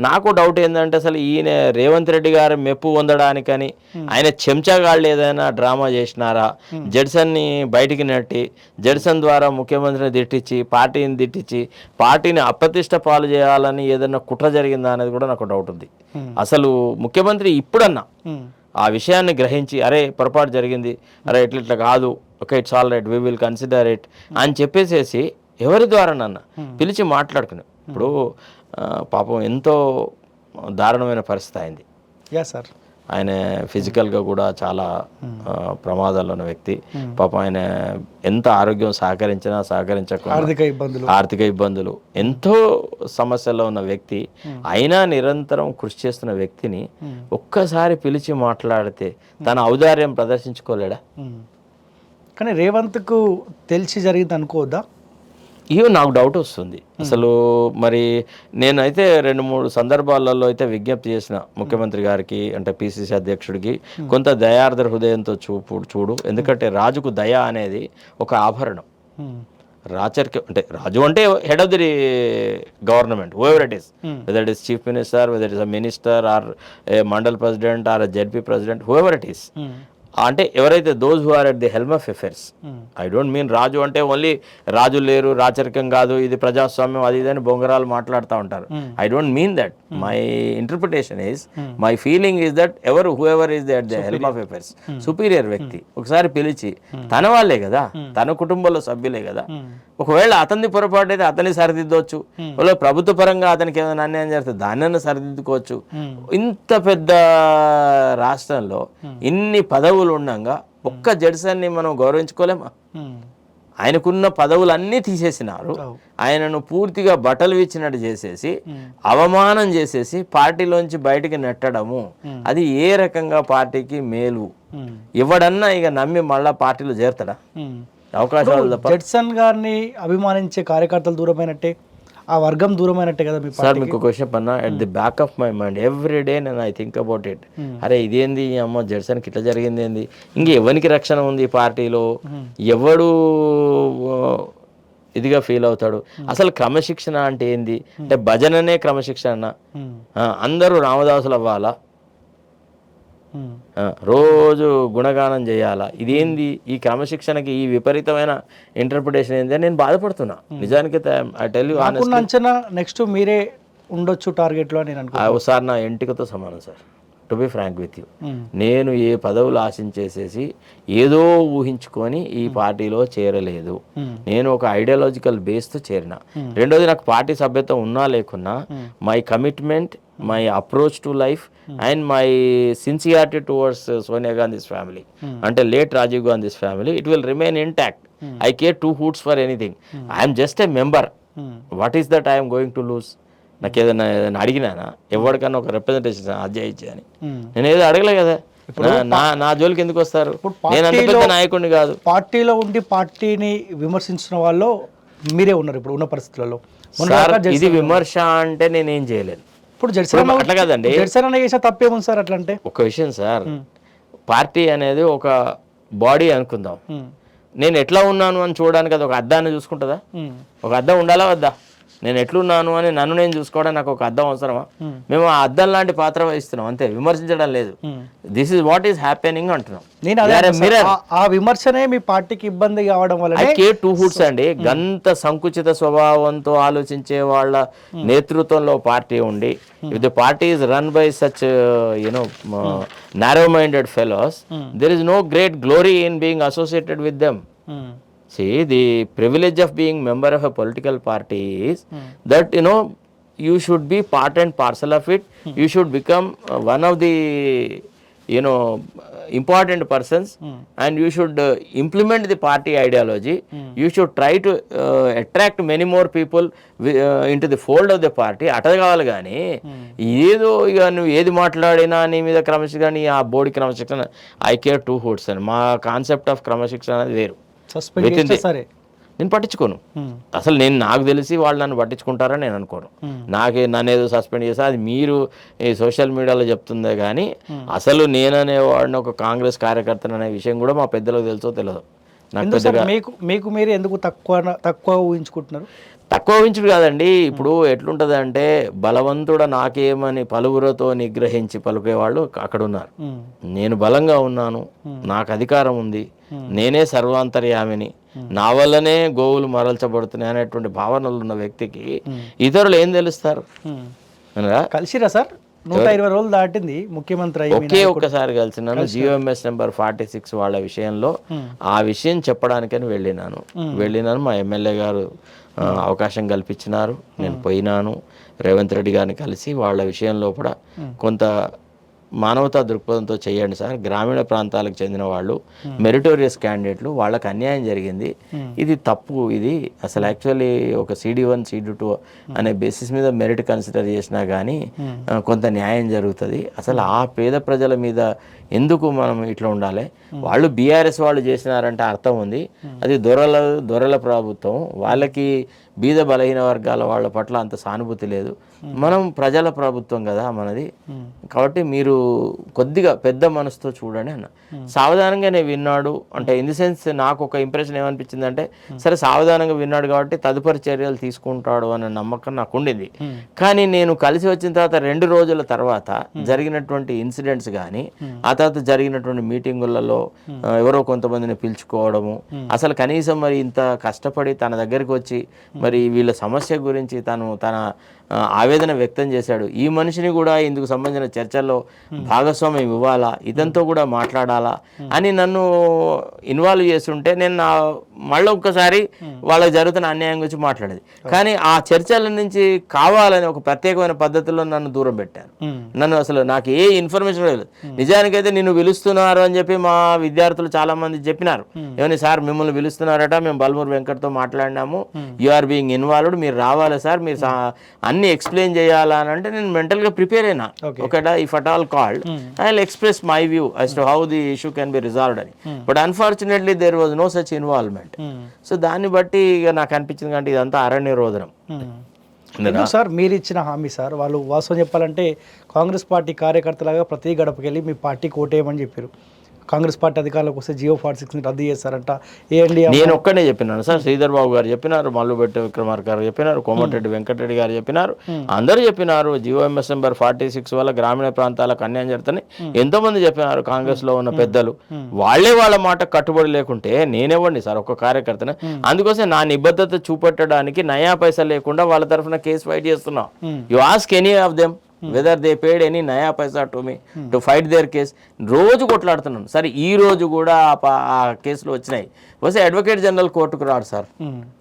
S2: నాకు డౌట్ ఏంటంటే, అసలు ఈయన రేవంత్ రెడ్డి గారి మెప్పు పొందడానికని ఆయన చెంచాగాళ్ళు ఏదైనా డ్రామా చేసినారా, జడ్సన్ని బయటికి నెట్టి జడ్సన్ ద్వారా ముఖ్యమంత్రిని తిట్టించి, పార్టీని తిట్టించి, పార్టీని అప్రతిష్ట పాలు చేయాలని ఏదైనా కుట్ర జరిగిందా అనేది కూడా నాకు డౌట్ ఉంది. అసలు ముఖ్యమంత్రి ఇప్పుడన్నా ఆ విషయాన్ని గ్రహించి, అరే పొరపాటు జరిగింది, అరే ఇట్లా కాదు, okay it's all right, we will consider it అని చెప్పేసేసి ఎవరి ద్వారా నన్ను పిలిచి మాట్లాడుకున్నాం. ఇప్పుడు పాపం ఎంతో దారుణమైన పరిస్థితి అయింది.
S1: సార్
S2: ఆయన ఫిజికల్గా కూడా చాలా ప్రమాదాల్లో ఉన్న వ్యక్తి. పాపం ఆయన ఎంత ఆరోగ్యం సహకరించినా సహకరించకుండా ఆర్థిక ఇబ్బందులు, ఎంతో సమస్యల్లో ఉన్న వ్యక్తి, అయినా నిరంతరం కృషి చేస్తున్న వ్యక్తిని ఒక్కసారి పిలిచి మాట్లాడితే తన ఔదార్యం ప్రదర్శించుకోలేడా?
S1: కానీ రేవంత్కు తెలిసి జరిగింది అనుకోవద్దా?
S2: ఇవో నాకు డౌట్ వస్తుంది. అసలు మరి నేనైతే 2-3 సందర్భాలలో అయితే విజ్ఞప్తి చేసిన ముఖ్యమంత్రి గారికి, అంటే పిసిసి అధ్యక్షుడికి, కొంత దయార్ద్ర హృదయంతో చూడు. ఎందుకంటే రాజుకు దయ అనేది ఒక ఆభరణం. అంటే రాజు అంటే head of the government, whoever it is, whether it is chief minister, whether it is a minister, or a mandal president, or ZP president, whoever it is. అంటే ఎవరైతే those who are at the helm of affairs. I don't mean రాజు అంటే only రాజు లేరు, రాచరికం కాదు, ఇది ప్రజాస్వామ్యం, అది ఇదని బొంగరాలు మాట్లాడుతూ ఉంటారు. I don't mean that. My interpretation is, my feeling is that whoever is at the helm of affairs, superior వ్యక్తి ఒకసారి పిలిచి, తన వాళ్ళే కదా, తన కుటుంబంలో సభ్యులే కదా, ఒకవేళ అతని పొరపాటు అయితే అతన్ని సరిదిద్దవచ్చు, ఒకవేళ ప్రభుత్వ పరంగా అతనికి ఏమైనా అన్యాయం చేస్తే దాన్ని సరిదిద్దుకోవచ్చు. ఇంత పెద్ద రాష్ట్రంలో ఇన్ని పదవులు పదవులు ఉండగా ఒక్క జడ్సన్ని మనం గౌరవించుకోలేమా? ఆయనకున్న పదవులన్నీ తీసేసినారు, ఆయనను పూర్తిగా బట్టలు ఇచ్చినట్టు చేసేసి అవమానం చేసేసి పార్టీలోంచి బయటికి నెట్టడము, అది ఏ రకంగా పార్టీకి మేలు? ఎవడన్నా ఇక నమ్మి మళ్ళా పార్టీలో చేరతాడా? అవకాశాలు తప్ప.
S1: జడ్సన్ గారిని అభిమానించే కార్యకర్తలు దూరమైనట్టే, ఆ వర్గం దూరమైనట్టే కదా మీ
S2: సార్. మీకు question Panna at the back of my mind every day నేను ఐ థింక్ అబౌట్ ఇట్. అరే ఇదేంది అమ్మ జడ్సన్కి ఇట్లా జరిగింది ఏంది? ఇంక ఎవరికి రక్షణ ఉంది పార్టీలో? ఎవడు ఇదిగా ఫీల్ అవుతాడు? అసలు క్రమశిక్షణ అంటే ఏంది? అంటే భజననే క్రమశిక్షణ. అందరూ రామదాసులు అవ్వాలా? రోజు గుణగానం చేయాలా? ఇదేంది? ఈ క్రమశిక్షణకి ఈ విపరీతమైన ఇంటర్ప్రిటేషన్ ఏంది అని నేను బాధపడుతున్నా నిజానికి. ఐ టెల్ యూ ఆనెస్ట్లీ,
S1: అంచనా నెక్స్ట్ మీరే ఉండొచ్చు టార్గెట్లో అని నేను అనుకుంటున్నాను.
S2: ఒకసారి నా ఎంటికతో సమానం sir, to be frank with you. నేను ఏ పదవులు ఆశించేసేసి ఏదో ఊహించుకొని ఈ పార్టీలో చేరలేదు. నేను ఒక ఐడియాలజికల్ బేస్తో చేరిన. రెండోది, నాకు పార్టీ సభ్యత్వం ఉన్నా లేకున్నా my commitment, my approach to life and my sincerity towards Sonia Gandhi's family, అంటే late Rajiv Gandhi's family, it will remain intact. I care 2 hoots for anything. I'm just a member. What is that I'm going to lose? నాకు ఏదైనా అడిగినానా? ఎవరికన్నా ఒక representation అధ్యయించి అని నేను ఏదో అడగలే కదా. నా జోలికి ఎందుకు వస్తారు? నేను అంత పెద్ద నాయకుడిని కాదు.
S1: పార్టీలో ఉండి పార్టీని విమర్శించిన వాళ్ళు మీరే ఉన్నారు ఇప్పుడు ఉన్న పరిస్థితులలో.
S2: ఇది విమర్శ అంటే నేనేం చేయలేను.
S1: ఇప్పుడు జడ్సన్
S2: అట్లా కదండి,
S1: జడ్సన్ అన్న చేసిన తప్పేముంది సార్ అట్లా అంటే?
S2: ఒక విషయం సార్, పార్టీ అనేది ఒక బాడీ అనుకుందాం. నేను ఎట్లా ఉన్నాను అని చూడడానికి అది ఒక అద్దాన్ని చూసుకుంటుందా? ఒక అద్దం ఉండాలా వద్దా? నేను ఎట్లున్నాను అని నన్ను నేను చూసుకోవడానికి నాకు ఒక అద్దం అవసరమా? మేము ఆ అద్దం లాంటి పాత్ర వహిస్తున్నాం అంతే, విమర్శించడం లేదు. This is what is happening అంటున్నాం.
S1: ఆ విమర్శనే మీ పార్టీకి ఇబ్బంది కావడం వల్ల
S2: ఐ కేర్ 2 hoots అండి. గంత సంకుచిత స్వభావంతో ఆలోచించే వాళ్ళ నేతృత్వంలో పార్టీ ఉండి, if the party is run by such narrow minded fellows, there is no great glory in being associated with them. See, the privilege of being member of a political party is that you should be part and parcel of it. You should become one of the important persons, and you should implement the party ideology. You should try to attract many more people into the fold of the party. అట్లా కావాలి కానీ ఏదో ఇక నువ్వు ఏది మాట్లాడినా నీ మీద క్రమశిక్షణ, నీ ఆ బోర్డు క్రమశిక్షణ. ఐ కేర్ 2 hoots అని. మా కాన్సెప్ట్ ఆఫ్ క్రమశిక్షణ అనేది వేరు.
S1: సరే
S2: నేను పట్టించుకోను అసలు. నాకు తెలిసి వాళ్ళు నన్ను పట్టించుకుంటారని నేను అనుకోను. నన్ను ఏదో సస్పెండ్ చేస్తే అది మీరు ఈ సోషల్ మీడియాలో చెప్తుందే కానీ అసలు నేననేవాడిని ఒక కాంగ్రెస్ కార్యకర్తను అనే విషయం కూడా మా పెద్దలకు తెలుసో తెలియదు. నాకు పెద్దగా
S1: మీకు మీరు ఎందుకు తక్కువ ఊహించుకుంటున్నారు?
S2: తక్కువ ఊహించుడు కాదండి. ఇప్పుడు ఎట్లుంటుంది అంటే, బలవంతుడ నాకేమని పలువురితో నిగ్రహించి పలుకేవాళ్ళు అక్కడ ఉన్నారు. నేను బలంగా ఉన్నాను, నాకు అధికారం ఉంది, నేనే సర్వాంతర్యామిని, నా వల్లనే గోవులు మరల్చబడుతున్నాయి అనేటువంటి భావనలు ఉన్న వ్యక్తికి ఇతరులు ఏం తెలుస్తారు?
S1: కలిసిరా సార్ 120 రోజులు దాటింది ముఖ్యమంత్రి
S2: ఒకే ఒక్కసారి కలిసినాను. జియోఎంఎస్ నెంబర్ 46 వాళ్ళ విషయంలో ఆ విషయం చెప్పడానికని వెళ్ళినాను. మా ఎమ్మెల్యే గారు అవకాశం కల్పించినారు, నేను పోయినాను. రేవంత్ రెడ్డి గారిని కలిసి వాళ్ళ విషయంలో కూడా కొంత మానవతా దృక్పథంతో చేయండి సార్. గ్రామీణ ప్రాంతాలకు చెందిన వాళ్ళు మెరిటోరియస్ క్యాండిడేట్లు, వాళ్ళకి అన్యాయం జరిగింది, ఇది తప్పు. ఇది అసలు యాక్చువల్లీ ఒక CD1 CD2 అనే బేసిస్ మీద మెరిట్ కన్సిడర్ చేసినా కానీ కొంత న్యాయం జరుగుతుంది. అసలు ఆ పేద ప్రజల మీద ఎందుకు మనం ఇట్లా ఉండాలి? వాళ్ళు బీఆర్ఎస్ వాళ్ళు చేసినారంటే అర్థం ఉంది, అది దొరల ప్రభుత్వం, వాళ్ళకి బీద బలహీన వర్గాల వాళ్ళ పట్ల అంత సానుభూతి లేదు. మనం ప్రజల ప్రభుత్వం కదా మనది, కాబట్టి మీరు కొద్దిగా పెద్ద మనసుతో చూడండి అన్న. సావధానంగానే విన్నాడు అంటే, ఇన్ ది సెన్స్ నాకు ఒక ఇంప్రెషన్ ఏమనిపించింది అంటే, సరే సావధానంగా విన్నాడు కాబట్టి తదుపరి చర్యలు తీసుకుంటాడు అనే నమ్మకం నాకు ఉండింది. కానీ నేను కలిసి వచ్చిన తర్వాత 2 రోజుల తర్వాత జరిగినటువంటి ఇన్సిడెంట్స్ కానీ, ఆ తర్వాత జరిగినటువంటి మీటింగులలో ఎవరో కొంతమందిని పిలుచుకోవడము, అసలు కనీసం మరి ఇంత కష్టపడి తన దగ్గరికి వచ్చి మరి వీళ్ళ సమస్య గురించి తన ఆవేదన వ్యక్తం చేశాడు. ఈ మనిషిని కూడా ఇందుకు సంబంధించిన చర్చల్లో భాగస్వామ్యం ఇవ్వాలా, ఇతనితో కూడా మాట్లాడాలా అని నన్ను ఇన్వాల్వ్ చేస్తుంటే నేను మళ్ళీ ఒక్కసారి వాళ్ళకి జరుగుతున్న అన్యాయం గురించి మాట్లాడేది. కానీ ఆ చర్చల నుంచి కావాలని ఒక ప్రత్యేకమైన పద్ధతిలో నన్ను దూరం పెట్టారు. నన్ను అసలు నాకు ఏ ఇన్ఫర్మేషన్ లేదు. నిజానికైతే నిన్ను పిలుస్తున్నారు అని చెప్పి మా విద్యార్థులు చాలా మంది చెప్పినారు. ఏమని సార్ మిమ్మల్ని పిలుస్తున్నారట, మేము బల్మూరు వెంకట్తో మాట్లాడినాము, యు ఆర్ బీయింగ్ ఇన్వాల్వ్డ్, మీరు రావాలి సార్, మీరు అన్ని ఎక్స్ప్లెయిన్ చేయాలా అని అంటే నేను మెంటల్గా ప్రిపేర్ అయినా. ఒకట if at all called I will express my view as to how the issue can be resolved అని. But unfortunately there was no such involvement. So దాన్ని బట్టి ఇక నాకు అనిపించింది అంటే ఇదంతా అరణ్య రోదనం.
S1: సార్ మీరు ఇచ్చిన హామీ సార్, వాళ్ళు వాస్తవం చెప్పాలంటే కాంగ్రెస్ పార్టీ కార్యకర్తలాగా ప్రతి గడపకి వెళ్ళి మీ పార్టీకి ఓటేయమని చెప్పారు. కాంగ్రెస్ పార్టీ అధికారులకు వస్తే జియో 46ని రద్దు చేస్తారంట. నేను
S2: ఒక్కనే చెప్పినాను సార్, శ్రీధర్ బాబు గారు చెప్పినారు, మల్లుబెట్టి విక్రమార్క గారు చెప్పినారు, కోమటిరెడ్డి వెంకటరెడ్డి గారు చెప్పినారు, అందరూ చెప్పినారు. జియోఎంఎస్ నెంబర్ 46 వల్ల గ్రామీణ ప్రాంతాలకు అన్యాయం జరుగుతుంది ఎంతో మంది చెప్పినారు కాంగ్రెస్ లో ఉన్న పెద్దలు. వాళ్ళ మాట కట్టుబడి లేకుంటే నేనేవ్వండి సార్ ఒక కార్యకర్తను. అందుకోసం నా నిబద్ధత చూపెట్టడానికి నయా పైసా లేకుండా వాళ్ళ తరఫున కేసు ఫైట్ చేస్తున్నా. You ask any of them whether they paid any naya paisa to me to fight their case. రోజు కొట్లాడుతున్నాను. సరే ఈ రోజు కూడా ఆ కేసులు వచ్చినాయి. వస్తే అడ్వకేట్ జనరల్ కోర్టుకు రాడు సార్.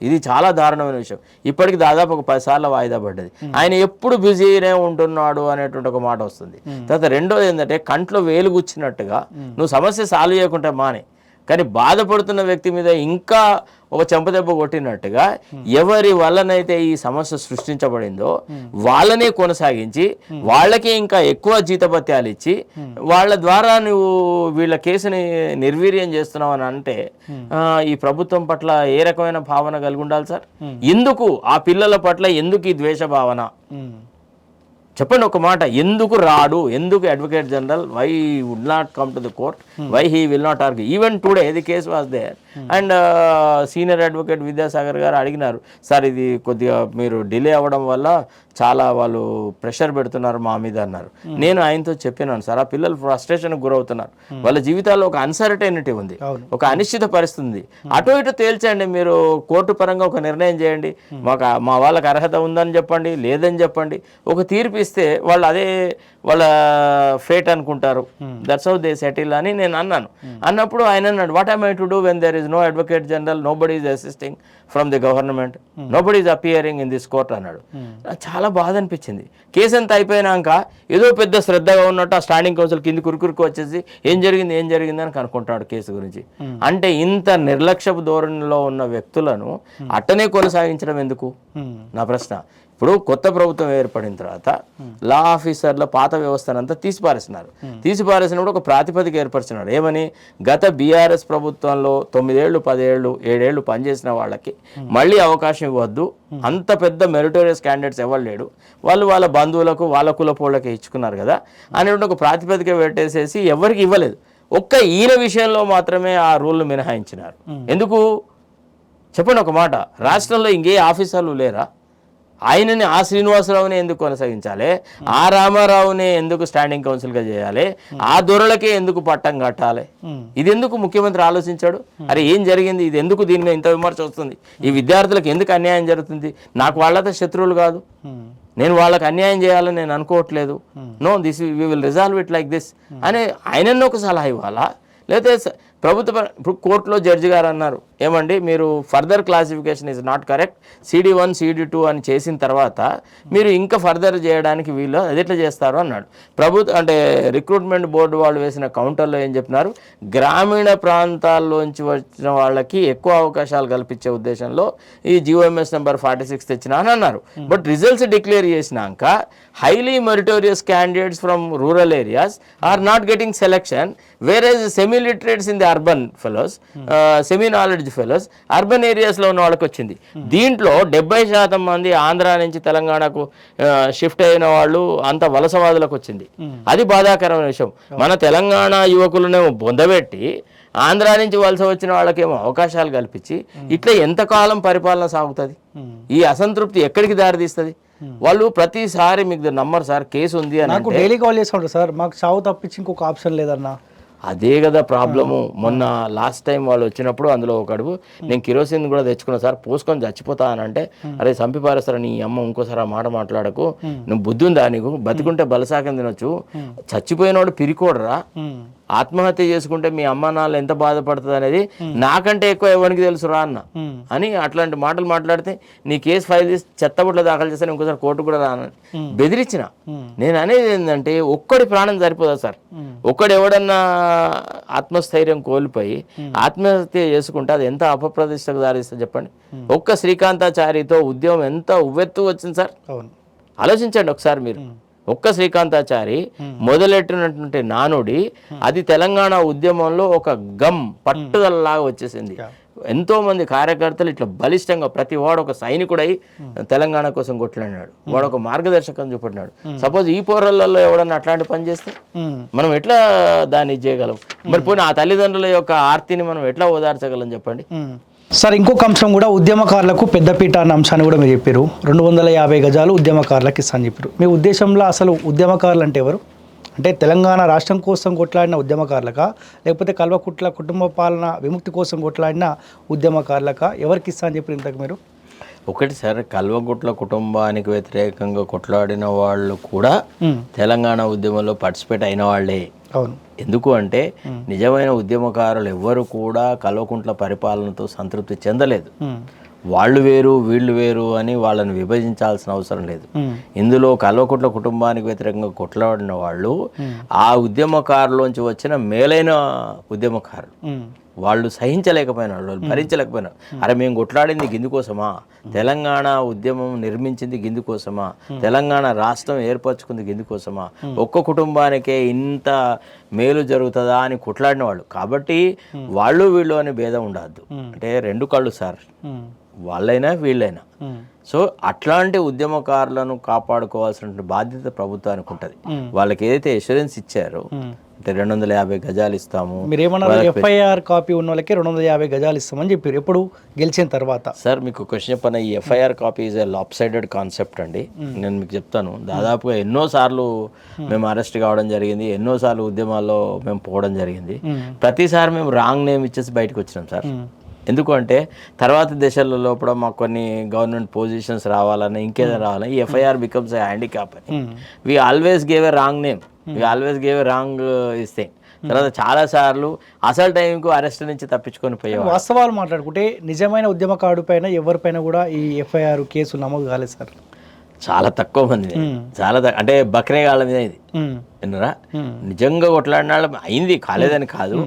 S2: ఇది చాలా దారుణమైన విషయం. ఇప్పటికి దాదాపు ఒక 10 సార్లు వాయిదా పడ్డది. ఆయన ఎప్పుడు బిజీనే ఉంటున్నాడు అనేటువంటి ఒక మాట వస్తుంది. తర్వాత రెండోది ఏంటంటే కంట్లో వేలు గుచ్చినట్టుగా నువ్వు సమస్య సాల్వ్ చేయకుంటే మానే, కానీ బాధపడుతున్న వ్యక్తి మీద ఇంకా ఒక చెంపదెబ్బ కొట్టినట్టుగా ఎవరి వల్లనైతే ఈ సమస్య సృష్టించబడిందో వాళ్ళనే కొనసాగించి వాళ్ళకి ఇంకా ఎక్కువ జీతభత్యాలు ఇచ్చి వాళ్ళ ద్వారా నువ్వు వీళ్ళ కేసుని నిర్వీర్యం చేస్తున్నావు అని అంటే ఈ ప్రభుత్వం పట్ల ఏ రకమైన భావన కలిగి ఉండాలి సార్? ఎందుకు ఆ పిల్లల పట్ల ఎందుకు ఈ ద్వేష భావన? చెప్పండి ఒక మాట. ఎందుకు రాడు? ఎందుకు advocate general why would not come to the court? Why he will not argue? Even today the case was there and senior advocate Vidyasagar garu అడిగినారు, సార్ ఇది కొద్దిగా మీరు డిలే అవ్వడం వల్ల చాలా వాళ్ళు ప్రెషర్ పెడుతున్నారు మా మీద అన్నారు. నేను ఆయనతో చెప్పినాను, సార్ ఆ పిల్లలు ఫ్రస్ట్రేషన్కి గురవుతున్నారు, వాళ్ళ జీవితాల్లో ఒక అన్సర్టైనిటీ ఉంది, ఒక అనిశ్చిత పరిస్థితి ఉంది. అటు ఇటు తేల్చండి, మీరు కోర్టు పరంగా ఒక నిర్ణయం చేయండి, మా వాళ్ళకి అర్హత ఉందని చెప్పండి, లేదని చెప్పండి, ఒక తీర్పు ఇస్తే వాళ్ళు అదే వాళ్ళ ఫేట్ అనుకుంటారు. దట్స్ హౌ దే సెటిల్ అని నేను అన్నాను. అన్నప్పుడు ఆయన అన్నాడు, what am I to do when there is no advocate general, nobody is assisting from the government, nobody is appearing in this court అన్నాడు. చాలా బాధ అనిపించింది. కేసు అంతా అయిపోయినాక ఏదో పెద్ద శ్రద్ధగా ఉన్నట్టు ఆ స్టాండింగ్ కౌన్సిల్ కింది కురుకురుకు వచ్చేసి ఏం జరిగింది అని కనుక్కుంటాడు కేసు గురించి. అంటే ఇంత నిర్లక్ష్యపు ధోరణిలో ఉన్న వ్యక్తులను అట్టనే కొనసాగించడం ఎందుకు నా ప్రశ్న. ఇప్పుడు కొత్త ప్రభుత్వం ఏర్పడిన తర్వాత లా ఆఫీసర్ల పాత వ్యవస్థనంతా తీసిపారేసినప్పుడు ఒక ప్రాతిపదిక ఏర్పరిచినాడు. ఏమని? గత బీఆర్ఎస్ ప్రభుత్వంలో 9 ఏళ్ళు 10 ఏళ్ళు 7 ఏళ్ళు పనిచేసిన వాళ్ళకి మళ్ళీ అవకాశం ఇవ్వద్దు, అంత పెద్ద మెరిటోరియస్ క్యాండిడేట్స్ ఎవరు లేడు, వాళ్ళు వాళ్ళ బంధువులకు వాళ్ళ కులపోళ్ళకి ఇచ్చుకున్నారు కదా అనేటువంటి ఒక ప్రాతిపదిక పెట్టేసేసి ఎవరికి ఇవ్వలేదు. ఒక్క ఈయన విషయంలో మాత్రమే ఆ రూల్ను మినహాయించినారు. ఎందుకు చెప్పండి ఒక మాట. రాష్ట్రంలో ఇంకే ఆఫీసర్లు లేరా? ఆయనని ఆ శ్రీనివాసరావుని ఎందుకు కొనసాగించాలి? ఆ రామారావుని ఎందుకు స్టాండింగ్ కౌన్సిల్గా చేయాలి? ఆ దొరలకే ఎందుకు పట్టం కట్టాలి? ఇది ఎందుకు ముఖ్యమంత్రి ఆలోచించాడు? అరే ఏం జరిగింది? ఇది ఎందుకు దీని మీద ఇంత విమర్శ వస్తుంది? ఈ విద్యార్థులకు ఎందుకు అన్యాయం జరుగుతుంది? నాకు వాళ్ళతో శత్రువులు కాదు, నేను వాళ్ళకి అన్యాయం చేయాలని నేను అనుకోవట్లేదు. No, this we will resolve it like this అని ఆయనను ఒక సలహా ఇవ్వాలా? లేకపోతే ప్రభుత్వ ఇప్పుడు కోర్టులో జడ్జి గారు అన్నారు, ఏమండి మీరు further classification is not correct, CD1 CD2 అని చేసిన తర్వాత మీరు ఇంకా ఫర్దర్ చేయడానికి వీళ్ళు అది ఎట్లా చేస్తారు అన్నాడు. అంటే రిక్రూట్మెంట్ బోర్డు వాళ్ళు వేసిన కౌంటర్లో ఏం చెప్పినారు, గ్రామీణ ప్రాంతాల్లోంచి వచ్చిన వాళ్ళకి ఎక్కువ అవకాశాలు కల్పించే ఉద్దేశంలో ఈ GOMS నెంబర్ 46 తెచ్చినా అని అన్నారు. బట్ రిజల్ట్స్ డిక్లేర్ చేసినాక highly meritorious candidates from rural areas are not getting selection, whereas semi literates in the urban fellows, semi knowledge fellows urban ఏరియాస్లో ఉన్న వాళ్ళకి వచ్చింది. దీంట్లో 70% మంది ఆంధ్ర నుంచి తెలంగాణకు షిఫ్ట్ అయిన వాళ్ళు అంత వలసవాదులకు వచ్చింది. అది బాధాకరమైన విషయం. మన తెలంగాణ యువకులనేమో బొందబెట్టి ఆంధ్ర నుంచి వలస వచ్చిన వాళ్ళకేమో అవకాశాలు కల్పించి ఇట్లా ఎంతకాలం పరిపాలన సాగుతుంది? ఈ అసంతృప్తి ఎక్కడికి దారితీస్తుంది? వాళ్ళు ప్రతిసారి మీకు నమ్మరు సార్, కేసు ఉంది అని
S1: నాకు డైలీ కాల్ చేస్తుంటారు సార్, మాకు చావు తప్పించి ఇంకొక ఆప్షన్ లేదన్నా,
S2: అదే కదా ప్రాబ్లము. మొన్న లాస్ట్ టైం వాళ్ళు వచ్చినప్పుడు అందులో ఒక అడుగు నేను కిరోసిన్ కూడా తెచ్చుకున్నా సార్, పోసుకొని చచ్చిపోతా అని అంటే, అరే చంపి పారేస్తారా నీ అమ్మ, ఇంకోసారి ఆ మాట మాట్లాడకు, నువ్వు బుద్ధి ఉందా నీకు, బతికుంటే బలసాకం తినొచ్చు, చచ్చిపోయినోడు పిరికోడరా, ఆత్మహత్య చేసుకుంటే మీ అమ్మ నాన్న ఎంత బాధపడుతుంది అనేది నాకంటే ఎక్కువ ఎవరికి తెలుసురా అన్న అని అట్లాంటి మాటలు మాట్లాడితే నీ కేసు ఫైల్ చేసి చెత్తబుట్లో దాఖలు చేస్తాను, ఇంకోసారి కోర్టు కూడా రానని బెదిరించిన. నేను అనేది ఏంటంటే ఒక్కడి ప్రాణం సరిపోదా సార్, ఒక్కడు ఎవడన్నా ఆత్మస్థైర్యం కోల్పోయి ఆత్మహత్య చేసుకుంటే అది ఎంత అపప్రతిష్టకు దారిస్తుంది చెప్పండి. ఒక్క శ్రీకాంతాచారితో ఉద్యమం ఎంత ఉవ్వెత్తు వచ్చింది సార్, ఆలోచించండి ఒకసారి మీరు. ఒక్క శ్రీకాంతాచారి మొదలెట్టినటువంటి నానుడి అది తెలంగాణ ఉద్యమంలో ఒక పట్టుదలలాగా వచ్చేసింది. ఎంతో మంది కార్యకర్తలు ఇట్లా బలిష్టంగా ప్రతి వాడు ఒక సైనికుడై తెలంగాణ కోసం కొట్లాడినాడు, వాడు ఒక మార్గదర్శకం చూపెట్టినాడు. సపోజ్ ఈ పోరాళ్ళల్లో ఎవడన్నా అట్లాంటి పని చేస్తే మనం ఎట్లా దాన్ని చేయగలం? మరి పోనీ ఆ తల్లిదండ్రుల యొక్క ఆర్తిని మనం ఎట్లా ఓదార్చగలం చెప్పండి.
S1: సార్ ఇంకొక అంశం కూడా, ఉద్యమకారులకు పెద్దపీట అన్న అంశాన్ని కూడా మీరు చెప్పారు. 250 గజాలు ఉద్యమకారులకు ఇస్తాను చెప్పారు. మీ ఉద్దేశంలో అసలు ఉద్యమకారులు అంటే ఎవరు? అంటే తెలంగాణ రాష్ట్రం కోసం కొట్లాడిన ఉద్యమకారులకా, లేకపోతే కల్వకుట్ల కుటుంబ పాలన విముక్తి కోసం కొట్లాడిన ఉద్యమకారులకా, ఎవరికి ఇస్తా అని చెప్పారు ఇంతకు మీరు?
S2: ఒకటి సార్, కల్వకుట్ల కుటుంబానికి వ్యతిరేకంగా కొట్లాడిన వాళ్ళు కూడా తెలంగాణ ఉద్యమంలో పార్టిసిపేట్ అయిన వాళ్ళే.
S1: అవును.
S2: ఎందుకు అంటే నిజమైన ఉద్యమకారులు ఎవ్వరు కూడా కల్వకుంట్ల పరిపాలనతో సంతృప్తి చెందలేదు. వాళ్ళు వేరు వీళ్ళు వేరు అని వాళ్ళని విభజించాల్సిన అవసరం లేదు. ఇందులో కల్వకుట్ల కుటుంబానికి వ్యతిరేకంగా కొట్లాడిన వాళ్ళు ఆ ఉద్యమకారులోంచి వచ్చిన మేలైన ఉద్యమకారులు. వాళ్ళు సహించలేకపోయినారు, వాళ్ళు భరించలేకపోయినారు. అరే మేము కొట్లాడింది గిందుకోసమా, తెలంగాణ ఉద్యమం నిర్మించింది గిందుకోసమా, తెలంగాణ రాష్ట్రం ఏర్పరచుకుంది గిందుకోసమా, ఒక్క కుటుంబానికే ఇంత మేలు జరుగుతుందా అని కొట్లాడిన వాళ్ళు. కాబట్టి వాళ్ళు వీళ్ళు అనే భేదం ఉండద్దు. అంటే రెండు కళ్ళు సార్, వాళ్ళైనా వీళ్ళైనా. సో అట్లాంటి ఉద్యమకారులను కాపాడుకోవాల్సిన బాధ్యత ప్రభుత్వానికి ఉంటుంది. వాళ్ళకి ఏదైతే ఎష్యూరెన్స్ ఇచ్చారో, అంటే 250 గజాలు ఇస్తాము,
S1: మీరు ఏమన్నారు, ఎఫ్ఐఆర్ కాపీ ఉన్న వాళ్ళకి 250 గజాలు ఇస్తామని చెప్పారు. ఎప్పుడు గెలిచిన తర్వాత?
S2: సార్ మీకు క్వశ్చన్ చెప్పిన, ఈ FIR copy is a lopsided concept అండి. నేను మీకు చెప్తాను, దాదాపుగా ఎన్నోసార్లు మేము అరెస్ట్ కావడం జరిగింది, ఎన్నోసార్లు ఉద్యమాల్లో మేము పోవడం జరిగింది. ప్రతిసారి మేము రాంగ్ నేమ్ ఇచ్చేసి బయటకు వచ్చినాం సార్. ఎందుకు అంటే తర్వాత దశల లోపల మాకు కొన్ని గవర్నమెంట్ పొజిషన్స్ రావాలని, ఇంకేదైనా రావాలని, ఈ ఎఫ్ఐఆర్ బికమ్స్ ఏ హ్యాండిక్యాప్ అని. We always gave a wrong name, we always gave a wrong thing. తర్వాత చాలా సార్లు అసలు టైంకు అరెస్ట్ నుంచి తప్పించుకొని పోయేవారు.
S1: వాస్తవాలు మాట్లాడుకుంటే నిజమైన ఉద్యమకారుడు పైన ఎవరిపైన కూడా ఈ ఎఫ్ఐఆర్ కేసులు నమోదు కాలేదు సార్.
S2: చాలా తక్కువ మంది, చాలా అంటే బక్రే వాళ్ళ మీద ఇది విన్నరా, నిజంగా కొట్లాడిన వాళ్ళు అయింది, కాలేదని కాదు,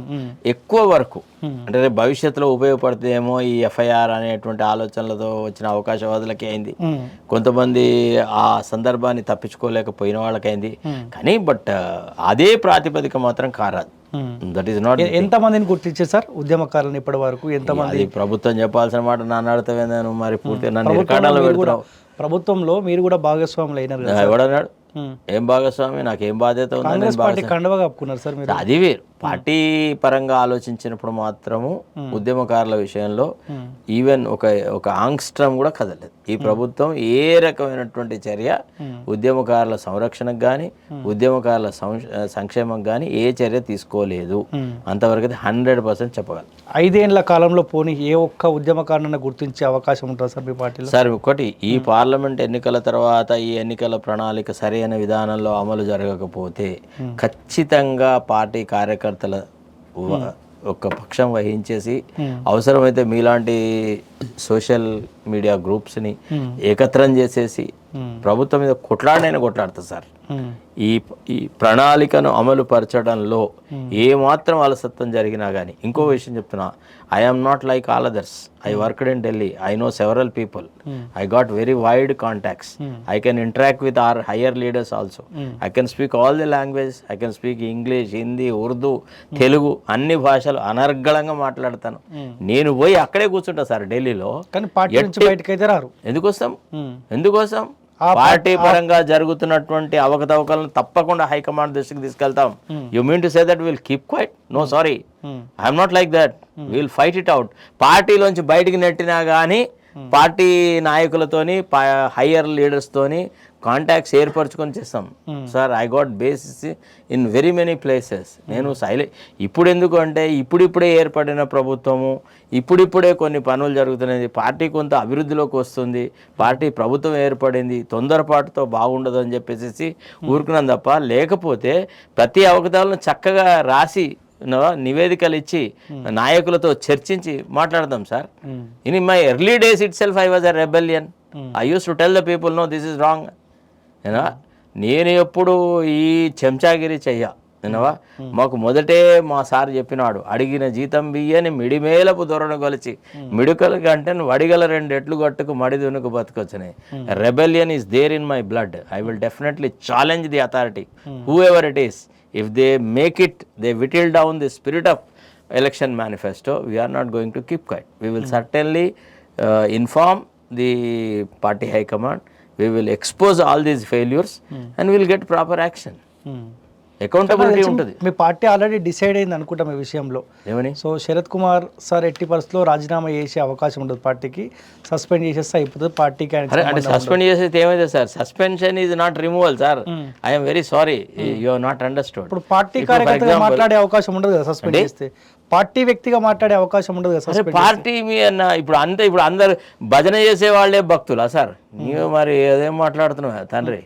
S2: ఎక్కువ వరకు అంటే భవిష్యత్తులో ఉపయోగపడుతుందేమో ఈ ఎఫ్ఐఆర్ అనేటువంటి ఆలోచనలతో వచ్చిన అవకాశవాదులకి అయింది, కొంతమంది ఆ సందర్భాన్ని తప్పించుకోలేకపోయిన వాళ్ళకైంది. కానీ బట్ అదే ప్రాతిపదిక మాత్రం కారాదు. That is not.
S1: ఎంతమందిని గుర్తించారు సార్ ఉద్యమకారులను ఇప్పటి వరకు? ఎంతమంది?
S2: ప్రభుత్వం చెప్పాల్సిన మాట నన్ను అడుగుతావేందాను, మరి పూర్తిగా నన్ను రికార్డాల్లో పెడుతున్నావు.
S1: ప్రభుత్వంలో మీరు కూడా భాగస్వాములు అయినారు.
S2: ఎవడన్నాడు? ఏం భాగస్వామి, నాకేం బాధ్యత ఉంది?
S1: కాంగ్రెస్ పార్టీ కండువా కప్పుకున్నారు సార్ మీరు.
S2: అది వేరు, పార్టీ పరంగా ఆలోచించినప్పుడు మాత్రము ఉద్యమకారుల విషయంలో ఈవెన్ ఒక ఆంగ్స్ట్రం కూడా కదలేదు. ఈ ప్రభుత్వం ఏ రకమైనటువంటి చర్య ఉద్యమకారుల సంరక్షణకు కానీ ఉద్యమకారుల సంక్షేమం కానీ ఏ చర్య తీసుకోలేదు. అంతవరకు 100% చెప్పగలను.
S1: 5 ఏళ్ల కాలంలో పోనీ ఏ ఒక్క ఉద్యమకారులను గుర్తించే అవకాశం ఉంటుంది సార్ మీ పార్టీలో?
S2: సార్ ఒకటి, ఈ పార్లమెంట్ ఎన్నికల తర్వాత ఈ ఎన్నికల ప్రణాళిక సరైన విధానంలో అమలు జరగకపోతే ఖచ్చితంగా పార్టీ కార్యకర్తల ఒక పక్షం వహించేసి అవసరమైతే మీలాంటి సోషల్ మీడియా గ్రూప్స్ని ఏకత్రం చేసేసి ప్రభుత్వం మీద కొట్లాడుతుంది సార్. ఈ ప్రణాళికను అమలు పరచడంలో ఏమాత్రం అలసత్వం జరిగినా కానీ, ఇంకో విషయం చెప్తున్నా, I am not like all others. I worked in Delhi, I know several people, I got very wide contacts, I can interact with our higher leaders also, I can speak all the language, I can speak English, Hindi, Urdu, Telugu, అన్ని భాషలు అనర్గళంగా మాట్లాడతాను. నేను పోయి అక్కడే కూర్చుంటా sir ఢిల్లీలో.
S1: కానీ పార్టీ నుంచి బయటకైతే రారు.
S2: ఎందుకోసం పార్టీ పరంగా జరుగుతున్నటువంటి అవకతవకలను తప్పకుండా హైకమాండ్ దృష్టికి తీసుకెళ్తాం. You mean to say that will keep quiet? No, sorry, I'm not like that. Will fight it out. పార్టీలోంచి బయటికి నెట్టినా కానీ పార్టీ నాయకులతోని, హయ్యర్ లీడర్స్తోని కాంటాక్ట్స్ ఏర్పరచుకొని చేస్తాం sir. I got basis in very many places. నేను ఇప్పుడు ఎందుకు అంటే ఇప్పుడిప్పుడే ఏర్పడిన ప్రభుత్వము, ఇప్పుడిప్పుడే కొన్ని పనులు జరుగుతున్నాయి, పార్టీ కొంత అభివృద్ధిలోకి వస్తుంది, పార్టీ ప్రభుత్వం ఏర్పడింది, తొందరపాటుతో బాగుండదు అని చెప్పేసి ఊరుకున్నాం తప్ప, లేకపోతే ప్రతి అవకతవకలను చక్కగా రాసి నివేదికలు ఇచ్చి నాయకులతో చర్చించి మాట్లాడదాం sir. In my early days itself I was a rebellion. I use to tell the people no this is wrong. నేను ఎప్పుడు ఈ చెంచాగిరి చెయ్య వినవా. మాకు మొదటే మా సార్ చెప్పినాడు, అడిగిన జీతం బియ్యని మిడిమేలపు దొరను కొలిచి మిడుకల కంటే వడిగల 2 ఎట్లు గట్టుకు మడి దునుకు బతుకొచ్చినాయి. Rebellion is there in my blood. I will definitely challenge the authority, whoever it is. If they make it, they whittle down the spirit of election manifesto, we are not going to keep quiet. We will certainly inform the party high command. We will expose all these failures and we will get proper action. Accountability ఉంటుంది.
S1: మీ party already decide అయింది అనుకుంటాం ఈ విషయంలో.
S2: ఏమని?
S1: So Sarath Kumar sir ఎట్టి పరిస్థితుల్లో రాజీనామా చేసే అవకాశం ఉండదు, పార్టీకి సస్పెండ్ చేసేస్తే అయిపోతుంది పార్టీకి.
S2: అంటే సస్పెండ్ చేసేది ఏమైతే sir, suspension is not removal sir. I'm very sorry, you have not understood.
S1: ఇప్పుడు పార్టీ కార్యకర్తగా మాట్లాడే అవకాశం ఉండదు కదా సస్పెండ్ చేస్తే, పార్టీ వ్యక్తిగా మాట్లాడే అవకాశం ఉండదు కదా.
S2: పార్టీ మీ అన్న ఇప్పుడు అందరు భజన చేసే వాళ్ళే భక్తులా సార్? నీవు మరి ఏదేం మాట్లాడుతున్నావు తండ్రి?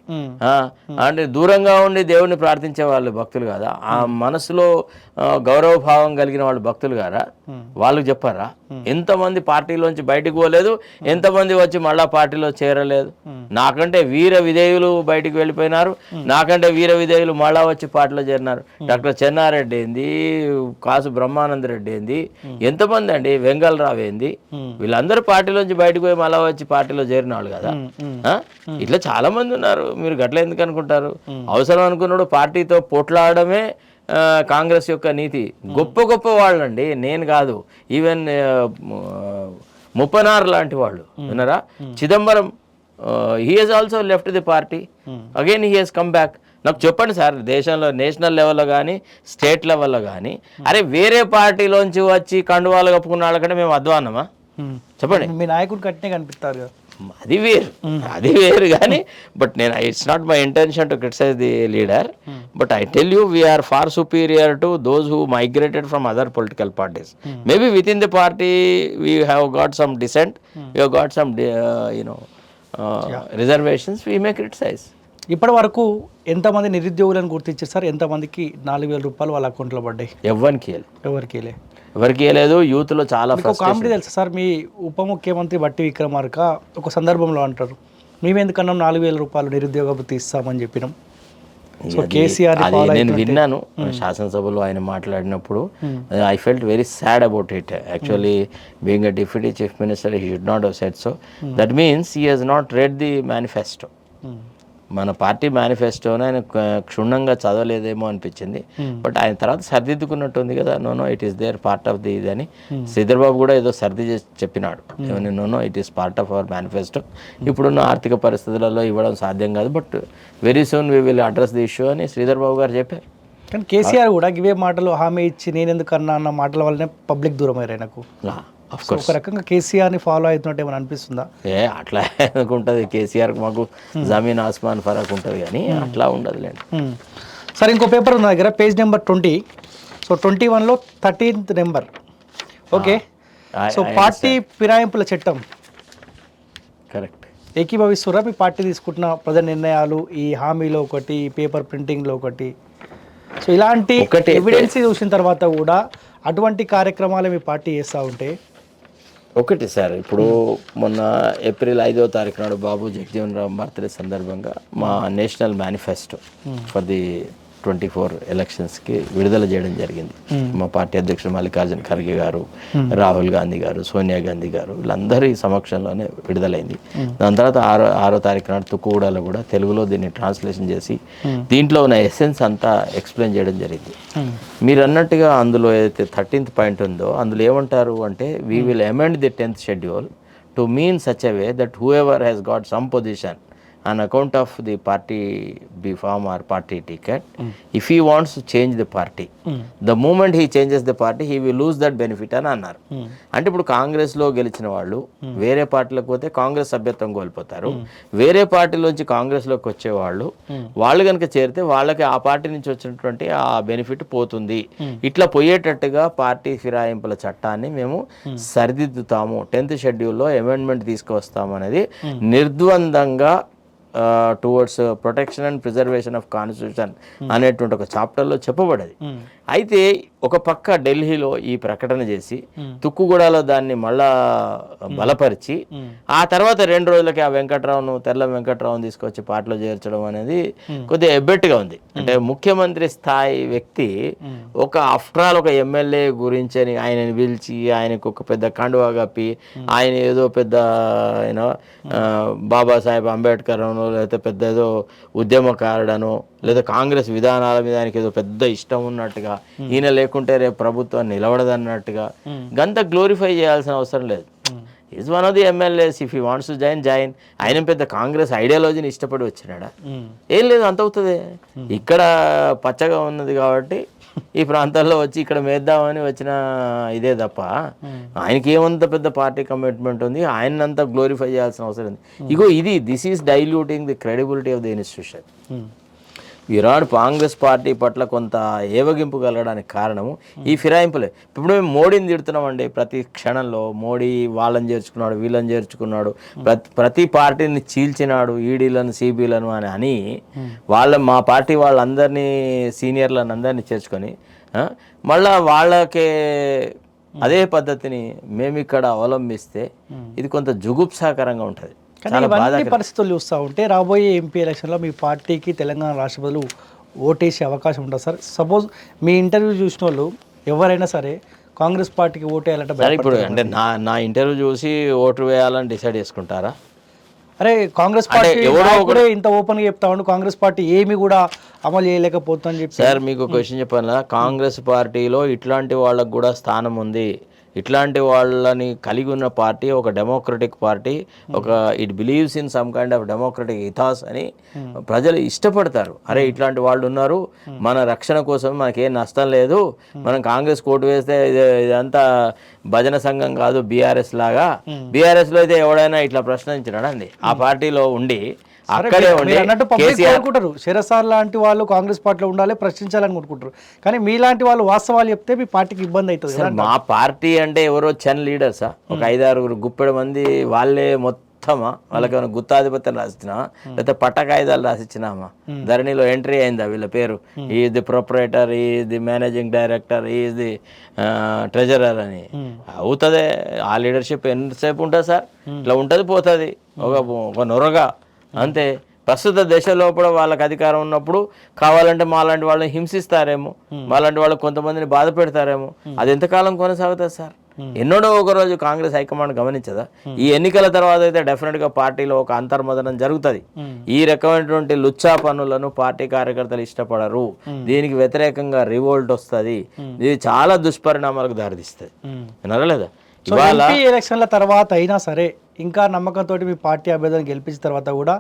S2: అంటే దూరంగా ఉండి దేవుణ్ణి ప్రార్థించే వాళ్ళు భక్తులు కదా? ఆ మనసులో గౌరవ భావం కలిగిన వాళ్ళు భక్తులు కదా? వాళ్ళకి చెప్పారా? ఎంతమంది పార్టీలోంచి బయటకు పోలేదు, ఎంతమంది వచ్చి మళ్ళా పార్టీలో చేరలేదు. నాకంటే వీర విధేయులు బయటికి వెళ్ళిపోయినారు, నాకంటే వీర విధేయులు మళ్ళా వచ్చి పార్టీలో చేరినారు. డాక్టర్ చెన్నారెడ్డి ఏంది, కాసు బ్రహ్మానంద రెడ్డి ఏంది, ఎంతమంది అండి, వెంగళరావు ఏంది, వీళ్ళందరూ పార్టీలోంచి బయటకు పోయి మళ్ళా వచ్చి పార్టీలో చేరిన వాళ్ళు కదా. ఇట్లా చాలా మంది ఉన్నారు. మీరు గట్ల ఎందుకు అనుకుంటారు? అవసరం అనుకున్నాడు పార్టీతో పోట్లాడమే కాంగ్రెస్ యొక్క నీతి. గొప్ప గొప్ప వాళ్ళు అండి, నేను కాదు, ఈవెన్ ముప్పనార్ లాంటి వాళ్ళు విన్నారా. Chidambaram, he has also left the party, again he has come back. నాకు చెప్పండి సార్, దేశంలో నేషనల్ లెవెల్లో కానీ స్టేట్ లెవెల్లో కానీ అరే వేరే పార్టీలోంచి వచ్చి కండువాలు కప్పుకున్న వాళ్ళకంటే మేము అధ్వానమా? చెప్పండి.
S1: మీ నాయకుడు కట్టినే కనిపిస్తారు కదా.
S2: అది వేరు కానీ, బట్ నేను it's not my intention to criticise the leader, but I tell you we are far superior to those who migrated from other political parties. Maybe with in the party we have got some dissent, we have got some reservations, we may criticise.
S1: ఇప్పటి వరకు ఎంతమంది నిరుద్యోగులను గుర్తించారు sir? ఎంతమందికి 4,000 రూపాయలు వాళ్ళ అకౌంట్లో పడ్డాయి?
S2: ఎవరికి లేదు. యూత్లో చాలా
S1: కామెడీ తెలుసా సార్, మీ ఉప ముఖ్యమంత్రి బట్టి విక్రమార్క ఒక సందర్భంలో అంటారు, మేమెందుకన్నా 4,000 రూపాయలు నిరుద్యోగ భృతి ఇస్తామని చెప్పినాం. సో కేసీఆర్
S2: నేను విన్నాను శాసనసభలో ఆయన మాట్లాడినప్పుడు. I felt very sad about it. Actually being a deputy chief minister he should not have said so. That means he has not read the manifesto. మన పార్టీ మేనిఫెస్టోని ఆయన క్షుణ్ణంగా చదవలేదేమో అనిపించింది. బట్ ఆయన తర్వాత సర్దిద్దుకున్నట్టుంది కదా. No it is their part of the ఇది అని శ్రీధర్ బాబు కూడా ఏదో సర్ది చేసి చెప్పినాడు. No it is part of our manifesto. ఇప్పుడున్న ఆర్థిక పరిస్థితులలో ఇవ్వడం సాధ్యం కాదు, but very soon we will address the issue అని శ్రీధర్ బాబు గారు చెప్పారు.
S1: కానీ కేసీఆర్ కూడా ఇవే మాటలు హామీ ఇచ్చి నేనెందుకన్నా అన్న మాటల వల్లనే పబ్లిక్ దూరం అయ్యారు ఆయనకు. ఒక రకంగా కేసీఆర్ని ఫాలో అవుతున్నట్టు ఏమైనా అనిపిస్తుందా?
S2: అట్లా ఉంటుంది. కేసీఆర్ మాకు జమీన్ ఆస్మాన్ ఫరక్ ఉంటుంది కానీ అట్లా ఉండదులేండి.
S1: సరే, ఇంకో పేపర్ ఉన్న దగ్గర పేజ్ నెంబర్ 20. సో 21లో 13th number. Okay, so party ఫిరాయింపుల చట్టం
S2: కరెక్ట్.
S1: ఏకీభవిస్తురా మీ పార్టీ తీసుకుంటున్న ప్రజా నిర్ణయాలు, ఈ హామీలో ఒకటి, పేపర్ ప్రింటింగ్లో ఒకటి? సో ఇలాంటి ఎవిడెన్స్ చూసిన తర్వాత కూడా అటువంటి కార్యక్రమాలు మీ పార్టీ చేస్తూ ఉంటే
S2: ఒకటి సార్, ఇప్పుడు మొన్న ఏప్రిల్ 5వ తారీఖు నాడు బాబు జగజీవన్ రామ్ బర్త్డే సందర్భంగా మా నేషనల్ మేనిఫెస్టో ఫర్ ది 24 ఎలక్షన్స్కి విడుదల చేయడం జరిగింది. మా పార్టీ అధ్యక్షుడు మల్లికార్జున ఖర్గే గారు, రాహుల్ గాంధీ గారు, సోనియా గాంధీ గారు వీళ్ళందరి సమక్షంలోనే విడుదలైంది. దాని తర్వాత 6వ తారీఖు నాడు తుక్కుగూడలో కూడా తెలుగులో దీన్ని ట్రాన్స్లేషన్ చేసి దీంట్లో ఉన్న ఎసెన్స్ అంతా ఎక్స్ప్లెయిన్ చేయడం జరిగింది. మీరు అన్నట్టుగా అందులో ఏదైతే 13th పాయింట్ ఉందో అందులో ఏమంటారు అంటే, we will amend the 10th schedule to mean such a way that who ever has got some position on account of the party B-form or party ticket. If he wants to change the party, the moment he changes the party, he will lose that benefit అని అన్నారు. అంటే ఇప్పుడు కాంగ్రెస్లో గెలిచిన వాళ్ళు వేరే పార్టీలకు పోతే కాంగ్రెస్ సభ్యత్వం కోల్పోతారు. వేరే పార్టీలోంచి కాంగ్రెస్లోకి వచ్చేవాళ్ళు వాళ్ళు కనుక చేరితే వాళ్ళకి ఆ పార్టీ నుంచి వచ్చినటువంటి ఆ బెనిఫిట్ పోతుంది. ఇట్లా పోయేటట్టుగా పార్టీ ఫిరాయింపుల చట్టాన్ని మేము సరిదిద్దుతాము, 10th షెడ్యూల్లో అమెండ్మెంట్ తీసుకువస్తాము అనేది నిర్ద్వందంగా towards protection and preservation of constitution అనేటువంటి ఒక చాప్టర్లో చెప్పబడేది. అయితే ఒక పక్క ఢిల్లీలో ఈ ప్రకటన చేసి తుక్కుగూడలో దాన్ని మళ్ళా బలపరిచి ఆ తర్వాత 2 రోజులకి ఆ వెంకట్రావును తెల్ల వెంకట్రావును తీసుకొచ్చి పార్టీలో చేర్చడం అనేది కొద్దిగా ఎబ్బెట్టుగా ఉంది. అంటే ముఖ్యమంత్రి స్థాయి వ్యక్తి ఒక ఆఫ్టర్ ఆల్ ఒక ఎమ్మెల్యే గురించి అని ఆయనని పిలిచి ఆయనకు ఒక పెద్ద కండువా కప్పి ఆయన ఏదో పెద్ద యూనో బాబాసాహెబ్ అంబేద్కర్ అనో లేకపోతే పెద్ద ఏదో ఉద్యమకారుడనో లేదా కాంగ్రెస్ విధానాల మీద ఆయనకి ఏదో పెద్ద ఇష్టం ఉన్నట్టుగా, ఈయన లేకుంటే రేపు ప్రభుత్వం నిలబడదన్నట్టుగా గంత గ్లోరిఫై చేయాల్సిన అవసరం లేదు. Is one of the MLAs, if you wants to join. ఆయన పెద్ద కాంగ్రెస్ ఐడియాలజీని ఇష్టపడి వచ్చినాడా? ఏం లేదు, అంత అవుతుంది. ఇక్కడ పచ్చగా ఉన్నది కాబట్టి ఈ ప్రాంతాల్లో వచ్చి ఇక్కడ మేద్దామని వచ్చిన ఇదే తప్ప ఆయనకి ఏమంత పెద్ద పార్టీ కమిట్మెంట్ ఉంది, ఆయనంతా గ్లోరిఫై చేయాల్సిన అవసరం ఉంది. ఇగో this is diluting the credibility of the institution. ఈనాడు కాంగ్రెస్ పార్టీ పట్ల కొంత ఏవగింపు కలగడానికి కారణము ఈ ఫిరాయింపులే. ఇప్పుడు మేము మోడీని తిడుతున్నామండి ప్రతి క్షణంలో. మోడీ వాళ్ళని చేర్చుకున్నాడు, వీళ్ళని చేర్చుకున్నాడు, ప్రతి పార్టీని చీల్చినాడు, ఈడీలను సిబిలను అని మా పార్టీ వాళ్ళందరినీ సీనియర్లను అందరినీ చేర్చుకొని మళ్ళా వాళ్ళకే అదే పద్ధతిని మేము ఇక్కడ అవలంబిస్తే ఇది కొంత జుగుప్సాకరంగా ఉంటుంది.
S1: కానీ ఇవన్నీ పరిస్థితులు చూస్తూ ఉంటే రాబోయే ఎంపీ ఎలక్షన్లో మీ పార్టీకి తెలంగాణ రాష్ట్ర ప్రజలు ఓటేసే అవకాశం ఉంటుంది సార్. సపోజ్ మీ ఇంటర్వ్యూ చూసిన వాళ్ళు ఎవరైనా సరే కాంగ్రెస్ పార్టీకి ఓటేయాలంటే
S2: ఇప్పుడు అంటే నా ఇంటర్వ్యూ చూసి ఓటు వేయాలని డిసైడ్ చేసుకుంటారా?
S1: అరే కాంగ్రెస్ పార్టీ ఎవరో ఇంత ఓపెన్గా చెప్తా ఉండు, కాంగ్రెస్ పార్టీ ఏమి కూడా అమలు చేయలేకపోతుందని చెప్పి.
S2: సార్ మీకు ఒక క్వశ్చన్ చెప్పాను, కాంగ్రెస్ పార్టీలో ఇట్లాంటి వాళ్ళకు కూడా స్థానం ఉంది. ఇట్లాంటి వాళ్ళని కలిగి ఉన్న పార్టీ ఒక డెమోక్రటిక్ పార్టీ, ఒక it believes in some kind of democratic ethos అని ప్రజలు ఇష్టపడతారు. అరే ఇట్లాంటి వాళ్ళు ఉన్నారు, మన రక్షణ కోసం మనకేం నష్టం లేదు, మనం కాంగ్రెస్ ఓటు వేస్తే ఇదంతా భజన సంఘం కాదు బీఆర్ఎస్ లాగా. బీఆర్ఎస్ లో అయితే ఎవడైనా ఇట్లా ప్రశ్నించినాడండి ఆ పార్టీలో ఉండి అక్కడే
S1: అనుకుంటారు. శరసార్ లాంటి వాళ్ళు కాంగ్రెస్ పార్టీలో ఉండాలి, ప్రశ్నించాలని అనుకుంటారు. కానీ మీలాంటి వాళ్ళు వాస్తవాలు చెప్తే మీ పార్టీకి ఇబ్బంది అవుతుంది.
S2: మా పార్టీ అంటే ఎవరో చెన్ లీడర్సా, ఒక 5-6 గుప్పెడు మంది వాళ్ళే మొత్తమా? వాళ్ళకి ఏమైనా గుత్తాధిపత్యం రాసిచ్చినామా, లేకపోతే పట్టకాయిదాలు రాసిచ్చినామా? ధరణిలో ఎంట్రీ అయిందా వీళ్ళ పేరు? Is the proprietor, is the managing director, is the treasurer అని అవుతుంది. ఆ లీడర్షిప్ ఎంతసేపు ఉంటుంది సార్? ఇట్లా ఉంటుంది పోతుంది ఒక నొరగా అంతే. ప్రస్తుత దశలో కూడా వాళ్ళకి అధికారం ఉన్నప్పుడు కావాలంటే మాలాంటి వాళ్ళని హింసిస్తారేమో, మాలాంటి వాళ్ళకి కొంతమందిని బాధ పెడతారేమో. అది ఎంతకాలం కొనసాగుతుంది సార్? ఎన్నడో ఒక రోజు కాంగ్రెస్ హైకమాండ్ గమనించదా? ఈ ఎన్నికల తర్వాత అయితే డెఫినెట్గా పార్టీలో ఒక అంతర్మదనం జరుగుతుంది. ఈ రకమైనటువంటి లుచ్చా పనులను పార్టీ కార్యకర్తలు ఇష్టపడరు. దీనికి వ్యతిరేకంగా రివోల్ట్ వస్తుంది. ఇది చాలా దుష్పరిణామాలకు దారితీస్తుంది. వినరలేదా?
S1: ఎలక్షన్ల తర్వాత అయినా సరే ఇంకా నమ్మకంతో మీ పార్టీ అభ్యర్థిని గెలిపించిన తర్వాత కూడా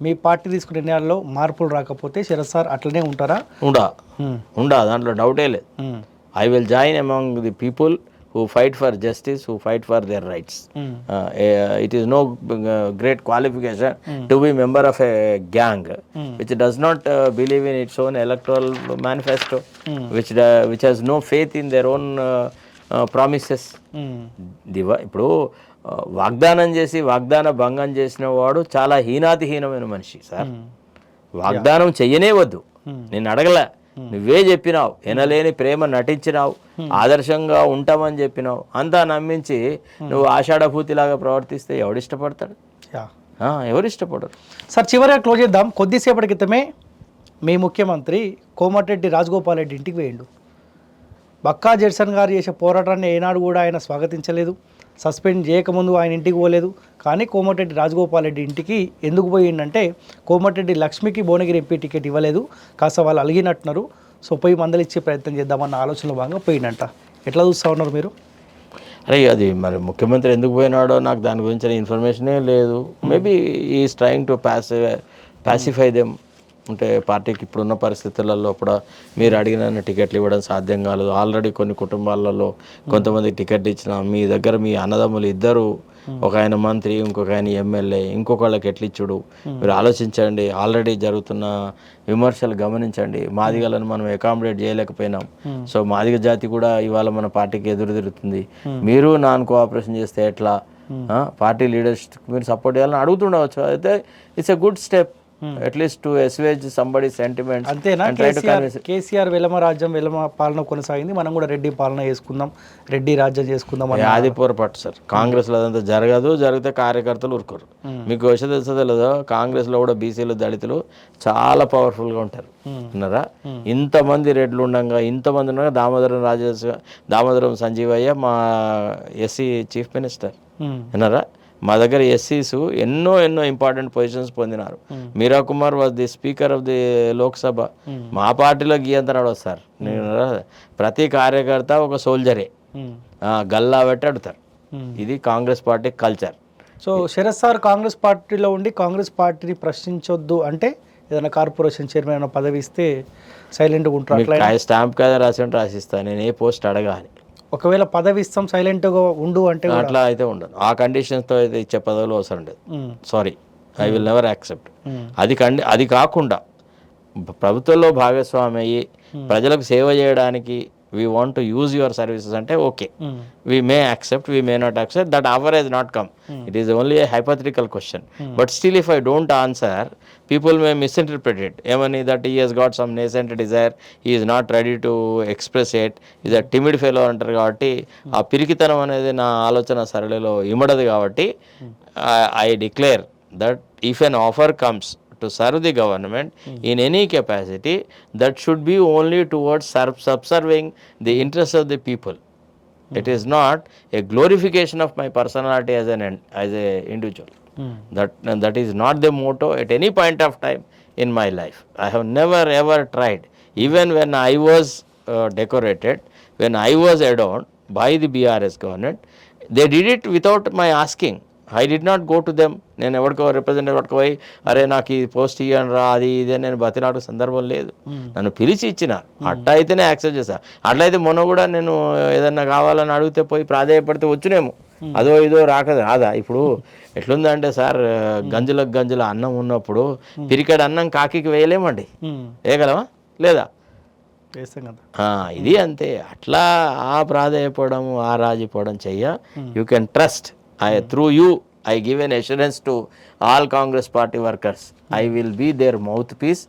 S1: మీ పార్టీ తీసుకునే నిర్ణయాల్లో మార్పులు రాకపోతే శరత్ సార్ అట్లనే ఉంటారా?
S2: ఉండా, దాంట్లో డౌటే లేదు. I will join among the people who fight for justice, who fight for their rights. It is no great qualification to be member of a gang which does not believe in its own electoral manifesto, which has no faith in their own promises. ఇప్పుడు వాగ్దానం చేసి వాగ్దాన భంగం చేసిన వాడు చాలా హీనాతిహీనమైన మనిషి sir. వాగ్దానం చెయ్యనే వద్దు, నేను అడగలే, నువ్వే చెప్పినావు, ఎనలేని ప్రేమ నటించినావు, ఆదర్శంగా ఉంటామని చెప్పినావు, అంతా నమ్మించి నువ్వు ఆషాఢభూతిలాగా ప్రవర్తిస్తే ఎవడిష్టపడతాడు? ఎవరు ఇష్టపడరు
S1: సార్. చివరిగా క్లోజ్ చేద్దాం. కొద్దిసేపటి క్రితమే మీ ముఖ్యమంత్రి కోమటిరెడ్డి రాజగోపాల్ రెడ్డి ఇంటికి వేయండు. బక్కా జడ్సన్ గారు చేసే పోరాటాన్ని ఏనాడు కూడా ఆయన స్వాగతించలేదు. సస్పెండ్ చేయకముందు ఆయన ఇంటికి పోలేదు. కానీ కోమటిరెడ్డి రాజగోపాల్ రెడ్డి ఇంటికి ఎందుకు పోయిందంటే కోమటిరెడ్డి లక్ష్మికి భువనగిరి ఎంపీ టికెట్ ఇవ్వలేదు, కాస్త వాళ్ళు అలిగినట్టున్నారు. సో పోయి మందలిచ్చే ప్రయత్నం చేద్దామన్న ఆలోచనలో భాగంగా పోయిందంట. ఎట్లా చూస్తూ ఉన్నారు మీరు?
S2: అరే అది మరి ముఖ్యమంత్రి ఎందుకు పోయినాడో నాకు దాని గురించిన ఇన్ఫర్మేషనే లేదు. Maybe is trying to pass pacify them. అంటే పార్టీకి ఇప్పుడున్న పరిస్థితులలో కూడా మీరు అడిగిన టికెట్లు ఇవ్వడం సాధ్యం కాలేదు. ఆల్రెడీ కొన్ని కుటుంబాలలో కొంతమంది టికెట్ ఇచ్చిన మీ దగ్గర మీ అన్నదమ్ములు ఇద్దరు, ఒక ఆయన మంత్రి, ఇంకొక ఆయన ఎమ్మెల్యే, ఇంకొకళ్ళకి ఎట్లు ఇచ్చుడు మీరు ఆలోచించండి. ఆల్రెడీ జరుగుతున్న విమర్శలు గమనించండి. మాదిగలను మనం అకామిడేట్ చేయలేకపోయినాం. సో మాదిగ జాతి కూడా ఇవాళ మన పార్టీకి ఎదురు తిరుగుతుంది. మీరు నాన్ కోఆపరేషన్ చేస్తే ఎట్లా, పార్టీ లీడర్షిప్ మీరు సపోర్ట్ చేయాలని అడుగుతుండవచ్చు. అయితే it's a good step at least to assuage somebody sentiment.
S1: అంతేనా? కేసీఆర్ వెలమ రాజ్యం వెలమ పాలన కొనసాగింది, మనం కూడా రెడ్డి పాలన చేసుకుందాం, రెడ్డి రాజ్యం చేసుకుందాం.
S2: అది పొరపాటు సార్. కాంగ్రెస్లో అదంతా జరగదు. జరిగితే కార్యకర్తలు ఊరుకోరు. మీకు విషయం తెలుసో తెలియదో, కాంగ్రెస్లో కూడా బీసీలు దళితులు చాలా పవర్ఫుల్గా ఉంటారు. విన్నారా? ఇంతమంది రెడ్లు ఉండగా, ఇంతమంది ఉండగా దామోదరం సంజీవయ్య మా ఎస్సీ చీఫ్ మినిస్టర్. విన్నారా? మా దగ్గర ఎస్సీస్ ఎన్నో ఇంపార్టెంట్ పొజిషన్స్ పొందినారు. Meira Kumar was the speaker of the Lok Sabha. మా పార్టీలో గీయంతనాడు సార్. ప్రతి కార్యకర్త ఒక సోల్జరే, గల్లా పెట్టి అడుగుతారు. ఇది Congress party culture.
S1: So Sharath sir Congress పార్టీలో ఉండి కాంగ్రెస్ పార్టీని ప్రశ్నించొద్దు అంటే ఏదైనా కార్పొరేషన్ చైర్మన్ పదవి ఇస్తే సైలెంట్గా ఉంటారు.
S2: స్టాంప్ కదా రాసిస్తాను, నేను ఏ పోస్ట్ అడగాలి.
S1: ఒకవేళ పదవి ఇస్తాం సైలెంట్గా ఉండు అంటే
S2: అట్లా అయితే ఉండదు. ఆ కండిషన్స్తో అయితే ఇచ్చే పదవులు అవసరం లేదు. Sorry, I will never accept. అది కాకుండా ప్రభుత్వంలో భాగస్వామి అయ్యి ప్రజలకు సేవ చేయడానికి we want to use your services అంటే okay, we may accept, we may not accept. That hour has not come. It is only a hypothetical question. But still if I don't answer, people may misinterpret it. ఏమని, that he has got some nascent desire, he is not ready to express it, is a timid fellow అంటారు. కాబట్టి ఆ పిరికితనం అనేది నా ఆలోచన సరళిలో ఇమడదు. కాబట్టి I declare that if an offer comes to serve the government in any capacity, that should be only towards subserving the interests of the people. It is not a glorification of my personality as an individual. That is not the motto at any point of time in my life. I have never ever tried. Even when I was decorated, when I was adorned by the BRS government, they did it without my asking. I did not go to them. నేను ఎవరికో representative పట్టుకుపోయి అరే నాకు ఈ post ఇవ్వండి రా, అది ఇదే నేను బతిలాడే సందర్భం లేదు. నన్ను పిలిచి ఇచ్చిన, అట్లా అయితేనే యాక్సెప్ట్ చేశా. అట్లయితే మొన్న కూడా నేను ఏదన్నా కావాలని అడిగితే పోయి ప్రాధాయపడితే వచ్చునేమో, అదో ఇదో రాదా. ఇప్పుడు ఎట్లుందంటే సార్, గంజుల అన్నం ఉన్నప్పుడు పిరికెడు అన్నం కాకి వేయలేమండి, వేయగలమా లేదా? ఇది అంతే. అట్లా ఆ ప్రాధాయపడడం, ఆ రాజీపోవడం చెయ్య. You can trust. Through you, I give an assurance to all Congress party workers. I will be their mouthpiece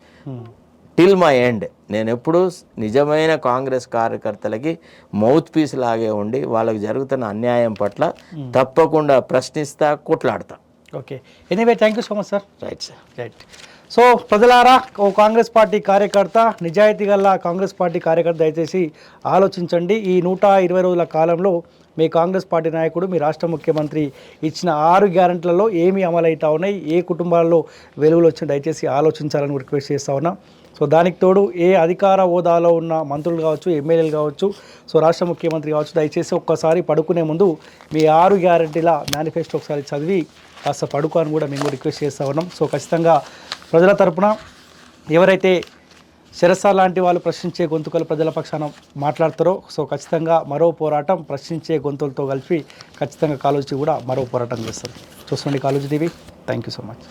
S2: till my end. నేను ఎప్పుడు నిజమైన కాంగ్రెస్ కార్యకర్తలకి మౌత్ పీస్ లాగే ఉండి వాళ్ళకి జరుగుతున్న అన్యాయం పట్ల తప్పకుండా ప్రశ్నిస్తా, కొట్లాడతా.
S1: Okay, anyway thank you so much sir.
S2: Right sir,
S1: right. So ప్రజలారా, ఓ కాంగ్రెస్ పార్టీ కార్యకర్త, నిజాయితీ గల కాంగ్రెస్ పార్టీ కార్యకర్త దయచేసి ఆలోచించండి. ఈ 120 రోజుల కాలంలో మీ కాంగ్రెస్ పార్టీ నాయకుడు, మీ రాష్ట్ర ముఖ్యమంత్రి ఇచ్చిన 6 గ్యారెంటీలలో ఏమి అమలవుతా ఉన్నాయి, ఏ కుటుంబాల్లో వెలుగులు వచ్చి దయచేసి ఆలోచించాలని రిక్వెస్ట్ చేస్తూ ఉన్నా. సో దానికి తోడు ఏ అధికార హోదాలో ఉన్న మంత్రులు కావచ్చు, ఎమ్మెల్యేలు కావచ్చు, సో రాష్ట్ర ముఖ్యమంత్రి కావచ్చు, దయచేసి ఒక్కసారి పడుకునే ముందు మీ 6 గ్యారెంటీల మేనిఫెస్టో ఒకసారి చదివి కాస్త పడుకో అని కూడా మేము రిక్వెస్ట్ చేస్తూ ఉన్నాం. సో ఖచ్చితంగా ప్రజల తరపున ఎవరైతే శరత్ సార్ లాంటి వాళ్ళు ప్రశ్నించే గొంతుకలు ప్రజల పక్షాన మాట్లాడతారో, సో ఖచ్చితంగా మరో పోరాటం ప్రశ్నించే గొంతులతో కలిపి ఖచ్చితంగా కాలేజీ కూడా మరో పోరాటం చేస్తారు. చూసుకోండి college TV. Thank you so much.